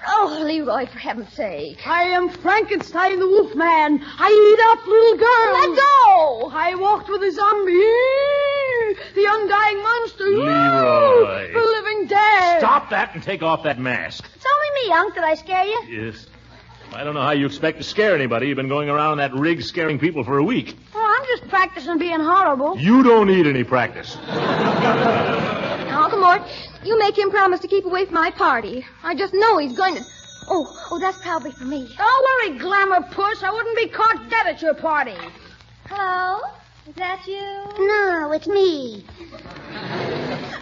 Speaker 15: Oh, Leroy, for heaven's sake.
Speaker 23: I am Frankenstein the Wolfman. I eat up little girls.
Speaker 15: Let go!
Speaker 23: I walked with a zombie. The undying monster.
Speaker 5: Leroy.
Speaker 23: The living dead.
Speaker 5: Stop that and take off that mask.
Speaker 15: It's only me, Unc. Did I scare you?
Speaker 5: Yes. I don't know how you expect to scare anybody. You've been going around in that rig scaring people for a week.
Speaker 15: Oh, I'm just practicing being horrible.
Speaker 5: You don't need any practice.
Speaker 15: Now, Uncle Mort, you make him promise to keep away from my party. I just know he's going to... Oh, that's probably for me.
Speaker 23: Don't worry, Glamour Puss. I wouldn't be caught dead at your party.
Speaker 15: Hello? Is that you?
Speaker 24: No, it's me.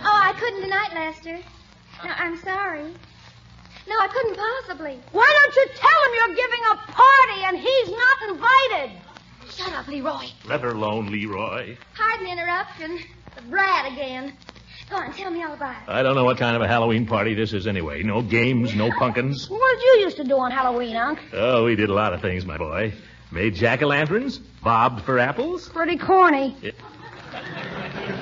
Speaker 15: Oh, I couldn't tonight, Lester. No, I'm sorry. No, I couldn't possibly.
Speaker 23: Why don't you tell him you're giving a party and he's not invited?
Speaker 15: Shut up, Leroy.
Speaker 5: Let her alone, Leroy.
Speaker 15: Pardon the interruption. The brat again. Go on, tell me all about it.
Speaker 5: I don't know what kind of a Halloween party this is anyway. No games, no pumpkins.
Speaker 23: What did you used to do on Halloween, Unc?
Speaker 5: Oh, we did a lot of things, my boy. Made jack-o'-lanterns, bobbed for apples.
Speaker 23: Pretty corny.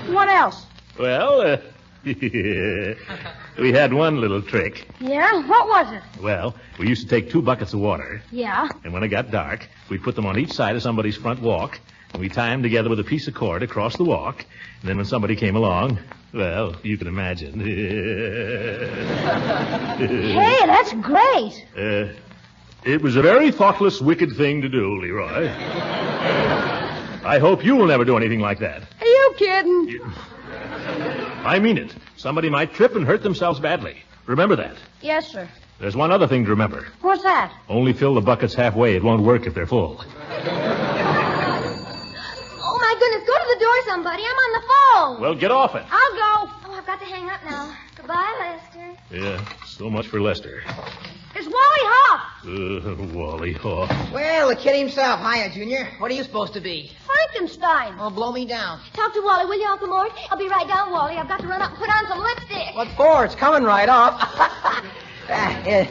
Speaker 23: What else?
Speaker 5: Well, we had one little trick.
Speaker 23: Yeah? What was it?
Speaker 5: Well, we used to take 2 buckets of water,
Speaker 23: Yeah?
Speaker 5: and when it got dark, we'd put them on each side of somebody's front walk, and we'd tie them together with a piece of cord across the walk, and then when somebody came along, well, you can imagine.
Speaker 23: Hey, that's great.
Speaker 5: It was a very thoughtless, wicked thing to do, Leroy. I hope you will never do anything like that.
Speaker 23: Are you kidding?
Speaker 5: I mean it. Somebody might trip and hurt themselves badly. Remember that.
Speaker 23: Yes, sir.
Speaker 5: There's one other thing to remember.
Speaker 23: What's that?
Speaker 5: Only fill the buckets halfway. It won't work if they're full.
Speaker 15: Oh, my goodness. Go to the door, somebody. I'm on the phone.
Speaker 5: Well, get off it.
Speaker 23: I'll go.
Speaker 15: Oh, I've got to hang up now. Goodbye, Lester.
Speaker 5: Yeah, so much for Lester.
Speaker 23: It's Wally Hop.
Speaker 5: Wally Hawk.
Speaker 25: Well, the kid himself. Hiya, Junior. What are you supposed to be?
Speaker 23: Frankenstein.
Speaker 25: Oh, blow me down.
Speaker 15: Talk to Wally, will you, Uncle Mort? I'll be right down, Wally. I've got to run up and put on some lipstick.
Speaker 25: What for? It's coming right off.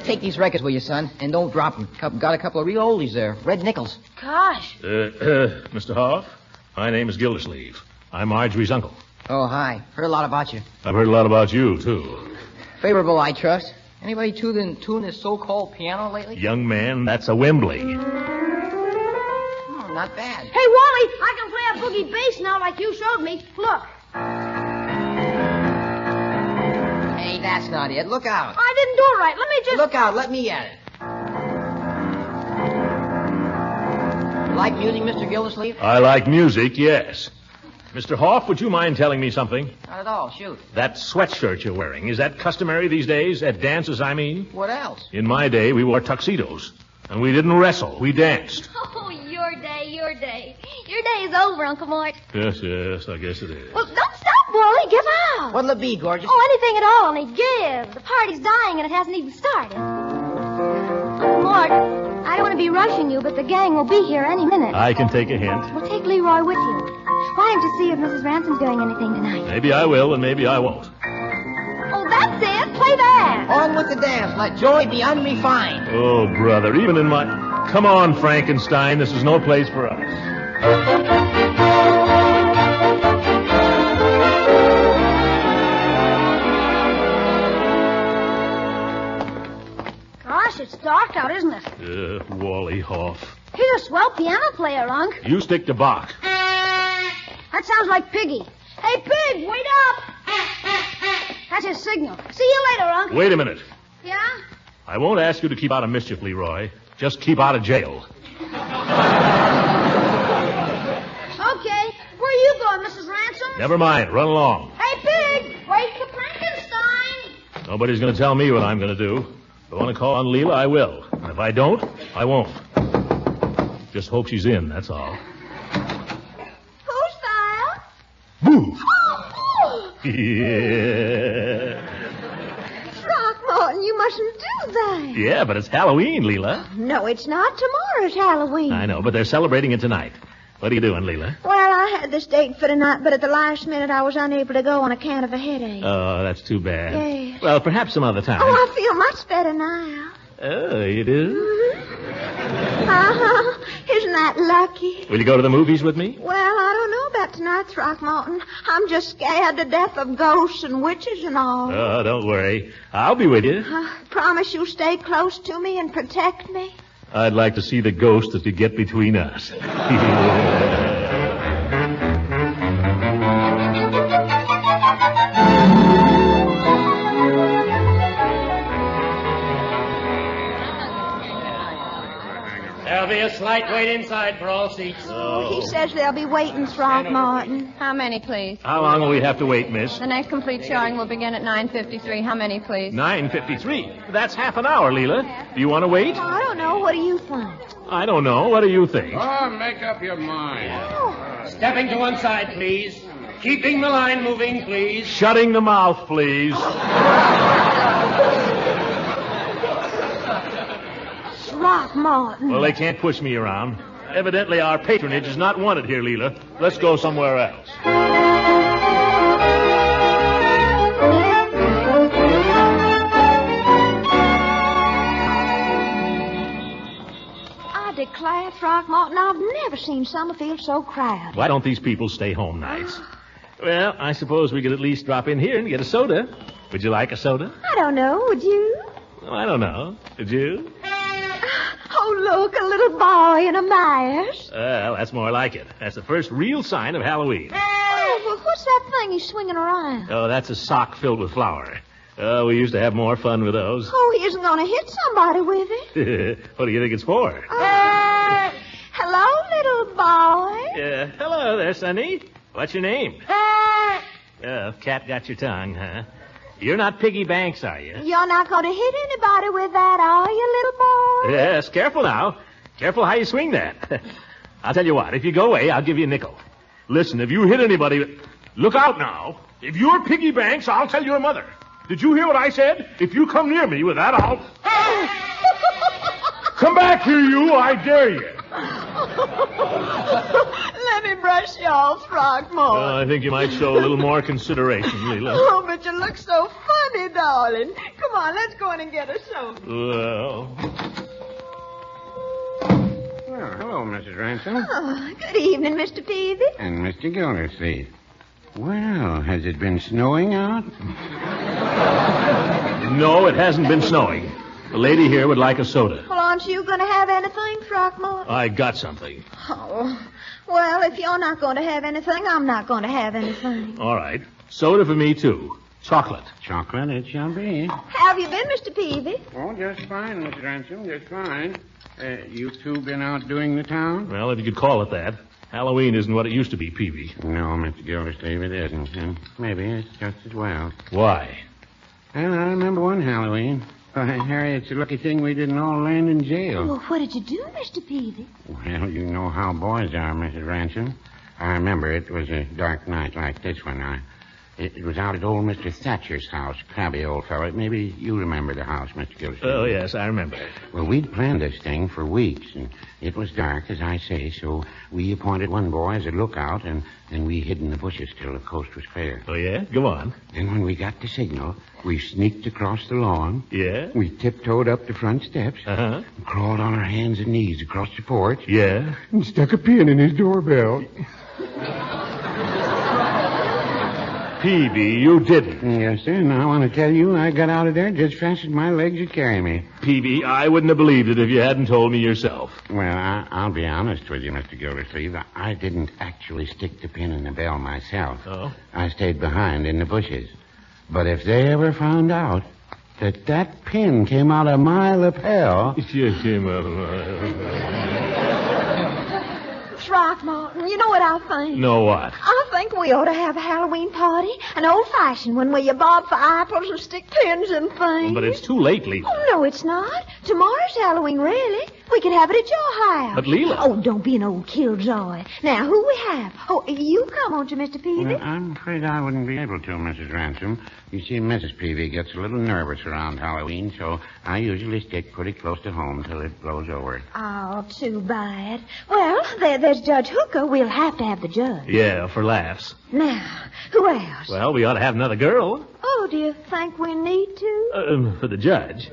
Speaker 25: Take these records with you, son, and don't drop them. Got a couple of real oldies there. Red nickels.
Speaker 23: Gosh.
Speaker 5: Mr. Hoff, my name is Gildersleeve. I'm Marjorie's uncle.
Speaker 25: Oh, hi. Heard a lot about you.
Speaker 5: I've heard a lot about you, too.
Speaker 25: Favorable, I trust. Anybody tune this so-called piano lately?
Speaker 5: Young man, that's a Wembley.
Speaker 25: Oh, not bad.
Speaker 23: Hey, Wally, I can play a boogie bass now like you showed me. Look.
Speaker 25: Hey, that's not it. Look out.
Speaker 23: I didn't do it right. Let me just...
Speaker 25: Look out. Let me at it. You like music, Mr. Gildersleeve?
Speaker 5: I like music, yes. Mr. Hoff, would you mind telling me something?
Speaker 25: Not at all. Shoot.
Speaker 5: That sweatshirt you're wearing, is that customary these days? At dances, I mean?
Speaker 25: What else?
Speaker 5: In my day, we wore tuxedos. And we didn't wrestle. We danced.
Speaker 15: Oh, your day, your day. Your day is over, Uncle Mort.
Speaker 5: Yes, I guess it is.
Speaker 15: Well, don't stop, Wally. Give out.
Speaker 25: What'll it be, gorgeous?
Speaker 15: Oh, anything at all, only give. The party's dying and it hasn't even started. Uncle Mort, I don't want to be rushing you, but the gang will be here any minute.
Speaker 5: I can take a hint.
Speaker 15: We'll take Leroy with you. Why don't you see if Mrs. Ransom's doing anything tonight?
Speaker 5: Maybe I will, and maybe I won't.
Speaker 15: Oh, that's it. Play that.
Speaker 25: On with the dance. Let joy be unrefined.
Speaker 5: Oh, brother, even in my... Come on, Frankenstein. This is no place for us.
Speaker 23: Gosh, it's dark out, isn't it?
Speaker 5: Wally Hoff.
Speaker 23: He's a swell piano player, Unc.
Speaker 5: You stick to Bach.
Speaker 23: That sounds like Piggy. Hey, Pig, wait up! That's his signal. See you later, Unc.
Speaker 5: Wait a minute.
Speaker 23: Yeah?
Speaker 5: I won't ask you to keep out of mischief, Leroy. Just keep out of jail.
Speaker 23: Okay. Where are you going, Mrs. Ransom?
Speaker 5: Never mind. Run along.
Speaker 23: Hey, Pig, wait for Frankenstein.
Speaker 5: Nobody's going to tell me what I'm going to do. If I want to call on Leela, I will. And if I don't, I won't. Just hope she's in, that's all.
Speaker 15: Who's there?
Speaker 5: Boo!
Speaker 15: Yeah. Throckmorton, you mustn't do that.
Speaker 5: Yeah, but it's Halloween, Leela.
Speaker 15: No, it's not. Tomorrow's Halloween.
Speaker 5: I know, but they're celebrating it tonight. What are you doing, Leela?
Speaker 15: Well, I had this date for tonight, but at the last minute I was unable to go on account of a headache.
Speaker 5: Oh, that's too bad.
Speaker 15: Yes.
Speaker 5: Well, perhaps some other time.
Speaker 15: Oh, I feel much better now.
Speaker 5: Oh, you do?
Speaker 15: Uh-huh. Isn't that lucky?
Speaker 5: Will you go to the movies with me?
Speaker 15: Well, I don't know about tonight, Throckmorton. I'm just scared to death of ghosts and witches and all.
Speaker 5: Oh, don't worry. I'll be with you.
Speaker 15: Promise you'll stay close to me and protect me?
Speaker 5: I'd like to see the ghost that could get between us.
Speaker 6: There'll be a slight wait inside for all seats.
Speaker 15: Oh, he says they'll be waiting, Throckmorton.
Speaker 8: How many, please?
Speaker 5: How long will we have to wait, miss?
Speaker 8: The next complete showing will begin at 9:53. How many, please?
Speaker 5: 9:53. That's half an hour, Leela. Do you want to wait?
Speaker 15: Oh, I don't know. What do you think?
Speaker 5: I don't know. What do you think?
Speaker 6: Oh, make up your mind. Stepping to one side, please. Keeping the line moving, please.
Speaker 5: Shutting the mouth, please.
Speaker 15: Throckmorton.
Speaker 5: Well, they can't push me around. Evidently, our patronage is not wanted here, Leela. Let's go somewhere else.
Speaker 15: I declare, Throckmorton, I've never seen Summerfield so crowded.
Speaker 5: Why don't these people stay home nights? Well, I suppose we could at least drop in here and get a soda. Would you like a soda?
Speaker 15: I don't know. Would you?
Speaker 5: Oh, I don't know. Would you?
Speaker 15: Oh, look, a little boy in a mask.
Speaker 5: Well, that's more like it. That's the first real sign of Halloween.
Speaker 15: Oh, well, what's that thing he's swinging around?
Speaker 5: Oh, that's a sock filled with flour. Oh, we used to have more fun with those.
Speaker 15: Oh, he isn't going to hit somebody with it.
Speaker 5: What do you think it's for?
Speaker 15: Hello, little boy.
Speaker 5: Hello there, Sonny. What's your name? Cat got your tongue, huh? You're not Piggy Banks, are you?
Speaker 15: You're not going to hit anybody with that, are you, little boy?
Speaker 5: Yes, careful now. Careful how you swing that. I'll tell you what, if you go away, I'll give you a nickel. Listen, if you hit anybody... Look out now. If you're Piggy Banks, I'll tell your mother. Did you hear what I said? If you come near me with that, I'll... Come back here, you. I dare you.
Speaker 15: Let me brush you off, Throckmorton.
Speaker 5: I think you might show a little more consideration, Leela.
Speaker 15: Oh, but you look so funny, darling. Come on, let's go in and get a soda.
Speaker 5: Well...
Speaker 9: Well, hello, Mrs. Ransom.
Speaker 15: Oh, good evening, Mr. Peavy.
Speaker 9: And Mr. Gildersleeve. Well, has it been snowing out?
Speaker 5: No, it hasn't been snowing. The lady here would like a soda.
Speaker 15: Well, aren't you going to have anything, Throckmorton?
Speaker 5: I got something.
Speaker 15: Oh, well, if you're not going to have anything, I'm not going to have anything.
Speaker 5: All right. Soda for me, too. Chocolate.
Speaker 9: Chocolate, it shall be.
Speaker 15: How have you been, Mr. Peavy?
Speaker 9: Oh, just fine, Miss Ransom, just fine. You two been out doing the town?
Speaker 5: Well, if you could call it that. Halloween isn't what it used to be, Peavy.
Speaker 9: No, Mr. Gildersleeve, it isn't. And maybe it's just as well.
Speaker 5: Why?
Speaker 9: Well, I remember one Halloween. Why, Harry, it's a lucky thing we didn't all land in jail.
Speaker 15: Well, what did you do, Mr. Peavy?
Speaker 9: Well, you know how boys are, Mrs. Ransom. I remember it was a dark night like this one. It was out at old Mr. Thatcher's house, crabby old fellow. Maybe you remember the house, Mr. Gildersleeve.
Speaker 5: Oh, yes, I remember it.
Speaker 9: Well, we'd planned this thing for weeks, and it was dark, as I say, so we appointed one boy as a lookout, and we hid in the bushes till the coast was clear.
Speaker 5: Oh, yeah? Go on.
Speaker 9: Then when we got the signal, we sneaked across the lawn.
Speaker 5: Yeah?
Speaker 9: We tiptoed up the front steps.
Speaker 5: Uh-huh.
Speaker 9: And crawled on our hands and knees across the porch.
Speaker 5: Yeah?
Speaker 9: And stuck a pin in his doorbell.
Speaker 5: Peavy, you didn't.
Speaker 9: Yes, sir, and I want to tell you, I got out of there just fast as my legs would carry me.
Speaker 5: Peavy, I wouldn't have believed it if you hadn't told me yourself.
Speaker 9: Well, I'll be honest with you, Mr. Gildersleeve. I didn't actually stick the pin in the bell myself.
Speaker 5: Oh?
Speaker 9: I stayed behind in the bushes. But if they ever found out that pin came out of my lapel...
Speaker 5: It came out of my...
Speaker 15: Throckmorton, you know what I think?
Speaker 5: Know what?
Speaker 15: I think we ought to have a Halloween party, an old-fashioned one where you bob for apples and stick pins and things.
Speaker 5: But it's too late, Leela.
Speaker 15: Oh, no, it's not. Tomorrow's Halloween, really. We could have it at your house.
Speaker 5: But, Leela...
Speaker 15: Oh, don't be an old killjoy. Now, who we have? Oh, you come, won't you, Mr. Peavy?
Speaker 9: Well, I'm afraid I wouldn't be able to, Mrs. Ransom. You see, Mrs. Peavy gets a little nervous around Halloween, so I usually stick pretty close to home till it blows over.
Speaker 15: Oh, too bad. Well, there's Judge Hooker. We'll have to have the judge.
Speaker 5: Yeah, for laughs.
Speaker 15: Now, who else?
Speaker 5: Well, we ought to have another girl.
Speaker 15: Oh, do you think we need to?
Speaker 5: For the judge.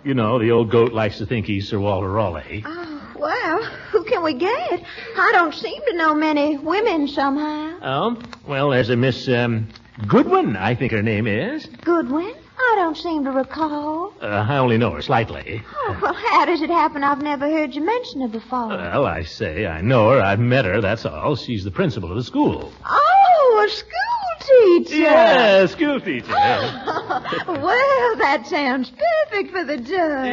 Speaker 5: You know, the old goat likes to think he's Sir Walter Raleigh.
Speaker 15: Oh, well, who can we get? I don't seem to know many women somehow.
Speaker 5: Well, there's a Miss, Goodwin, I think her name is.
Speaker 15: Goodwin? I don't seem to recall.
Speaker 5: I only know her slightly.
Speaker 15: Oh, well, how does it happen I've never heard you mention her before?
Speaker 5: Well, I say, I know her. I've met her, that's all. She's the principal of the school.
Speaker 15: Oh, a school teacher.
Speaker 5: Yeah, school teacher.
Speaker 15: Well, that sounds perfect for the judge.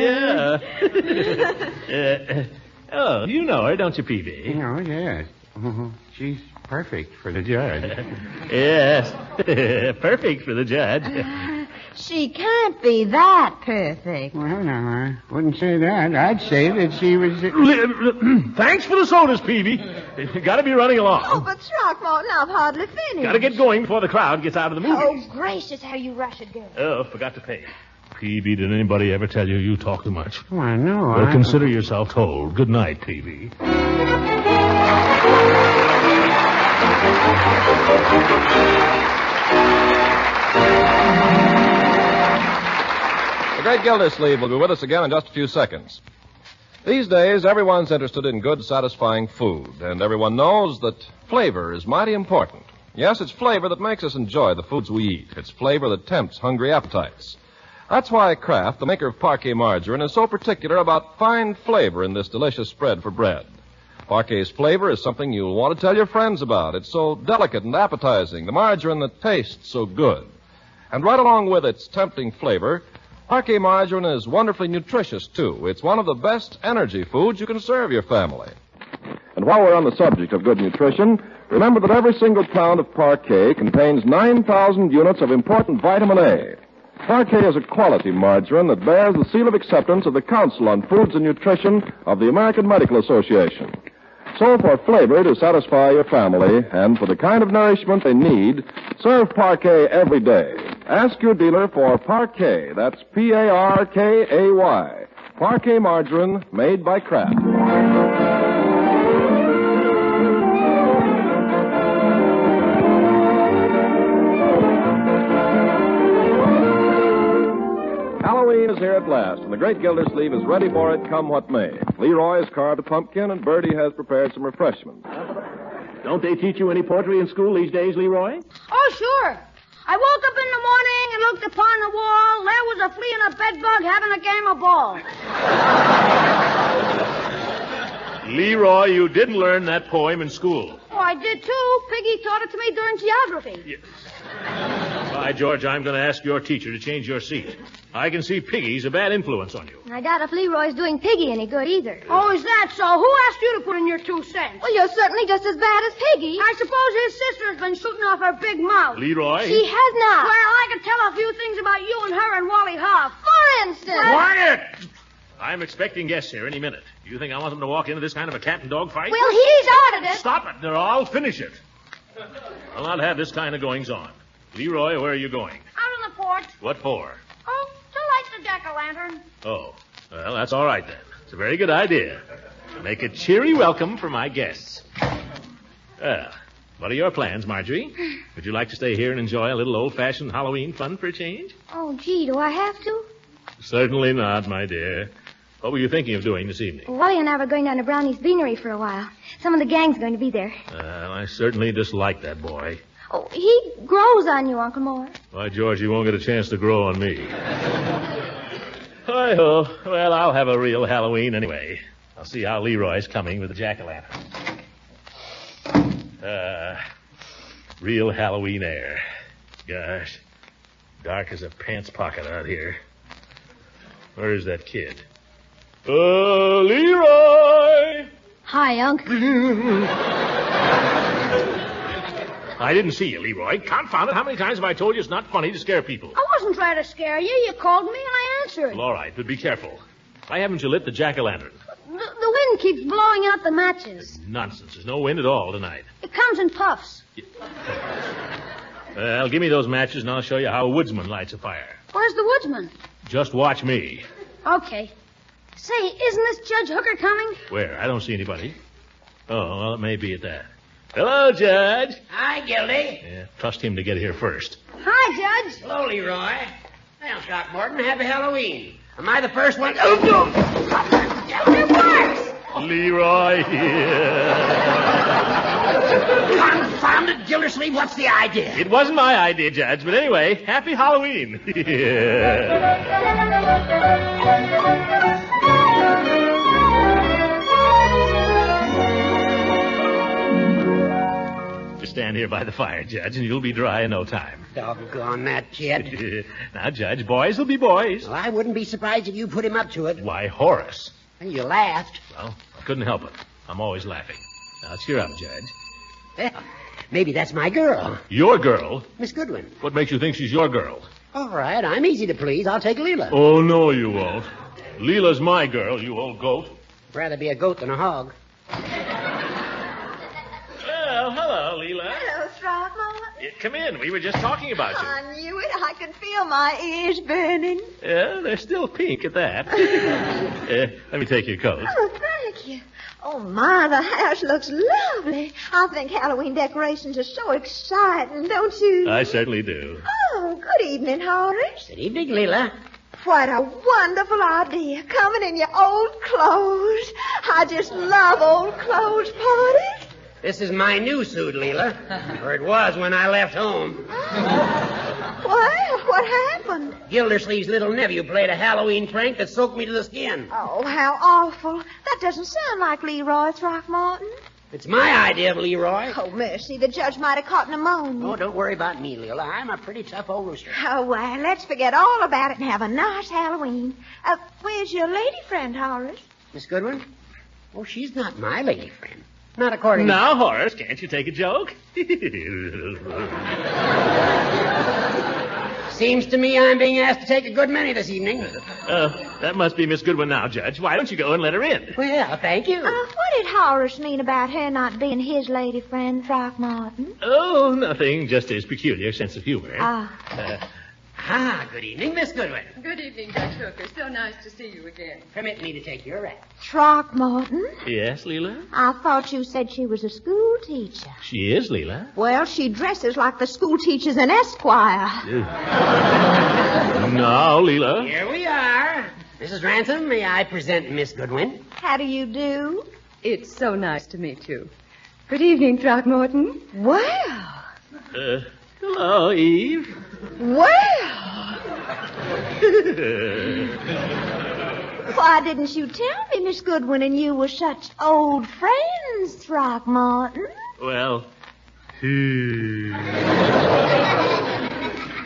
Speaker 5: Yeah. You know her, don't you, Peavy?
Speaker 9: Oh, yes. She's perfect for the judge.
Speaker 5: Yes, perfect for the judge.
Speaker 15: She can't be that perfect.
Speaker 9: Well, no, I wouldn't say that. I'd say that she was...
Speaker 5: Thanks for the sodas, Peavy. Gotta be running along.
Speaker 15: Oh, but Throckmorton, I've hardly finished.
Speaker 5: Gotta get going before the crowd gets out of the movies.
Speaker 15: Oh, gracious, how you rush it, girl.
Speaker 5: Oh, forgot to pay. Peavy, did anybody ever tell you talk too much?
Speaker 9: Why, no.
Speaker 5: Well, consider yourself told. Good night, Peavy.
Speaker 20: The great Gildersleeve will be with us again in just a few seconds. These days, everyone's interested in good, satisfying food, and everyone knows that flavor is mighty important. Yes, it's flavor that makes us enjoy the foods we eat. It's flavor that tempts hungry appetites. That's why Kraft, the maker of Parquet margarine, is so particular about fine flavor in this delicious spread for bread. Parquet's flavor is something you'll want to tell your friends about. It's so delicate and appetizing, the margarine that tastes so good. And right along with its tempting flavor, Parquet margarine is wonderfully nutritious, too. It's one of the best energy foods you can serve your family. And while we're on the subject of good nutrition, remember that every single pound of Parquet contains 9,000 units of important vitamin A. Parquet is a quality margarine that bears the seal of acceptance of the Council on Foods and Nutrition of the American Medical Association. So for flavor to satisfy your family and for the kind of nourishment they need, serve Parquet every day. Ask your dealer for Parquet. That's Parkay. Parquet margarine made by Kraft. Halloween is here at last, and the great Gildersleeve is ready for it come what may. Leroy has carved a pumpkin, and Bertie has prepared some refreshments.
Speaker 5: Don't they teach you any poetry in school these days, Leroy?
Speaker 23: Oh, sure. I woke up in the morning and looked upon the wall. There was a flea and a bedbug having a game of ball.
Speaker 5: Leroy, you didn't learn that poem in school.
Speaker 23: Oh, I did too. Piggy taught it to me during geography.
Speaker 5: By George, I'm going to ask your teacher to change your seat. I can see Piggy's a bad influence on you.
Speaker 23: I doubt if Leroy's doing Piggy any good either. Oh, is that so? Who asked you to put in your 2 cents? Well, you're certainly just as bad as Piggy. I suppose his sister has been shooting off her big mouth.
Speaker 5: Leroy?
Speaker 23: She has not. Well, I can tell a few things about you and her and Wally Hoff. For instance...
Speaker 5: Quiet! I'm expecting guests here any minute. Do you think I want them to walk into this kind of a cat and dog fight?
Speaker 23: Well, he's ordered it.
Speaker 5: Stop it, or I'll finish it. I'll not have this kind of goings-on. Leroy, where are you going?
Speaker 23: Out on the porch.
Speaker 5: What for?
Speaker 23: Oh, to light the jack-o'-lantern.
Speaker 5: Oh, well, that's all right then. It's a very good idea. Make a cheery welcome for my guests. Well, what are your plans, Marjorie? Would you like to stay here and enjoy a little old-fashioned Halloween fun for a change?
Speaker 23: Oh, gee, do I have to?
Speaker 5: Certainly not, my dear. What were you thinking of doing this evening?
Speaker 23: Wally and I were going down to Brownie's Beanery for a while. Some of the gang's going to be there.
Speaker 5: I certainly dislike that boy.
Speaker 23: Oh, he grows on you, Uncle Moore.
Speaker 5: Why, George, you won't get a chance to grow on me. Hi-ho. Well, I'll have a real Halloween anyway. I'll see how Leroy's coming with the jack-o'-lantern. Real Halloween air. Gosh, dark as a pants pocket out here. Where's that kid? Leroy!
Speaker 23: Hi, Unc.
Speaker 5: I didn't see you, Leroy. Confound it. How many times have I told you it's not funny to scare people?
Speaker 23: I wasn't trying to scare you. You called me and I answered.
Speaker 5: Well, all right, but be careful. Why haven't you lit the jack-o'-lantern?
Speaker 23: The wind keeps blowing out the matches.
Speaker 5: Nonsense. There's no wind at all tonight.
Speaker 23: It comes in puffs.
Speaker 5: Well, give me those matches and I'll show you how a woodsman lights a fire.
Speaker 23: Where's the woodsman?
Speaker 5: Just watch me.
Speaker 23: Okay. Say, isn't this Judge Hooker coming?
Speaker 5: Where? I don't see anybody. Oh, well, it may be at that. Hello, Judge.
Speaker 6: Hi, Gildy.
Speaker 5: Yeah, trust him to get here first.
Speaker 23: Hi, Judge.
Speaker 6: Hello, Leroy. Well, Throckmorton, happy Halloween. Am I the first one? Oh, no!
Speaker 23: It works!
Speaker 5: Leroy here.
Speaker 6: Confound it, Gildersleeve. What's the idea?
Speaker 5: It wasn't my idea, Judge, but anyway, happy Halloween. Just stand here by the fire, Judge, and you'll be dry in no time.
Speaker 6: Doggone that kid.
Speaker 5: Now, Judge, boys will be boys.
Speaker 6: Well, I wouldn't be surprised if you put him up to it.
Speaker 5: Why, Horace.
Speaker 6: And you laughed.
Speaker 5: Well, I couldn't help it. I'm always laughing. Now, cheer up, Judge.
Speaker 6: Well, maybe that's my girl.
Speaker 5: Your girl?
Speaker 6: Miss Goodwin.
Speaker 5: What makes you think she's your girl?
Speaker 6: All right, I'm easy to please. I'll take Leela.
Speaker 5: Oh, no, you won't. Leela's my girl, you old goat.
Speaker 6: Rather be a goat than a hog.
Speaker 5: Well, hello, Leela.
Speaker 10: Hello, Throckmorton.
Speaker 5: Come in. We were just talking about you.
Speaker 10: I knew it. I could feel my ears burning.
Speaker 5: Yeah, they're still pink at that. Let me take your coat.
Speaker 10: Oh, thank you. Oh, my, the house looks lovely. I think Halloween decorations are so exciting, don't you?
Speaker 5: I certainly do.
Speaker 10: Oh, good evening, Horace.
Speaker 6: Good evening, Leela.
Speaker 10: What a wonderful idea, coming in your old clothes. I just love old clothes parties.
Speaker 6: This is my new suit, Leela. Or it was when I left home.
Speaker 10: Well, what happened?
Speaker 6: Gildersleeve's little nephew played a Halloween prank that soaked me to the skin.
Speaker 10: Oh, how awful. That doesn't sound like Leroy Throckmorton.
Speaker 6: It's my idea of Leroy.
Speaker 10: Oh, mercy, the judge might have caught pneumonia.
Speaker 6: Oh, don't worry about me, Leela. I'm a pretty tough old rooster.
Speaker 10: Oh, well, let's forget all about it and have a nice Halloween. Where's your lady friend, Horace?
Speaker 6: Miss Goodwin? Oh, she's not my lady friend. Not according to...
Speaker 5: Now, Horace, can't you take a joke?
Speaker 6: Seems to me I'm being asked to take a good many this evening.
Speaker 5: That must be Miss Goodwin now, Judge. Why don't you go and let her in?
Speaker 6: Well, thank you.
Speaker 10: What did Horace mean about her not being his lady friend, Throckmorton?
Speaker 5: Oh, nothing. Just his peculiar sense of humor.
Speaker 6: Good evening, Miss Goodwin.
Speaker 12: Good evening, Judge Hooker. So nice to see you again.
Speaker 6: Permit me to take your wrap.
Speaker 10: Throckmorton?
Speaker 5: Yes, Leela?
Speaker 10: I thought you said she was a school teacher.
Speaker 5: She is, Leela.
Speaker 10: Well, she dresses like the school teachers in Esquire.
Speaker 5: Now, Leela.
Speaker 6: Here we are. Mrs. Ransom, may I present Miss Goodwin?
Speaker 10: How do you do?
Speaker 12: It's so nice to meet you. Good evening, Throckmorton.
Speaker 10: Well.
Speaker 5: Hello, Eve.
Speaker 10: Well, why didn't you tell me Miss Goodwin and you were such old friends, Throckmorton?
Speaker 5: Well,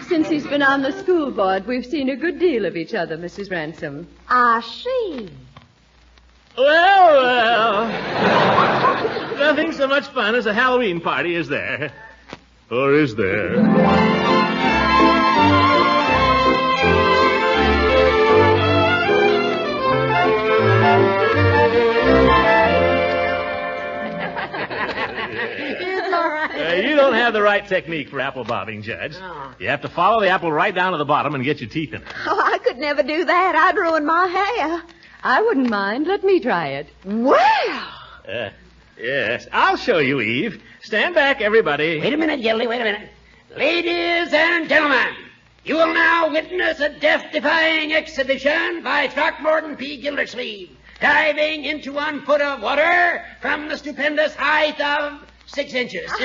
Speaker 12: Since he's been on the school board, we've seen a good deal of each other, Mrs. Ransom.
Speaker 10: I see.
Speaker 5: Well. Nothing so much fun as a Halloween party, is there? Or is there? You don't have the right technique for apple bobbing, Judge.
Speaker 10: Oh.
Speaker 5: You have to follow the apple right down to the bottom and get your teeth in it.
Speaker 10: Oh, I could never do that. I'd ruin my hair.
Speaker 12: I wouldn't mind. Let me try it.
Speaker 10: Well.
Speaker 5: Yes, I'll show you, Eve. Stand back, everybody.
Speaker 6: Wait a minute, Gildy, wait a minute. Ladies and gentlemen, you will now witness a death-defying exhibition by Throckmorton P. Gildersleeve, diving into 1 foot of water from the stupendous height of 6 inches.
Speaker 10: Oh,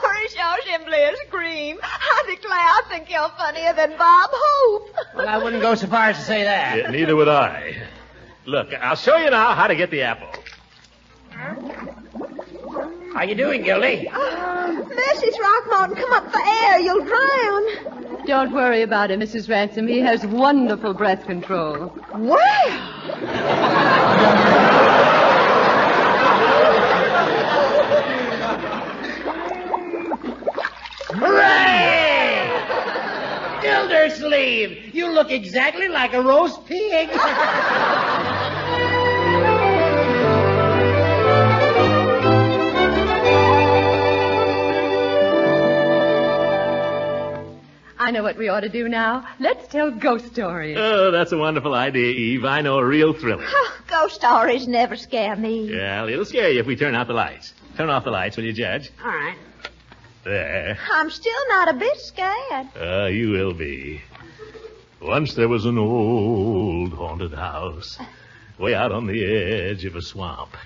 Speaker 10: Horace, you're simply a scream. I declare, I think you're funnier than Bob Hope.
Speaker 6: Well, I wouldn't go so far as to say that.
Speaker 5: Yeah, neither would I. Look, I'll show you now how to get the apple.
Speaker 6: How you doing, Gildy?
Speaker 10: Mercy, Throckmorton, come up for air. You'll drown.
Speaker 12: Don't worry about him, Mrs. Ransom. He has wonderful breath control.
Speaker 10: Well.
Speaker 6: Hooray! Gildersleeve, you look exactly like a roast pig.
Speaker 12: I know what we ought to do now. Let's tell ghost stories.
Speaker 5: Oh, that's a wonderful idea, Eve. I know a real thriller.
Speaker 10: Ghost stories never scare me.
Speaker 5: Well, it'll scare you if we turn out the lights. Turn off the lights, will you, Judge?
Speaker 10: All right.
Speaker 5: There.
Speaker 10: I'm still not a bit scared.
Speaker 5: You will be. Once there was an old haunted house way out on the edge of a swamp.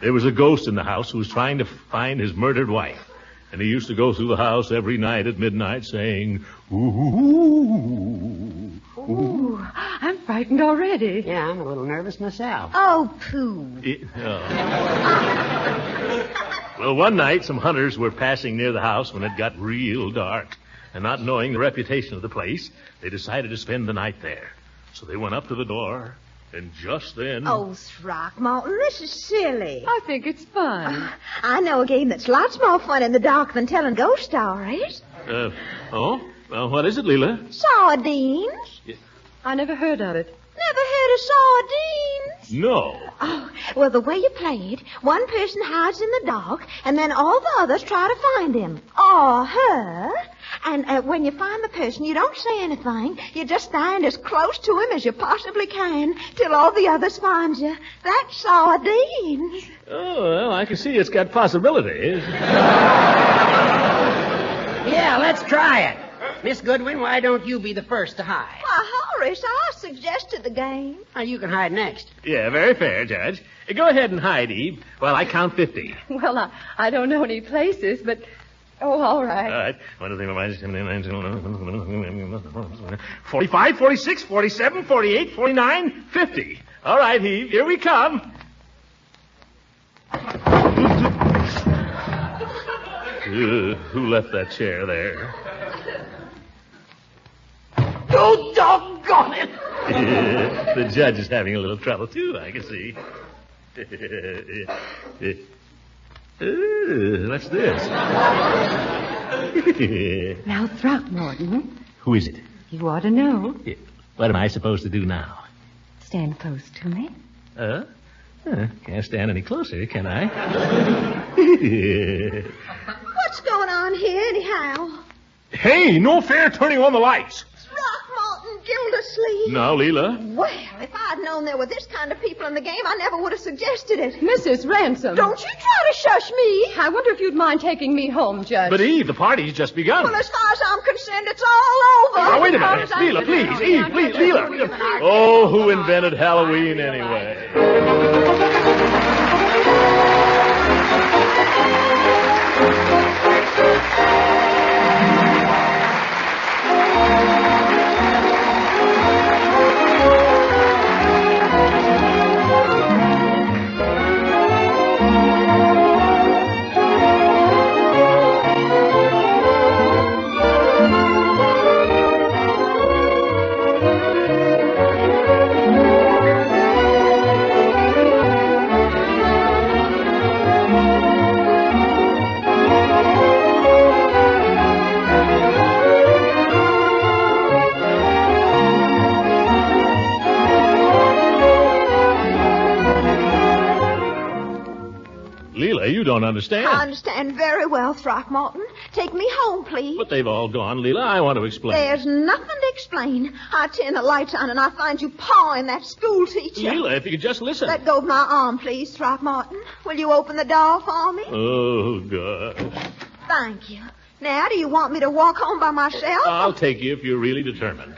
Speaker 5: There was a ghost in the house who was trying to find his murdered wife. And he used to go through the house every night at midnight saying, ooh.
Speaker 12: Ooh, I'm frightened already.
Speaker 6: Yeah, I'm a little nervous myself.
Speaker 10: Oh, pooh.
Speaker 5: Well, one night, some hunters were passing near the house when it got real dark. And not knowing the reputation of the place, they decided to spend the night there. So they went up to the door, and just then...
Speaker 10: Oh, Throckmorton, this is silly.
Speaker 12: I think it's fun.
Speaker 10: I know a game that's lots more fun in the dark than telling ghost stories.
Speaker 5: Well, what is it, Leela?
Speaker 10: Sardines.
Speaker 12: I never heard of it.
Speaker 10: Never heard of sardines?
Speaker 5: No.
Speaker 10: Oh, well, the way you play it, one person hides in the dark, and then all the others try to find him. Or her. And when you find the person, you don't say anything. You just stand as close to him as you possibly can till all the others find you. That's sardines.
Speaker 5: Oh, well, I can see it's got possibilities.
Speaker 6: Yeah, let's try it. Miss Goodwin, why don't you be the first to hide?
Speaker 10: Why, Horace, I suggested the game.
Speaker 6: Now, you can hide next.
Speaker 5: Yeah, very fair, Judge. Go ahead and hide, Eve, while I count 50.
Speaker 12: Well, I don't know any places, but... Oh, all right.
Speaker 5: All right. 45, 46, 47, 48, 49, 50. All right, Eve, here we come. Who left that chair there?
Speaker 6: Oh, doggone it!
Speaker 5: The judge is having a little trouble, too, I can see. What's this?
Speaker 12: Now, Throckmorton.
Speaker 5: Who is it?
Speaker 12: You ought to know.
Speaker 5: What am I supposed to do now?
Speaker 12: Stand close to me.
Speaker 5: Can't stand any closer, can I?
Speaker 10: What's going on here, anyhow?
Speaker 5: Hey, no fair turning on the lights.
Speaker 10: Throckmorton Gildersleeve.
Speaker 5: Now, Leela.
Speaker 10: Well, if I'd known there were this kind of people in the game, I never would have suggested it.
Speaker 12: Mrs. Ransom.
Speaker 10: Don't you try to shush me.
Speaker 12: I wonder if you'd mind taking me home, Judge.
Speaker 5: But, Eve, the party's just begun.
Speaker 10: Well, as far as I'm concerned, it's all over.
Speaker 5: Now, wait a minute. Leela, please. Eve, please. Leela. Oh, who invented Halloween anyway? don't understand.
Speaker 10: I understand very well, Throckmorton. Take me home, please.
Speaker 5: But they've all gone, Leela. I want to explain.
Speaker 10: There's nothing to explain. I turn the lights on and I find you pawing that school teacher.
Speaker 5: Leela, if you could just listen.
Speaker 10: Let go of my arm, please, Throckmorton. Will you open the door for me?
Speaker 5: Oh, God.
Speaker 10: Thank you. Now, do you want me to walk home by myself?
Speaker 5: I'll take you if you're really determined.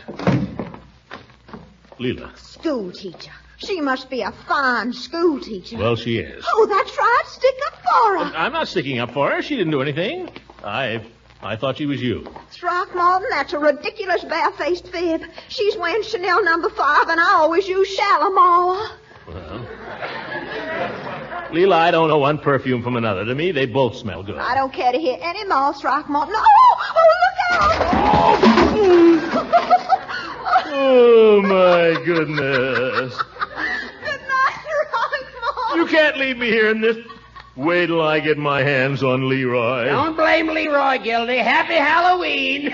Speaker 5: Leela.
Speaker 10: School teacher. She must be a fine school teacher.
Speaker 5: Well, she is.
Speaker 10: Oh, that's right. Stick up for her.
Speaker 5: I'm not sticking up for her. She didn't do anything. I thought she was you.
Speaker 10: Throckmorton, that's a ridiculous barefaced fib. She's wearing Chanel No. 5, and I always use Shalimar.
Speaker 5: Well, Leela, I don't know one perfume from another. To me, they both smell good.
Speaker 10: I don't care to hear any more, Throckmorton. Oh, look out!
Speaker 5: Oh, my goodness.
Speaker 10: Good night, Throckmorton.
Speaker 5: You can't leave me here in this. Wait till I get my hands on Leroy.
Speaker 6: Don't blame Leroy, Gildy. Happy Halloween.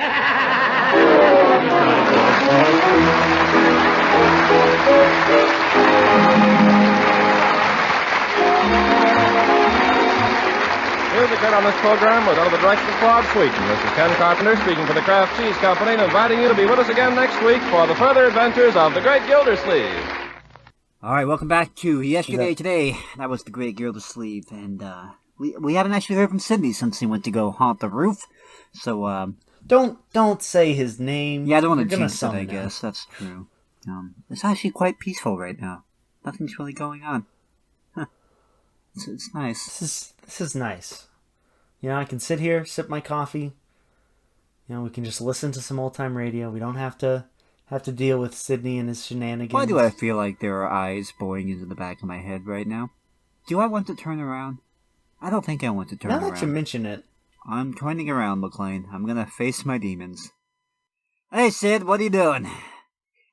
Speaker 20: Music heard on this program was under the direction of Claude Sweeten. This is Ken Carpenter speaking for the Kraft Cheese Company and inviting you to be with us again next week for the further adventures of the great Gildersleeve.
Speaker 2: All right, welcome back to Yesterday Today. That was the great Gildersleeve, and we haven't actually heard from Sidney since he went to go haunt the roof. So
Speaker 1: don't say his name.
Speaker 2: Yeah, I don't want to jinx it. I guess that's true. It's actually quite peaceful right now. Nothing's really going on. Huh. It's nice.
Speaker 1: This is nice. You know, I can sit here, sip my coffee. You know, we can just listen to some old-time radio. We don't have to deal with Sidney and his shenanigans.
Speaker 2: Why do I feel like there are eyes boring into the back of my head right now? Do I want to turn around? I don't think I want to turn around.
Speaker 1: Now that you mention it.
Speaker 2: I'm turning around, McLean. I'm gonna face my demons. Hey, Sid, what are you doing?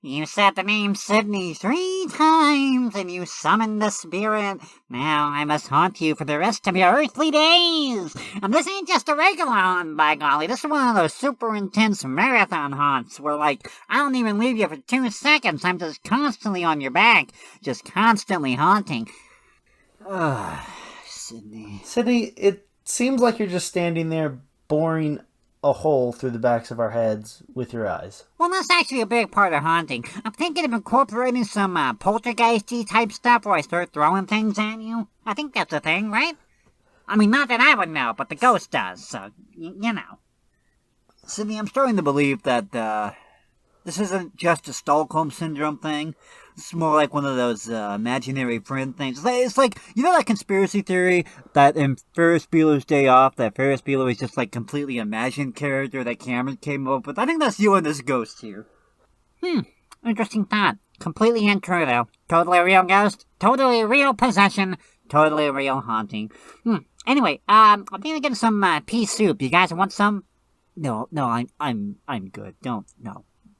Speaker 3: You said the name Sidney 3 times, and you summoned the spirit. Now I must haunt you for the rest of your earthly days. And this ain't just a regular haunt, by golly. This is one of those super intense marathon haunts where, like, I don't even leave you for 2 seconds. I'm just constantly on your back, just constantly haunting.
Speaker 2: Sidney.
Speaker 1: Sidney, it seems like you're just standing there boring a hole through the backs of our heads with your eyes.
Speaker 3: Well, that's actually a big part of haunting. I'm thinking of incorporating some poltergeisty type stuff where I start throwing things at you. I think that's a thing, right? I mean, not that I would know, but the ghost does, so, you know.
Speaker 2: Sidney, I'm starting to believe that this isn't just a Stockholm Syndrome thing. It's more like one of those imaginary friend things. It's like, you know that conspiracy theory that in Ferris Bueller's Day Off, that Ferris Bueller was just like completely imagined character that Cameron came up with? I think that's you and this ghost here.
Speaker 3: Interesting thought. Completely untrue, though. Totally real ghost, totally real possession, totally real haunting. Anyway, I'm thinking of getting some pea soup. You guys want some?
Speaker 2: No, I'm good. No.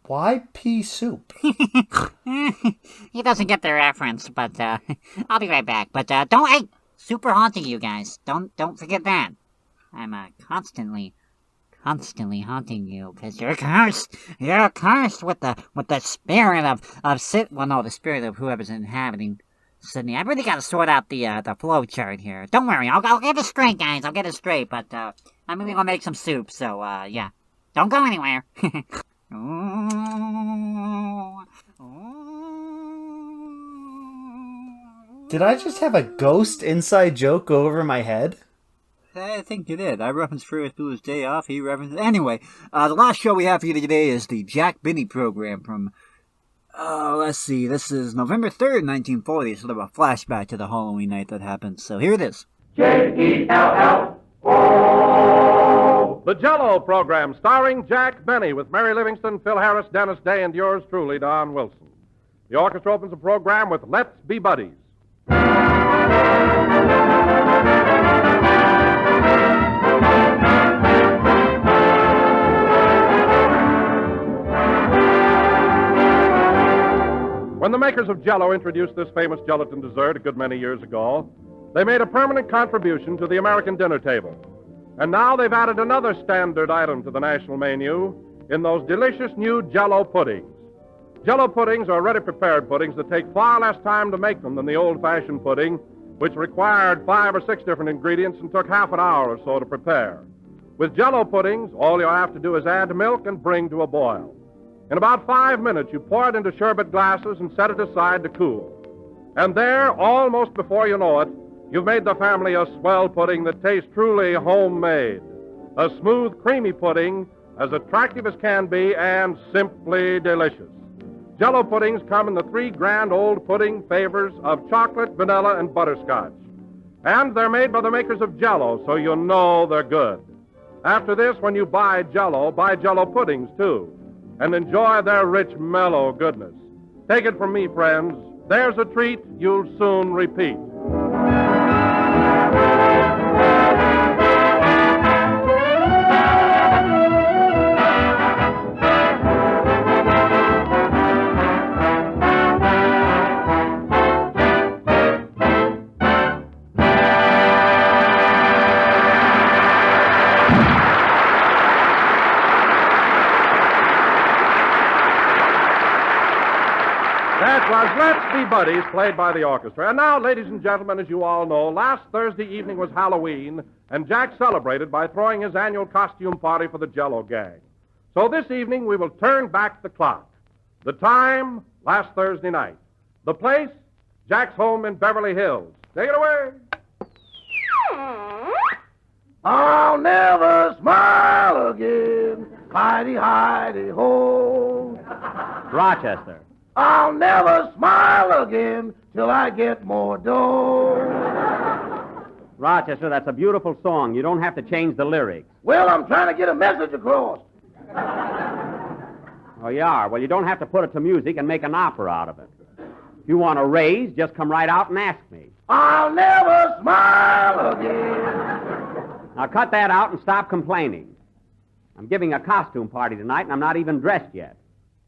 Speaker 1: Why pea soup?
Speaker 3: He doesn't get the reference, but I'll be right back. But don't, super haunting you guys. Don't forget that. I'm constantly haunting you because you're cursed. You're cursed with the spirit of the spirit of whoever's inhabiting Sydney. I really got to sort out the flow chart here. Don't worry, I'll get it straight, guys. I'll get it straight. But I'm really gonna make some soup. So yeah, don't go anywhere.
Speaker 1: Did I just have a ghost inside joke go over my head?
Speaker 2: I think you did. I referenced Ferris Bueller's Day Off. He referenced... Anyway, the last show we have for you today is the Jack Benny program from... let's see. This is November 3rd, 1940. Sort of a flashback to the Halloween night that happened. So here it is.
Speaker 4: J-E-L-L. The Jell-O program starring Jack Benny with Mary Livingston, Phil Harris, Dennis Day, and yours truly, Don Wilson. The orchestra opens the program with Let's Be Buddies. When the makers of Jell-O introduced this famous gelatin dessert a good many years ago, they made a permanent contribution to the American dinner table. And now they've added another standard item to the national menu in those delicious new Jell-O puddings. Jell-O puddings are ready-prepared puddings that take far less time to make them than the old-fashioned pudding, which required 5 or 6 different ingredients and took half an hour or so to prepare. With Jell-O puddings, all you have to do is add milk and bring to a boil. In about 5 minutes, you pour it into sherbet glasses and set it aside to cool. And there, almost before you know it, you've made the family a swell pudding that tastes truly homemade. A smooth, creamy pudding, as attractive as can be and simply delicious. Jell-O puddings come in the 3 grand old pudding flavors of chocolate, vanilla, and butterscotch. And they're made by the makers of Jell-O, so you know they're good. After this, when you buy Jell-O puddings, too, and enjoy their rich, mellow goodness. Take it from me, friends. There's a treat you'll soon repeat. That was Let's Be Buddies, played by the orchestra. And now, ladies and gentlemen, as you all know, last Thursday evening was Halloween, and Jack celebrated by throwing his annual costume party for the Jell-O gang. So this evening, we will turn back the clock. The time, last Thursday night. The place, Jack's home in Beverly Hills. Take it away.
Speaker 13: I'll never smile again. Heidi, Heidi, ho.
Speaker 16: Rochester.
Speaker 13: I'll never smile again till I get more dough.
Speaker 16: Rochester, that's a beautiful song. You don't have to change the lyrics.
Speaker 13: Well, I'm trying to get a message across.
Speaker 16: Oh, you are? Well, you don't have to put it to music and make an opera out of it. If you want a raise, just come right out and ask me.
Speaker 13: I'll never smile again.
Speaker 16: Now, cut that out and stop complaining. I'm giving a costume party tonight, and I'm not even dressed yet.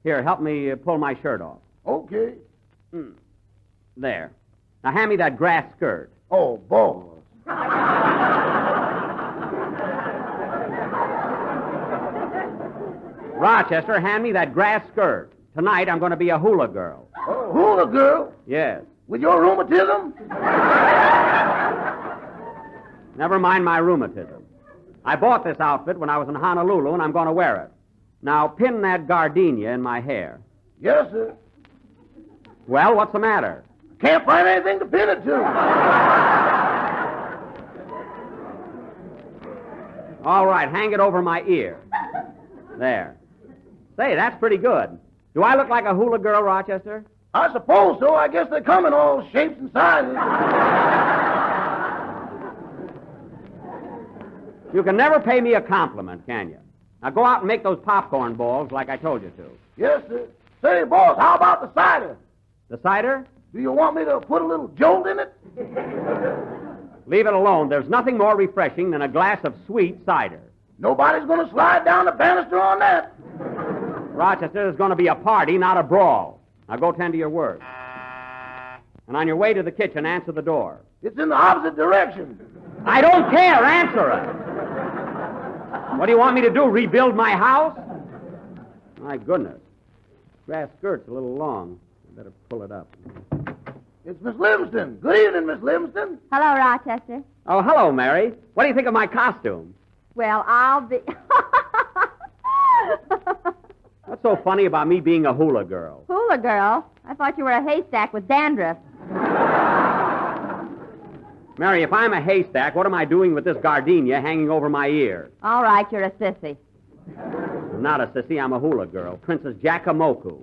Speaker 16: Here, help me pull my shirt off.
Speaker 13: Okay.
Speaker 16: There. Now, hand me that grass skirt.
Speaker 13: Oh, boy.
Speaker 16: Rochester, hand me that grass skirt. Tonight, I'm going to be a hula girl.
Speaker 13: Hula girl?
Speaker 16: Yes.
Speaker 13: With your rheumatism?
Speaker 16: Never mind my rheumatism. I bought this outfit when I was in Honolulu, and I'm going to wear it. Now, pin that gardenia in my hair.
Speaker 13: Yes, sir.
Speaker 16: Well, what's the matter?
Speaker 13: Can't find anything to pin it to.
Speaker 16: All right, hang it over my ear. There. Say, that's pretty good. Do I look like a hula girl, Rochester?
Speaker 13: I suppose so. I guess they come in all shapes and sizes.
Speaker 16: You can never pay me a compliment, can you? Now go out and make those popcorn balls like I told you to.
Speaker 13: Yes, sir. Say, boss, how about the cider?
Speaker 16: The cider?
Speaker 13: Do you want me to put a little jolt in it?
Speaker 16: Leave it alone. There's nothing more refreshing than a glass of sweet cider.
Speaker 13: Nobody's going to slide down the banister on that.
Speaker 16: Rochester, there's going to be a party, not a brawl. Now go tend to your work. And on your way to the kitchen, answer the door.
Speaker 13: It's in the opposite direction.
Speaker 16: I don't care. Answer it. What do you want me to do, rebuild my house? My goodness. Grass skirt's a little long. I better pull it up.
Speaker 13: It's Miss Livingston. Good evening, Miss Livingston.
Speaker 15: Hello, Rochester.
Speaker 16: Oh, hello, Mary. What do you think of my costume?
Speaker 15: Well, I'll be...
Speaker 16: What's so funny about me being a hula girl?
Speaker 15: Hula girl? I thought you were a haystack with dandruff.
Speaker 16: Mary, if I'm a haystack, what am I doing with this gardenia hanging over my ear?
Speaker 15: All right, you're a sissy.
Speaker 16: I'm not a sissy, I'm a hula girl. Princess Jackamoku.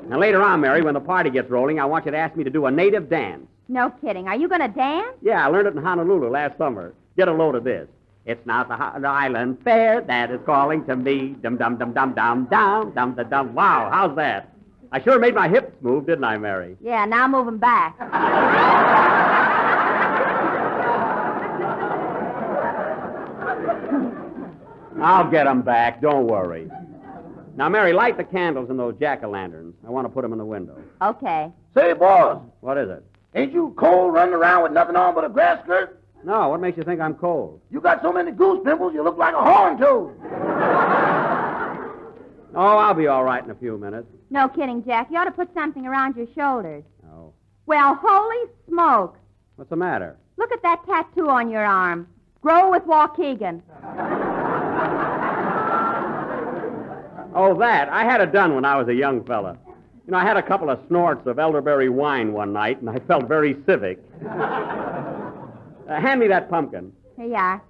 Speaker 16: Now, later on, Mary, when the party gets rolling, I want you to ask me to do a native dance.
Speaker 15: No kidding. Are you going to dance?
Speaker 16: Yeah, I learned it in Honolulu last summer. Get a load of this. It's not the island fair that is calling to me. Dum-dum-dum-dum-dum-dum-dum-dum. Wow, how's that? I sure made my hips move, didn't I, Mary?
Speaker 15: Yeah, now move them back.
Speaker 16: I'll get them back. Don't worry. Now, Mary, light the candles in those jack-o'-lanterns. I want to put them in the window.
Speaker 15: Okay.
Speaker 13: Say, boss.
Speaker 16: What is it?
Speaker 13: Ain't you cold running around with nothing on but a grass skirt?
Speaker 16: No, what makes you think I'm cold?
Speaker 13: You got so many goose pimples, you look like a horn toad.
Speaker 16: Oh, I'll be all right in a few minutes.
Speaker 15: No kidding, Jack. You ought to put something around your shoulders.
Speaker 16: Oh.
Speaker 15: Well, holy smoke.
Speaker 16: What's the matter?
Speaker 8: Look at that tattoo on your arm. Grow with Waukegan.
Speaker 16: Oh, that. I had it done when I was a young fella. You know, I had a couple of snorts of elderberry wine one night, and I felt very civic. Hand me that pumpkin.
Speaker 8: Here you are.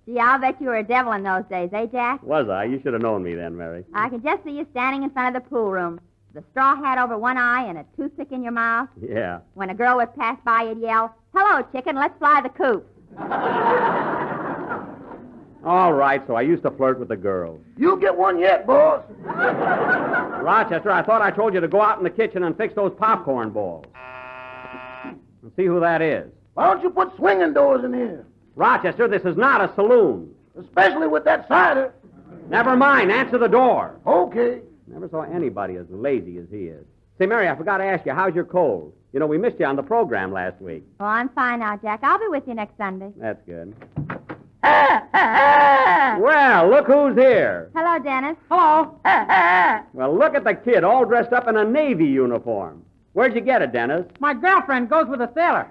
Speaker 8: Gee, I'll bet you were a devil in those days, eh, Jack?
Speaker 16: Was I? You should have known me then, Mary.
Speaker 8: I can just see you standing in front of the pool room, with a straw hat over one eye and a toothpick in your mouth.
Speaker 16: Yeah.
Speaker 8: When a girl would pass by, you'd yell, "Hello, chicken, let's fly the coop."
Speaker 16: All right, so I used to flirt with the girls.
Speaker 13: You get one yet, boss.
Speaker 16: Rochester, I thought I told you to go out in the kitchen and fix those popcorn balls. And see who that is.
Speaker 13: Why don't you put swinging doors in here?
Speaker 16: Rochester, this is not a saloon.
Speaker 13: Especially with that cider.
Speaker 16: Never mind, answer the door.
Speaker 13: Okay.
Speaker 16: Never saw anybody as lazy as he is. Say, Mary, I forgot to ask you, how's your cold? You know, we missed you on the program last week.
Speaker 8: Oh, I'm fine now, Jack. I'll be with you next Sunday.
Speaker 16: That's good. Well, look who's here.
Speaker 8: Hello, Dennis.
Speaker 7: Hello.
Speaker 16: Well, look at the kid, all dressed up in a Navy uniform. Where'd you get it, Dennis?
Speaker 7: My girlfriend goes with a sailor.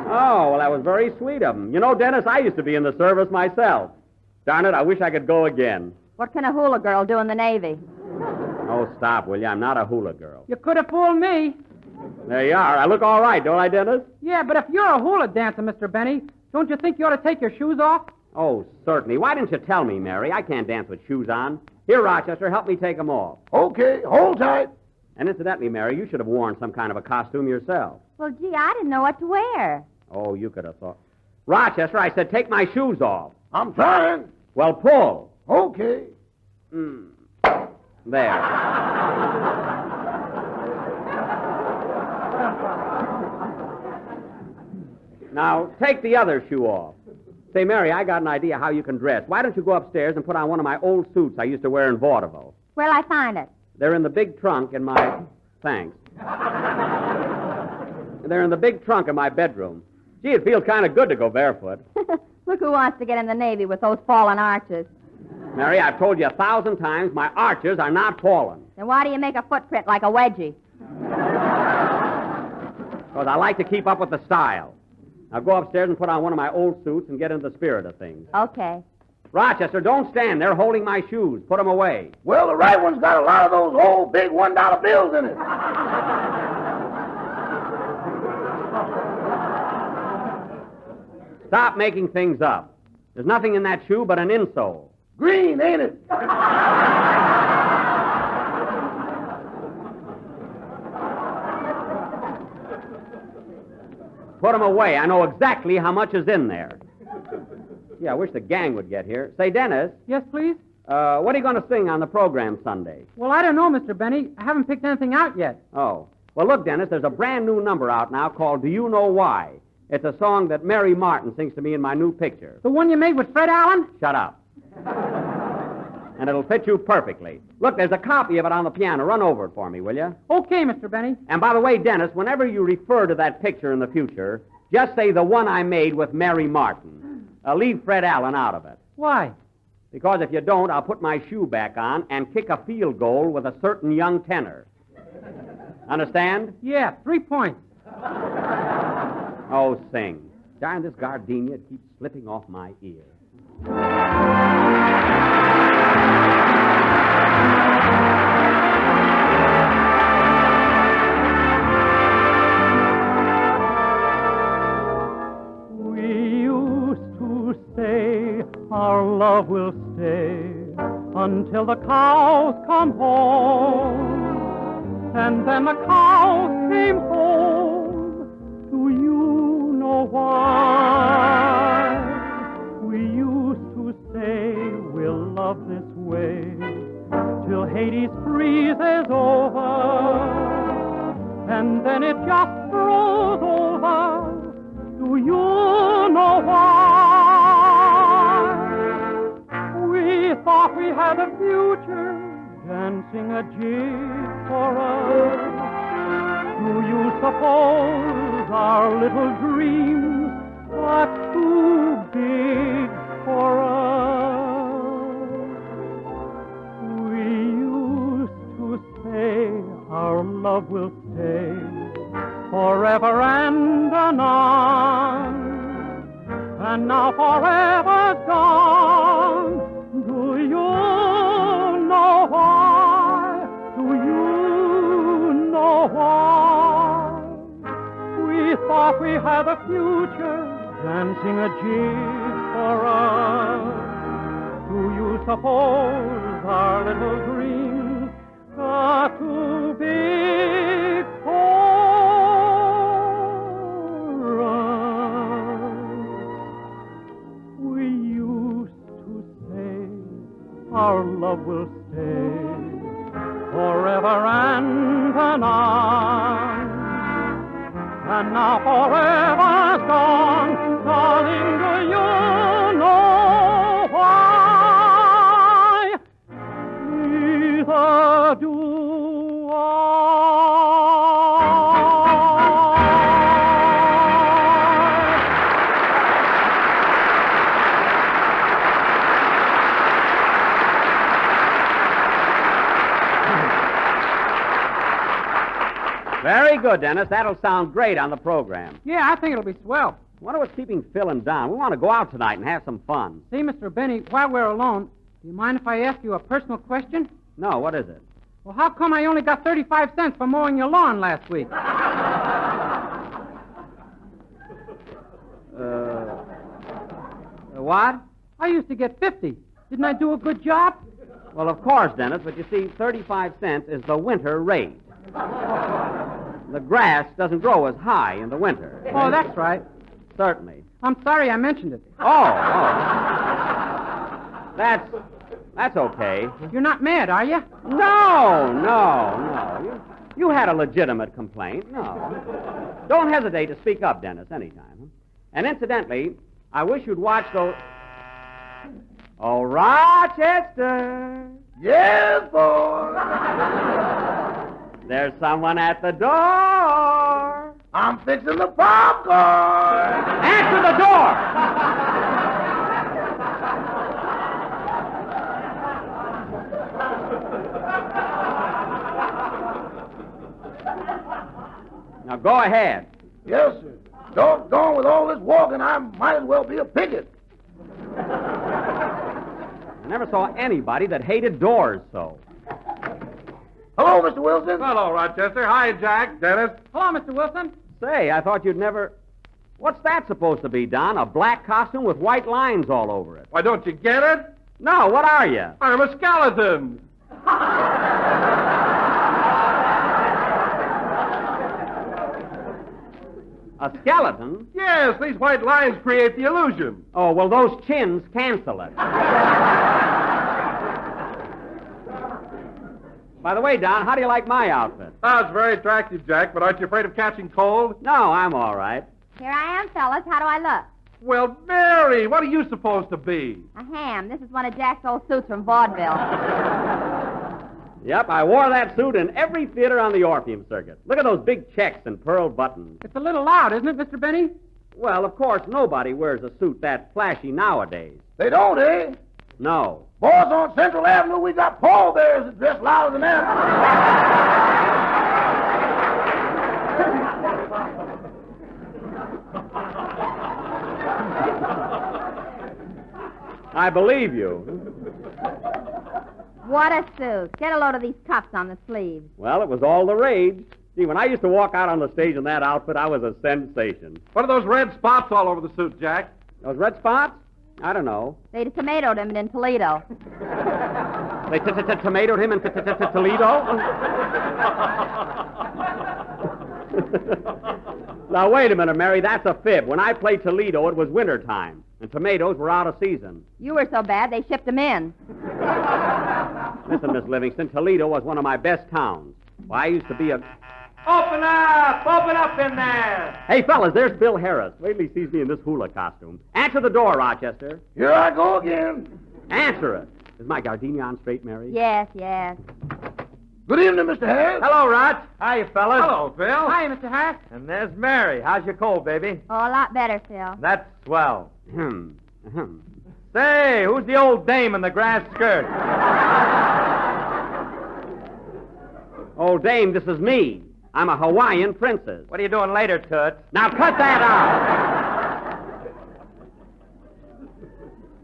Speaker 16: Oh, well, that was very sweet of him. You know, Dennis, I used to be in the service myself. Darn it, I wish I could go again.
Speaker 8: What can a hula girl do in the Navy?
Speaker 16: Oh, stop, will you? I'm not a hula girl.
Speaker 7: You could have fooled me.
Speaker 16: There you are. I look all right, don't I, Dennis?
Speaker 7: Yeah, but if you're a hula dancer, Mr. Benny, don't you think you ought to take your shoes off?
Speaker 16: Oh, certainly. Why didn't you tell me, Mary? I can't dance with shoes on. Here, Rochester, help me take them off.
Speaker 13: Okay, hold tight.
Speaker 16: And incidentally, Mary, you should have worn some kind of a costume yourself.
Speaker 8: Well, gee, I didn't know what to wear.
Speaker 16: Oh, you could have thought. Rochester, I said take my shoes off.
Speaker 13: I'm trying.
Speaker 16: Well, pull.
Speaker 13: Okay.
Speaker 16: There. Now, take the other shoe off. Say, Mary, I got an idea how you can dress. Why don't you go upstairs and put on one of my old suits I used to wear in vaudeville?
Speaker 8: Where'll I find it?
Speaker 16: They're in the big trunk in my... Thanks. They're in the big trunk in my bedroom. Gee, it feels kind of good to go barefoot.
Speaker 8: Look who wants to get in the Navy with those fallen arches.
Speaker 16: Mary, I've told you 1,000 times my arches are not fallen.
Speaker 8: Then why do you make a footprint like a wedgie?
Speaker 16: Because I like to keep up with the style. Now go upstairs and put on one of my old suits and get into the spirit of things.
Speaker 8: Okay.
Speaker 16: Rochester, don't stand there holding my shoes. Put them away.
Speaker 13: Well, the right one's got a lot of those old big $1 bills in it.
Speaker 16: Stop making things up. There's nothing in that shoe but an insole.
Speaker 13: Green, ain't it?
Speaker 16: Put them away. I know exactly how much is in there. Yeah, I wish the gang would get here. Say, Dennis.
Speaker 7: Yes, please?
Speaker 16: What are you going to sing on the program Sunday?
Speaker 7: Well, I don't know, Mr. Benny. I haven't picked anything out yet.
Speaker 16: Oh. Well, look, Dennis, there's a brand new number out now called Do You Know Why? It's a song that Mary Martin sings to me in my new picture.
Speaker 7: The one you made with Fred Allen?
Speaker 16: Shut up. And it'll fit you perfectly. Look, there's a copy of it on the piano. Run over it for me, will you?
Speaker 7: Okay, Mr. Benny.
Speaker 16: And by the way, Dennis, whenever you refer to that picture in the future, just say the one I made with Mary Martin. Leave Fred Allen out of it.
Speaker 7: Why?
Speaker 16: Because if you don't, I'll put my shoe back on and kick a field goal with a certain young tenor. Understand?
Speaker 7: Yeah, 3 points.
Speaker 16: Oh, sing. Darn this gardenia, it keeps slipping off my ear.
Speaker 14: We used to say our love will stay until the cows come home. And then the cows came home. Do you know why? We used to say we'll love this way till Hades freezes over. And then it just froze over. Do you know why? We thought we had a future dancing a jig for us. Do you suppose our little dreams are too big for us? We used
Speaker 17: forever's gone. Do you know why? Do you know why? We thought we had a future, dancing a jig for us. Do you suppose our little dreams got too big for us? We used to say our love will stay forever and anon. And now forever's gone, darling, do you know why? Neither do
Speaker 16: Very good, Dennis. That'll sound great on the program.
Speaker 14: Yeah, I think it'll be swell.
Speaker 16: Wonder what's keeping Phil and Don. We want to go out tonight and have some fun.
Speaker 14: See, Mr. Benny, while we're alone, do you mind if I ask you a personal question?
Speaker 16: No, what is it?
Speaker 14: Well, how come I only got 35 cents for mowing your lawn last week?
Speaker 16: What?
Speaker 14: I used to get 50. Didn't I do a good job?
Speaker 16: Well, of course, Dennis, but you see, 35 cents is the winter rate. The grass doesn't grow as high in the winter.
Speaker 14: Oh, that's right.
Speaker 16: Certainly.
Speaker 14: I'm sorry I mentioned it.
Speaker 16: Oh. That's okay.
Speaker 14: You're not mad, are you?
Speaker 16: No. You had a legitimate complaint. No. Don't hesitate to speak up, Dennis, anytime. And incidentally, I wish you'd watch those... Oh, Rochester.
Speaker 13: Yes, boy.
Speaker 16: There's someone at the door.
Speaker 13: I'm fixing the popcorn.
Speaker 16: Answer the door. Now go ahead.
Speaker 13: Yes, sir. Doggone, with all this walking, I might as well be a picket.
Speaker 16: I never saw anybody that hated doors so.
Speaker 13: Hello, Mr. Wilson.
Speaker 4: Hello, Rochester. Hi, Jack. Dennis.
Speaker 14: Hello, Mr. Wilson.
Speaker 16: Say, I thought you'd never... What's that supposed to be, Don? A black costume with white lines all over it.
Speaker 4: Why, don't you get it?
Speaker 16: No, what are you?
Speaker 4: I'm a skeleton.
Speaker 16: A skeleton?
Speaker 4: Yes, these white lines create the illusion.
Speaker 16: Oh, well, those chins cancel it. By the way, Don, how do you like my outfit?
Speaker 4: Oh, it's very attractive, Jack, but aren't you afraid of catching cold?
Speaker 16: No, I'm all right.
Speaker 8: Here I am, fellas. How do I look?
Speaker 4: Well, Mary, what are you supposed to be?
Speaker 8: A ham. This is one of Jack's old suits from vaudeville.
Speaker 16: Yep, I wore that suit in every theater on the Orpheum circuit. Look at those big checks and pearl buttons.
Speaker 14: It's a little loud, isn't it, Mr. Benny?
Speaker 16: Well, of course, nobody wears a suit that flashy nowadays.
Speaker 13: They don't, eh?
Speaker 16: No.
Speaker 13: Boys, on Central Avenue, we got pallbearers that dress louder than them.
Speaker 16: I believe you.
Speaker 8: What a suit. Get a load of these cuffs on the sleeves.
Speaker 16: Well, it was all the rage. See, when I used to walk out on the stage in that outfit, I was a sensation.
Speaker 4: What are those red spots all over the suit, Jack?
Speaker 16: Those red spots? I don't know.
Speaker 8: They tomatoed him in Toledo.
Speaker 16: They tomatoed him in Toledo? Now, wait a minute, Mary. That's a fib. When I played Toledo, it was wintertime, and tomatoes were out of season.
Speaker 8: You were so bad, they shipped them in.
Speaker 16: Listen, Miss Livingston, Toledo was one of my best towns. Well, I used to be a...
Speaker 4: Open up in there!
Speaker 16: Hey, fellas, there's Bill Harris. Wait till he sees me in this hula costume. Answer the door, Rochester.
Speaker 13: Here I go again.
Speaker 16: Answer it. Is my gardenia on straight, Mary?
Speaker 8: Yes, yes.
Speaker 13: Good evening, Mr. Harris.
Speaker 18: Hello, Rod. Hiya, fellas.
Speaker 4: Hello, Phil.
Speaker 14: Hi, Mr. Harris.
Speaker 18: And there's Mary. How's your cold, baby?
Speaker 8: Oh, a lot better, Phil.
Speaker 18: That's swell. Say, who's the old dame in the grass skirt?
Speaker 16: Old dame, this is me. I'm a Hawaiian princess.
Speaker 18: What are you doing later, Toots?
Speaker 16: Now cut that out.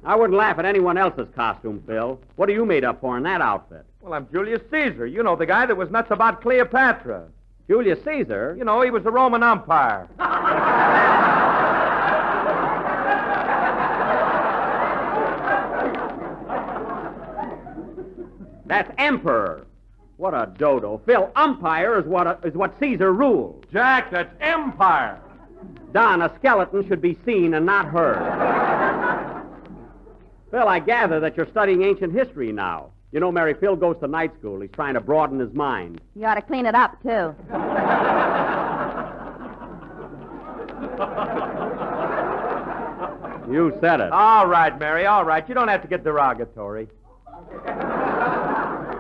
Speaker 16: I wouldn't laugh at anyone else's costume, Phil. What are you made up for in that outfit?
Speaker 18: Well, I'm Julius Caesar. You know, the guy that was nuts about Cleopatra.
Speaker 16: Julius Caesar?
Speaker 18: You know, he was the Roman umpire.
Speaker 16: That's emperor. What a dodo. Phil, umpire is what Caesar ruled.
Speaker 18: Jack, that's empire.
Speaker 16: Don, a skeleton should be seen and not heard. Phil, I gather that you're studying ancient history now. You know, Mary, Phil goes to night school. He's trying to broaden his mind.
Speaker 8: You ought to clean it up, too.
Speaker 16: You said it.
Speaker 18: All right, Mary, all right. You don't have to get derogatory.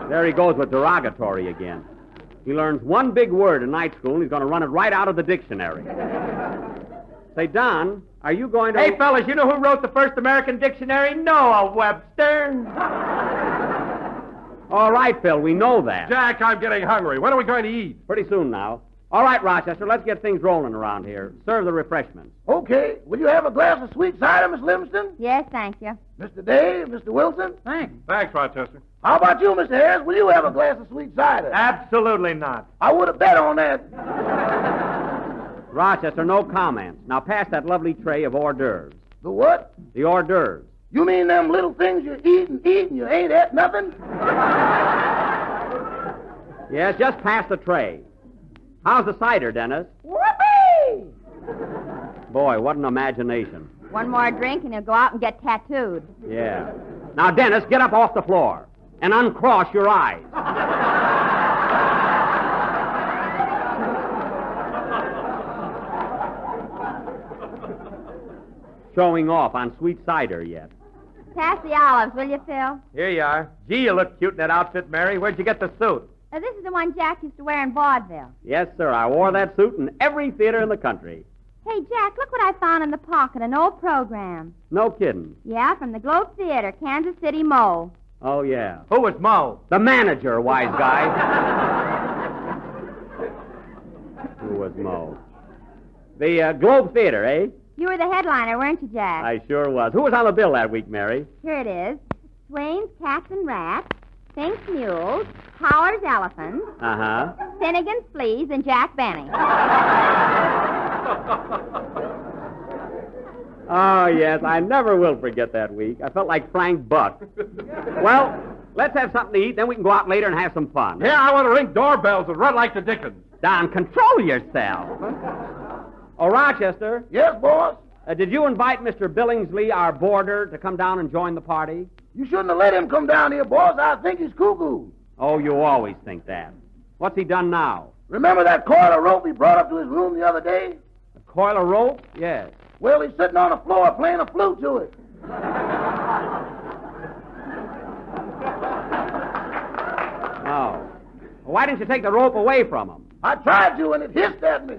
Speaker 16: There he goes with derogatory again. He learns one big word in night school, and he's going to run it right out of the dictionary. Say, Don, are you going to...
Speaker 18: Hey, fellas, you know who wrote the first American dictionary? Noah Webster.
Speaker 16: All right, Phil, we know that.
Speaker 4: Jack, I'm getting hungry. When are we going to eat?
Speaker 16: Pretty soon now. All right, Rochester, let's get things rolling around here. Serve the refreshments.
Speaker 13: Okay. Will you have a glass of sweet cider, Miss Livingston?
Speaker 8: Yes, thank you.
Speaker 13: Mr. Dave, Mr. Wilson?
Speaker 14: Thanks.
Speaker 4: Thanks, Rochester.
Speaker 13: How about you, Mr. Harris? Will you have a glass of sweet cider?
Speaker 18: Absolutely not.
Speaker 13: I would have bet on that.
Speaker 16: Rochester, no comments. Now pass that lovely tray of hors d'oeuvres.
Speaker 13: The what?
Speaker 16: The hors d'oeuvres.
Speaker 13: You mean them little things you eat and you ain't at nothing?
Speaker 16: Yes, just pass the tray. How's the cider, Dennis?
Speaker 13: Whoopee!
Speaker 16: Boy, what an imagination.
Speaker 8: One more drink and he'll go out and get tattooed.
Speaker 16: Yeah. Now, Dennis, get up off the floor and uncross your eyes. Showing off on sweet cider yet.
Speaker 8: Pass the olives, will you, Phil?
Speaker 18: Here you are. Gee, you look cute in that outfit, Mary. Where'd you get the suit?
Speaker 8: This is the one Jack used to wear in vaudeville.
Speaker 16: Yes, sir. I wore that suit in every theater in the country.
Speaker 8: Hey, Jack, look what I found in the pocket, an old program.
Speaker 16: No kidding.
Speaker 8: Yeah, from the Globe Theater, Kansas City, Mo.
Speaker 16: Oh, yeah.
Speaker 18: Who was Mo?
Speaker 16: The manager, wise guy. Who was Mo? The Globe Theater, eh?
Speaker 8: You were the headliner, weren't you, Jack?
Speaker 16: I sure was. Who was on the bill that week, Mary?
Speaker 8: Here it is. Swain's Cats and Rats, Fink's Mules, Howard's Elephants,
Speaker 16: Uh-huh.
Speaker 8: Finnegan's Fleas, and Jack Benny.
Speaker 16: Oh, yes, I never will forget that week. I felt like Frank Buck. Well, let's have something to eat, then we can go out later and have some fun.
Speaker 4: Yeah, I want to ring doorbells and run like the Dickens.
Speaker 16: Don, control yourself. Oh, Rochester.
Speaker 13: Yes, boss?
Speaker 16: Did you invite Mr. Billingsley, our boarder, to come down and join the party?
Speaker 13: You shouldn't have let him come down here, boss. I think he's cuckoo.
Speaker 16: Oh, you always think that. What's he done now?
Speaker 13: Remember that coil of rope he brought up to his room the other day?
Speaker 16: A coil of rope? Yes.
Speaker 13: Well, he's sitting on the floor playing a flute to it.
Speaker 16: Oh. Well, why didn't you take the rope away from him?
Speaker 13: I tried to, and it hissed at me.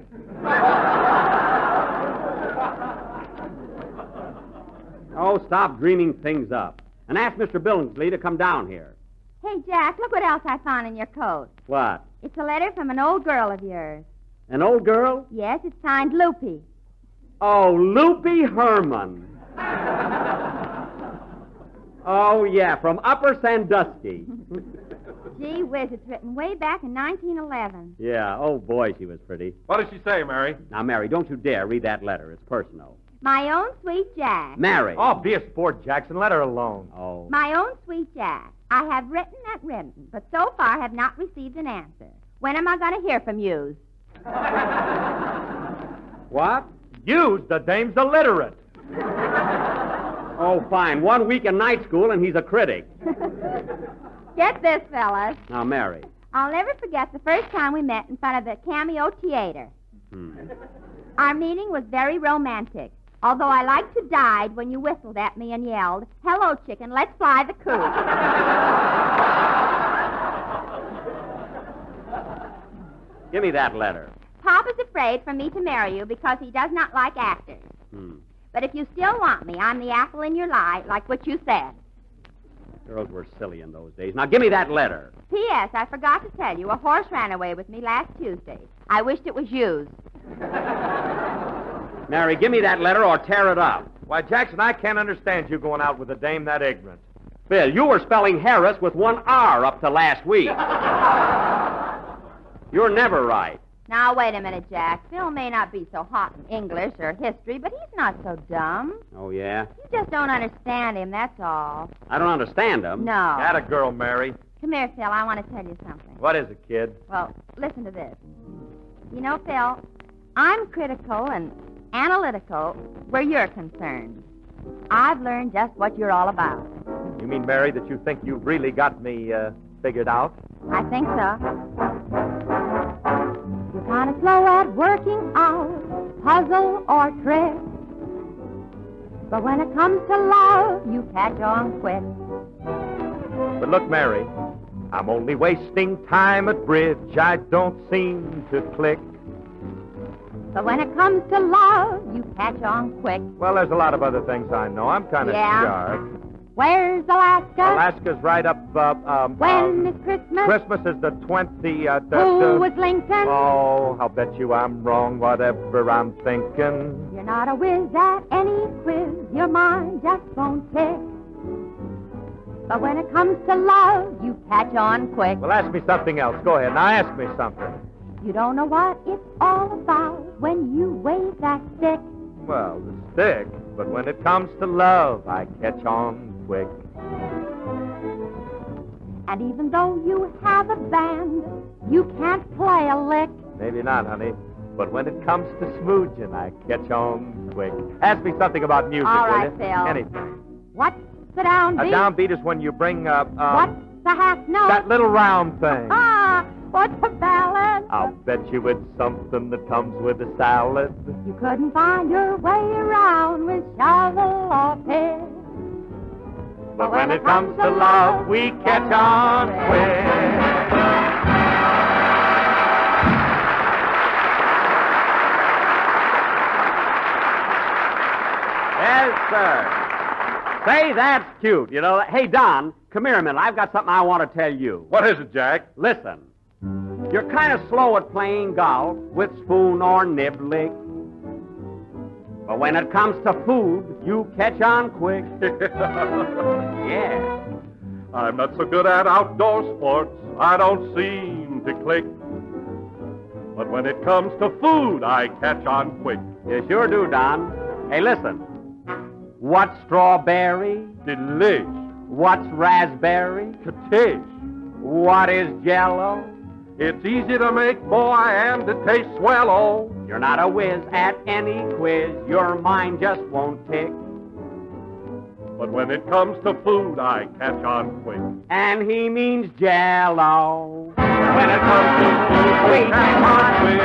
Speaker 16: Oh, stop dreaming things up. And ask Mr. Billingsley to come down here.
Speaker 8: Hey, Jack, look what else I found in your coat.
Speaker 16: What?
Speaker 8: It's a letter from an old girl of yours.
Speaker 16: An old girl?
Speaker 8: Yes, it's signed Loopy.
Speaker 16: Oh, Loopy Herman. Oh, yeah, from Upper Sandusky.
Speaker 8: Gee whiz, it's written way back in 1911.
Speaker 16: Yeah, oh, boy, she was pretty.
Speaker 4: What does she say, Mary?
Speaker 16: Now, Mary, don't you dare read that letter. It's personal.
Speaker 8: My own sweet Jack.
Speaker 16: Mary.
Speaker 18: Oh, be a sport, Jackson. Let her alone.
Speaker 16: Oh.
Speaker 8: My own sweet Jack. I have written and written, but so far have not received an answer. When am I going to hear from you?
Speaker 16: What?
Speaker 18: Use the dame's illiterate.
Speaker 16: Oh, fine. 1 week in night school, and he's a critic.
Speaker 8: Get this, fellas.
Speaker 16: Now, Mary.
Speaker 8: I'll never forget the first time we met in front of the Cameo Theater. Our meeting was very romantic, although I liked to die when you whistled at me and yelled, "Hello, chicken, let's fly the coop."
Speaker 16: Give me that letter.
Speaker 8: Papa's afraid for me to marry you because he does not like actors. But if you still want me, I'm the apple in your eye, like what you said.
Speaker 16: Girls were silly in those days. Now, give me that letter.
Speaker 8: P.S. I forgot to tell you, a horse ran away with me last Tuesday. I wished it was used.
Speaker 16: Mary, give me that letter or tear it up.
Speaker 4: Why, Jackson, I can't understand you going out with a dame that ignorant.
Speaker 16: Phil, you were spelling Harris with one R up to last week. You're never right.
Speaker 8: Now, wait a minute, Jack. Phil may not be so hot in English or history, but he's not so dumb.
Speaker 16: Oh, yeah?
Speaker 8: You just don't understand him, that's all.
Speaker 16: I don't understand him.
Speaker 8: No.
Speaker 4: Atta girl, Mary.
Speaker 8: Come here, Phil. I want to tell you something.
Speaker 4: What is it, kid?
Speaker 8: Well, listen to this. You know, Phil, I'm critical and analytical where you're concerned. I've learned just what you're all about.
Speaker 4: You mean, Mary, that you think you've really got me figured out?
Speaker 8: I think so. You're kind of slow at working out puzzle or trick. But when it comes to love, you catch on quick.
Speaker 4: But look, Mary, I'm only wasting time at bridge. I don't seem to click.
Speaker 8: But when it comes to love, you catch on quick.
Speaker 4: Well, there's a lot of other things I know. I'm kind of sharp.
Speaker 8: Where's Alaska?
Speaker 4: Alaska's right up.
Speaker 8: When is Christmas?
Speaker 4: Christmas is the 20th.
Speaker 8: Who was Lincoln?
Speaker 4: Oh, I'll bet you I'm wrong, whatever I'm thinking.
Speaker 8: You're not a whiz at any quiz. Your mind just won't tick. But when it comes to love, you catch on quick.
Speaker 4: Well, ask me something else. Go ahead. Now ask me something.
Speaker 8: You don't know what it's all about when you wave that stick.
Speaker 4: Well, the stick. But when it comes to love, I catch on quick.
Speaker 8: And even though you have a band, you can't play a lick.
Speaker 4: Maybe not, honey. But when it comes to smooging, I catch on quick. Ask me something about music,
Speaker 8: All
Speaker 4: will
Speaker 8: right,
Speaker 4: you?
Speaker 8: Phil.
Speaker 4: Anything.
Speaker 8: What's the downbeat?
Speaker 4: A downbeat is when you bring
Speaker 8: What's the half note?
Speaker 4: that little round thing.
Speaker 8: Ah, what's a ballad?
Speaker 4: I'll bet you it's something that comes with a salad.
Speaker 8: You couldn't find your way around with shovel or pick.
Speaker 4: But when it comes to love, we catch on quick.
Speaker 16: Yes, sir. Say, that's cute. You know, hey, Don, come here a minute. I've got something I want to tell you.
Speaker 4: What is it, Jack?
Speaker 16: Listen. You're kind of slow at playing golf with spoon or niblick. But when it comes to food, you catch on quick. Yeah.
Speaker 4: I'm not so good at outdoor sports. I don't seem to click. But when it comes to food, I catch on quick.
Speaker 16: You sure do, Don. Hey, listen. What's strawberry?
Speaker 4: Delish.
Speaker 16: What's raspberry?
Speaker 4: Katish.
Speaker 16: What is Jello?
Speaker 4: It's easy to make, boy, and it tastes swell, oh.
Speaker 16: You're not a whiz at any quiz. Your mind just won't tick.
Speaker 4: But when it comes to food, I catch on quick.
Speaker 16: And he means Jello. When it comes to food, we catch on quick.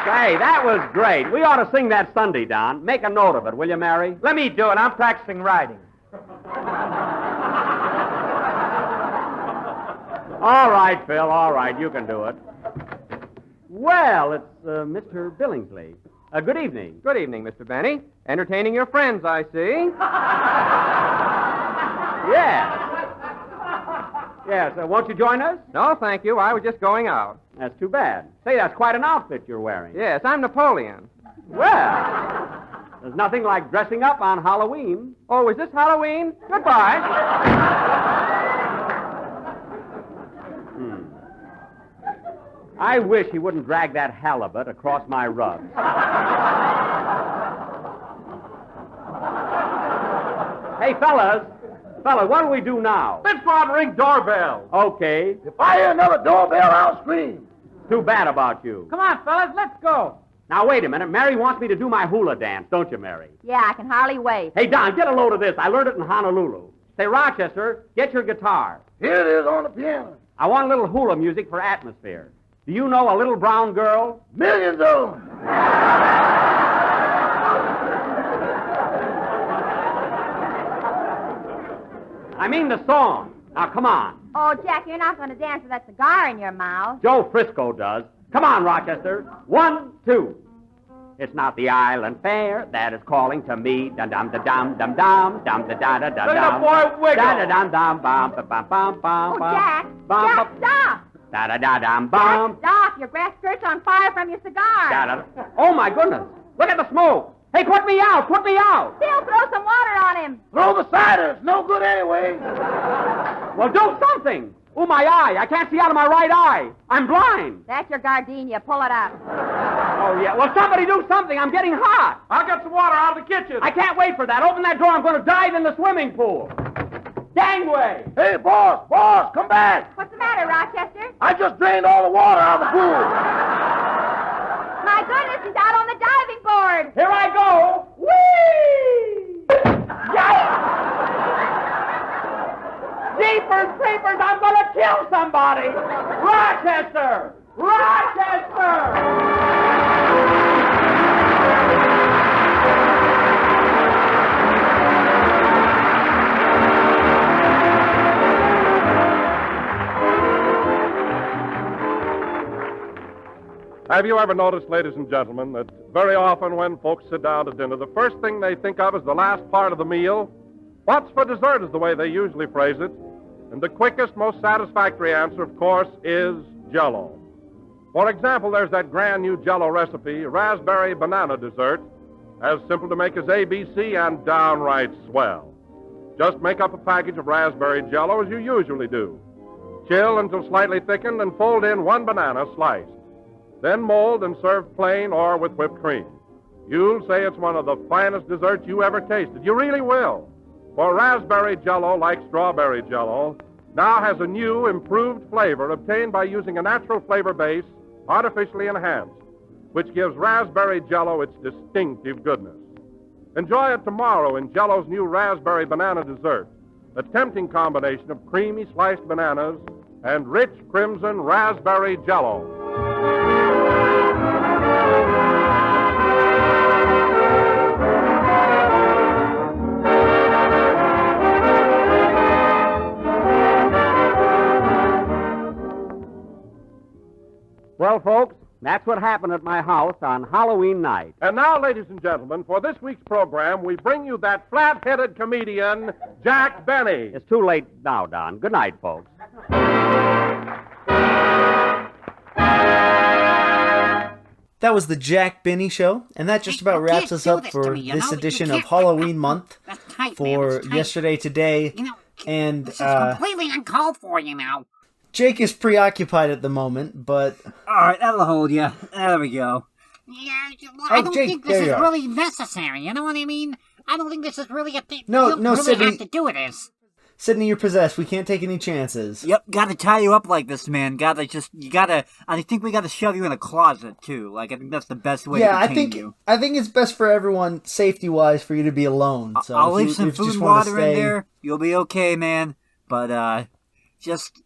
Speaker 16: Hey, that was great. We ought to sing that Sunday, Don. Make a note of it, will you, Mary?
Speaker 18: Let me do it. I'm practicing writing.
Speaker 16: All right, Phil, all right. You can do it. Well, it's Mr. Billingsley. Good evening.
Speaker 18: Good evening, Mr. Benny. Entertaining your friends, I see.
Speaker 16: Yes. Yes, won't you join us?
Speaker 18: No, thank you. I was just going out.
Speaker 16: That's too bad. Say, that's quite an outfit you're wearing.
Speaker 18: Yes, I'm Napoleon.
Speaker 16: Well, there's nothing like dressing up on Halloween.
Speaker 18: Oh, is this Halloween? Goodbye.
Speaker 16: I wish he wouldn't drag that halibut across my rug. Hey, fellas, what do we do now?
Speaker 4: Let's go out and ring doorbell.
Speaker 16: Okay.
Speaker 13: If I hear another doorbell, I'll scream.
Speaker 16: Too bad about you.
Speaker 18: Come on, fellas, let's go.
Speaker 16: Now, wait a minute. Mary wants me to do my hula dance, don't you, Mary?
Speaker 8: Yeah, I can hardly wait.
Speaker 16: Hey, Don, get a load of this. I learned it in Honolulu. Say, Rochester, get your guitar.
Speaker 13: Here it is on the piano.
Speaker 16: I want a little hula music for atmosphere. Do you know a little brown girl?
Speaker 13: Millions of them.
Speaker 16: I mean the song. Now, come on.
Speaker 8: Oh, Jack, you're not going to dance with that cigar in your mouth.
Speaker 16: Joe Frisco does. Come on, Rochester. 1, 2. It's not the island fair that is calling to me. Dum dum da dum dum dum dum da da da da
Speaker 18: Look at
Speaker 16: dum.
Speaker 18: the boy wiggle.
Speaker 16: Da da dum dum bum ba bum bum bum.
Speaker 8: Oh, Jack! Jack, stop!
Speaker 16: Da da da dum bum.
Speaker 8: Jack, stop! Your grass skirt's on fire from your cigar.
Speaker 16: Da da. Oh my goodness! Look at the smoke. Hey, put me out! Put me out!
Speaker 8: Bill, throw some water on him.
Speaker 13: Throw the cider. It's no good anyway.
Speaker 16: Well, do something. Oh, my eye. I can't see out of my right eye. I'm blind.
Speaker 8: That's your gardenia. Pull it up.
Speaker 16: Oh, yeah. Well, somebody do something. I'm getting hot.
Speaker 18: I'll get some water out of the kitchen.
Speaker 16: I can't wait for that. Open that door. I'm going to dive in the swimming pool. Gangway.
Speaker 13: Hey, boss, come back.
Speaker 8: What's the matter, Rochester?
Speaker 13: I just drained all the water out of the pool.
Speaker 8: My goodness, he's out on the diving board.
Speaker 16: Here I go. Whee! Yikes! Jeepers creepers, I'm going to kill somebody! Rochester! Rochester!
Speaker 4: Have you ever noticed, ladies and gentlemen, that very often when folks sit down to dinner, the first thing they think of is the last part of the meal? What's for dessert is the way they usually phrase it. And the quickest, most satisfactory answer, of course, is Jell-O. For example, there's that grand new Jell-O recipe, raspberry banana dessert, as simple to make as ABC and downright swell. Just make up a package of raspberry Jell-O as you usually do. Chill until slightly thickened and fold in one banana sliced. Then mold and serve plain or with whipped cream. You'll say it's one of the finest desserts you ever tasted. You really will. For raspberry Jell-O, like strawberry Jell-O, now has a new, improved flavor obtained by using a natural flavor base artificially enhanced, which gives raspberry Jell-O its distinctive goodness. Enjoy it tomorrow in Jell-O's new raspberry banana dessert, a tempting combination of creamy sliced bananas and rich crimson raspberry Jell-O.
Speaker 16: Well, folks, that's what happened at my house on Halloween night.
Speaker 4: And now, ladies and gentlemen, for this week's program, we bring you that flat-headed comedian, Jack Benny.
Speaker 16: It's too late now, Don. Good night, folks.
Speaker 1: That was the Jack Benny Show, and that just about wraps us up for this edition of Halloween month for Yesterday, Today, and
Speaker 3: This is completely uncalled for, you know.
Speaker 1: Jake is preoccupied at the moment, but...
Speaker 2: Alright, that'll hold you. There we go.
Speaker 3: Yeah, I don't
Speaker 1: Jake,
Speaker 3: think this is
Speaker 1: there you are.
Speaker 3: really necessary, you know what I mean? I don't think this is really a thing.
Speaker 1: No,
Speaker 3: you
Speaker 1: no,
Speaker 3: really
Speaker 1: Sidney.
Speaker 3: have to do with this.
Speaker 1: Sydney, you're possessed. We can't take any chances.
Speaker 2: Yep, gotta tie you up like this, man. I think we gotta shove you in a closet, too. Like, I think that's the best way to contain you.
Speaker 1: I think it's best for everyone, safety-wise, for you to be alone. So
Speaker 2: I'll
Speaker 1: if
Speaker 2: leave some
Speaker 1: if you
Speaker 2: food
Speaker 1: just
Speaker 2: and
Speaker 1: wanna
Speaker 2: water in
Speaker 1: stay-
Speaker 2: there. You'll be okay, man. But, just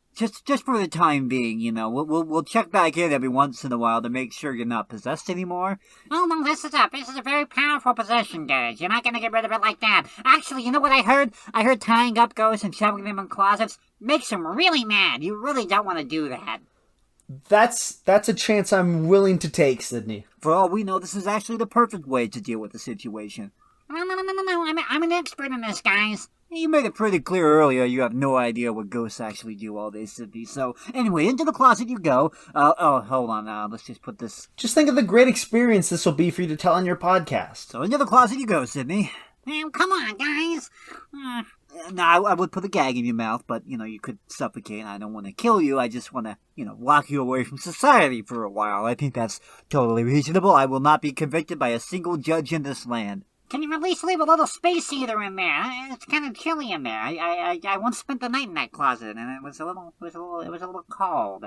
Speaker 2: for the time being, you know, we'll check back in every once in a while to make sure you're not possessed anymore.
Speaker 3: Oh, no, this is a very powerful possession, guys. You're not gonna get rid of it like that. Actually, you know what I heard? I heard tying up ghosts and shoving them in closets makes them really mad. You really don't want to do that.
Speaker 1: That's a chance I'm willing to take, Sydney.
Speaker 2: For all we know, this is actually the perfect way to deal with the situation.
Speaker 3: No. I'm an expert in this, guys.
Speaker 2: You made it pretty clear earlier you have no idea what ghosts actually do all day, Sydney. So, anyway, into the closet you go. Hold on. Let's just put this...
Speaker 1: Just think of the great experience this will be for you to tell on your podcast.
Speaker 2: So, into the closet you go, Sydney.
Speaker 3: Come on, guys.
Speaker 2: No, I would put a gag in your mouth, but, you know, you could suffocate. I don't want to kill you. I just want to, lock you away from society for a while. I think that's totally reasonable. I will not be convicted by a single judge in this land.
Speaker 3: Can you at least leave a little space heater in there? It's kind of chilly in there. I once spent the night in that closet, and it was a little cold.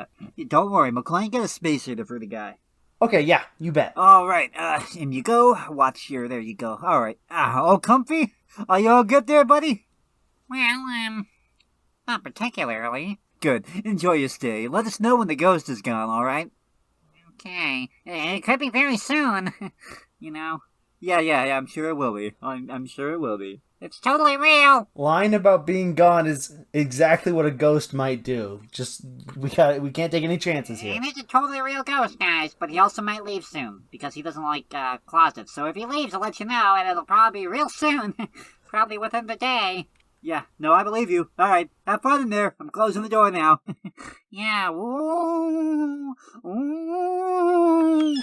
Speaker 2: Don't worry, McLean, get a space heater for the guy.
Speaker 1: Okay, yeah, you bet.
Speaker 2: All right, in you go. There you go. All right. All comfy? Are you all good there, buddy?
Speaker 3: Well, not particularly.
Speaker 2: Good. Enjoy your stay. Let us know when the ghost is gone, all right?
Speaker 3: Okay. It could be very soon.
Speaker 2: Yeah, I'm sure it will be. I'm sure it will be.
Speaker 3: It's totally real.
Speaker 1: Lying about being gone is exactly what a ghost might do. Just, we can't take any chances here.
Speaker 3: And he's a totally real ghost, guys, but he also might leave soon, because he doesn't like closets. So if he leaves, I'll let you know, and it'll probably be real soon. Probably within the day.
Speaker 2: Yeah, no, I believe you. All right, have fun in there. I'm closing the door now.
Speaker 3: Yeah. Ooh. Ooh.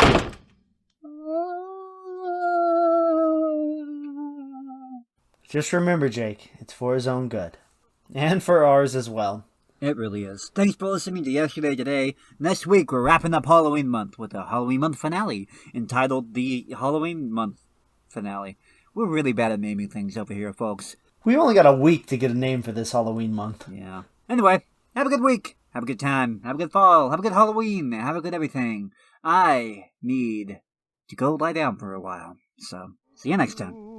Speaker 1: Just remember, Jake, it's for his own good. And for ours as well.
Speaker 2: It really is. Thanks for listening to Yesterday Today. Next week, we're wrapping up Halloween month with a Halloween month finale entitled The Halloween Month Finale. We're really bad at naming things over here, folks.
Speaker 1: We only got a week to get a name for this Halloween month.
Speaker 2: Yeah. Anyway, have a good week. Have a good time. Have a good fall. Have a good Halloween. Have a good everything. I need to go lie down for a while. So, see you next time.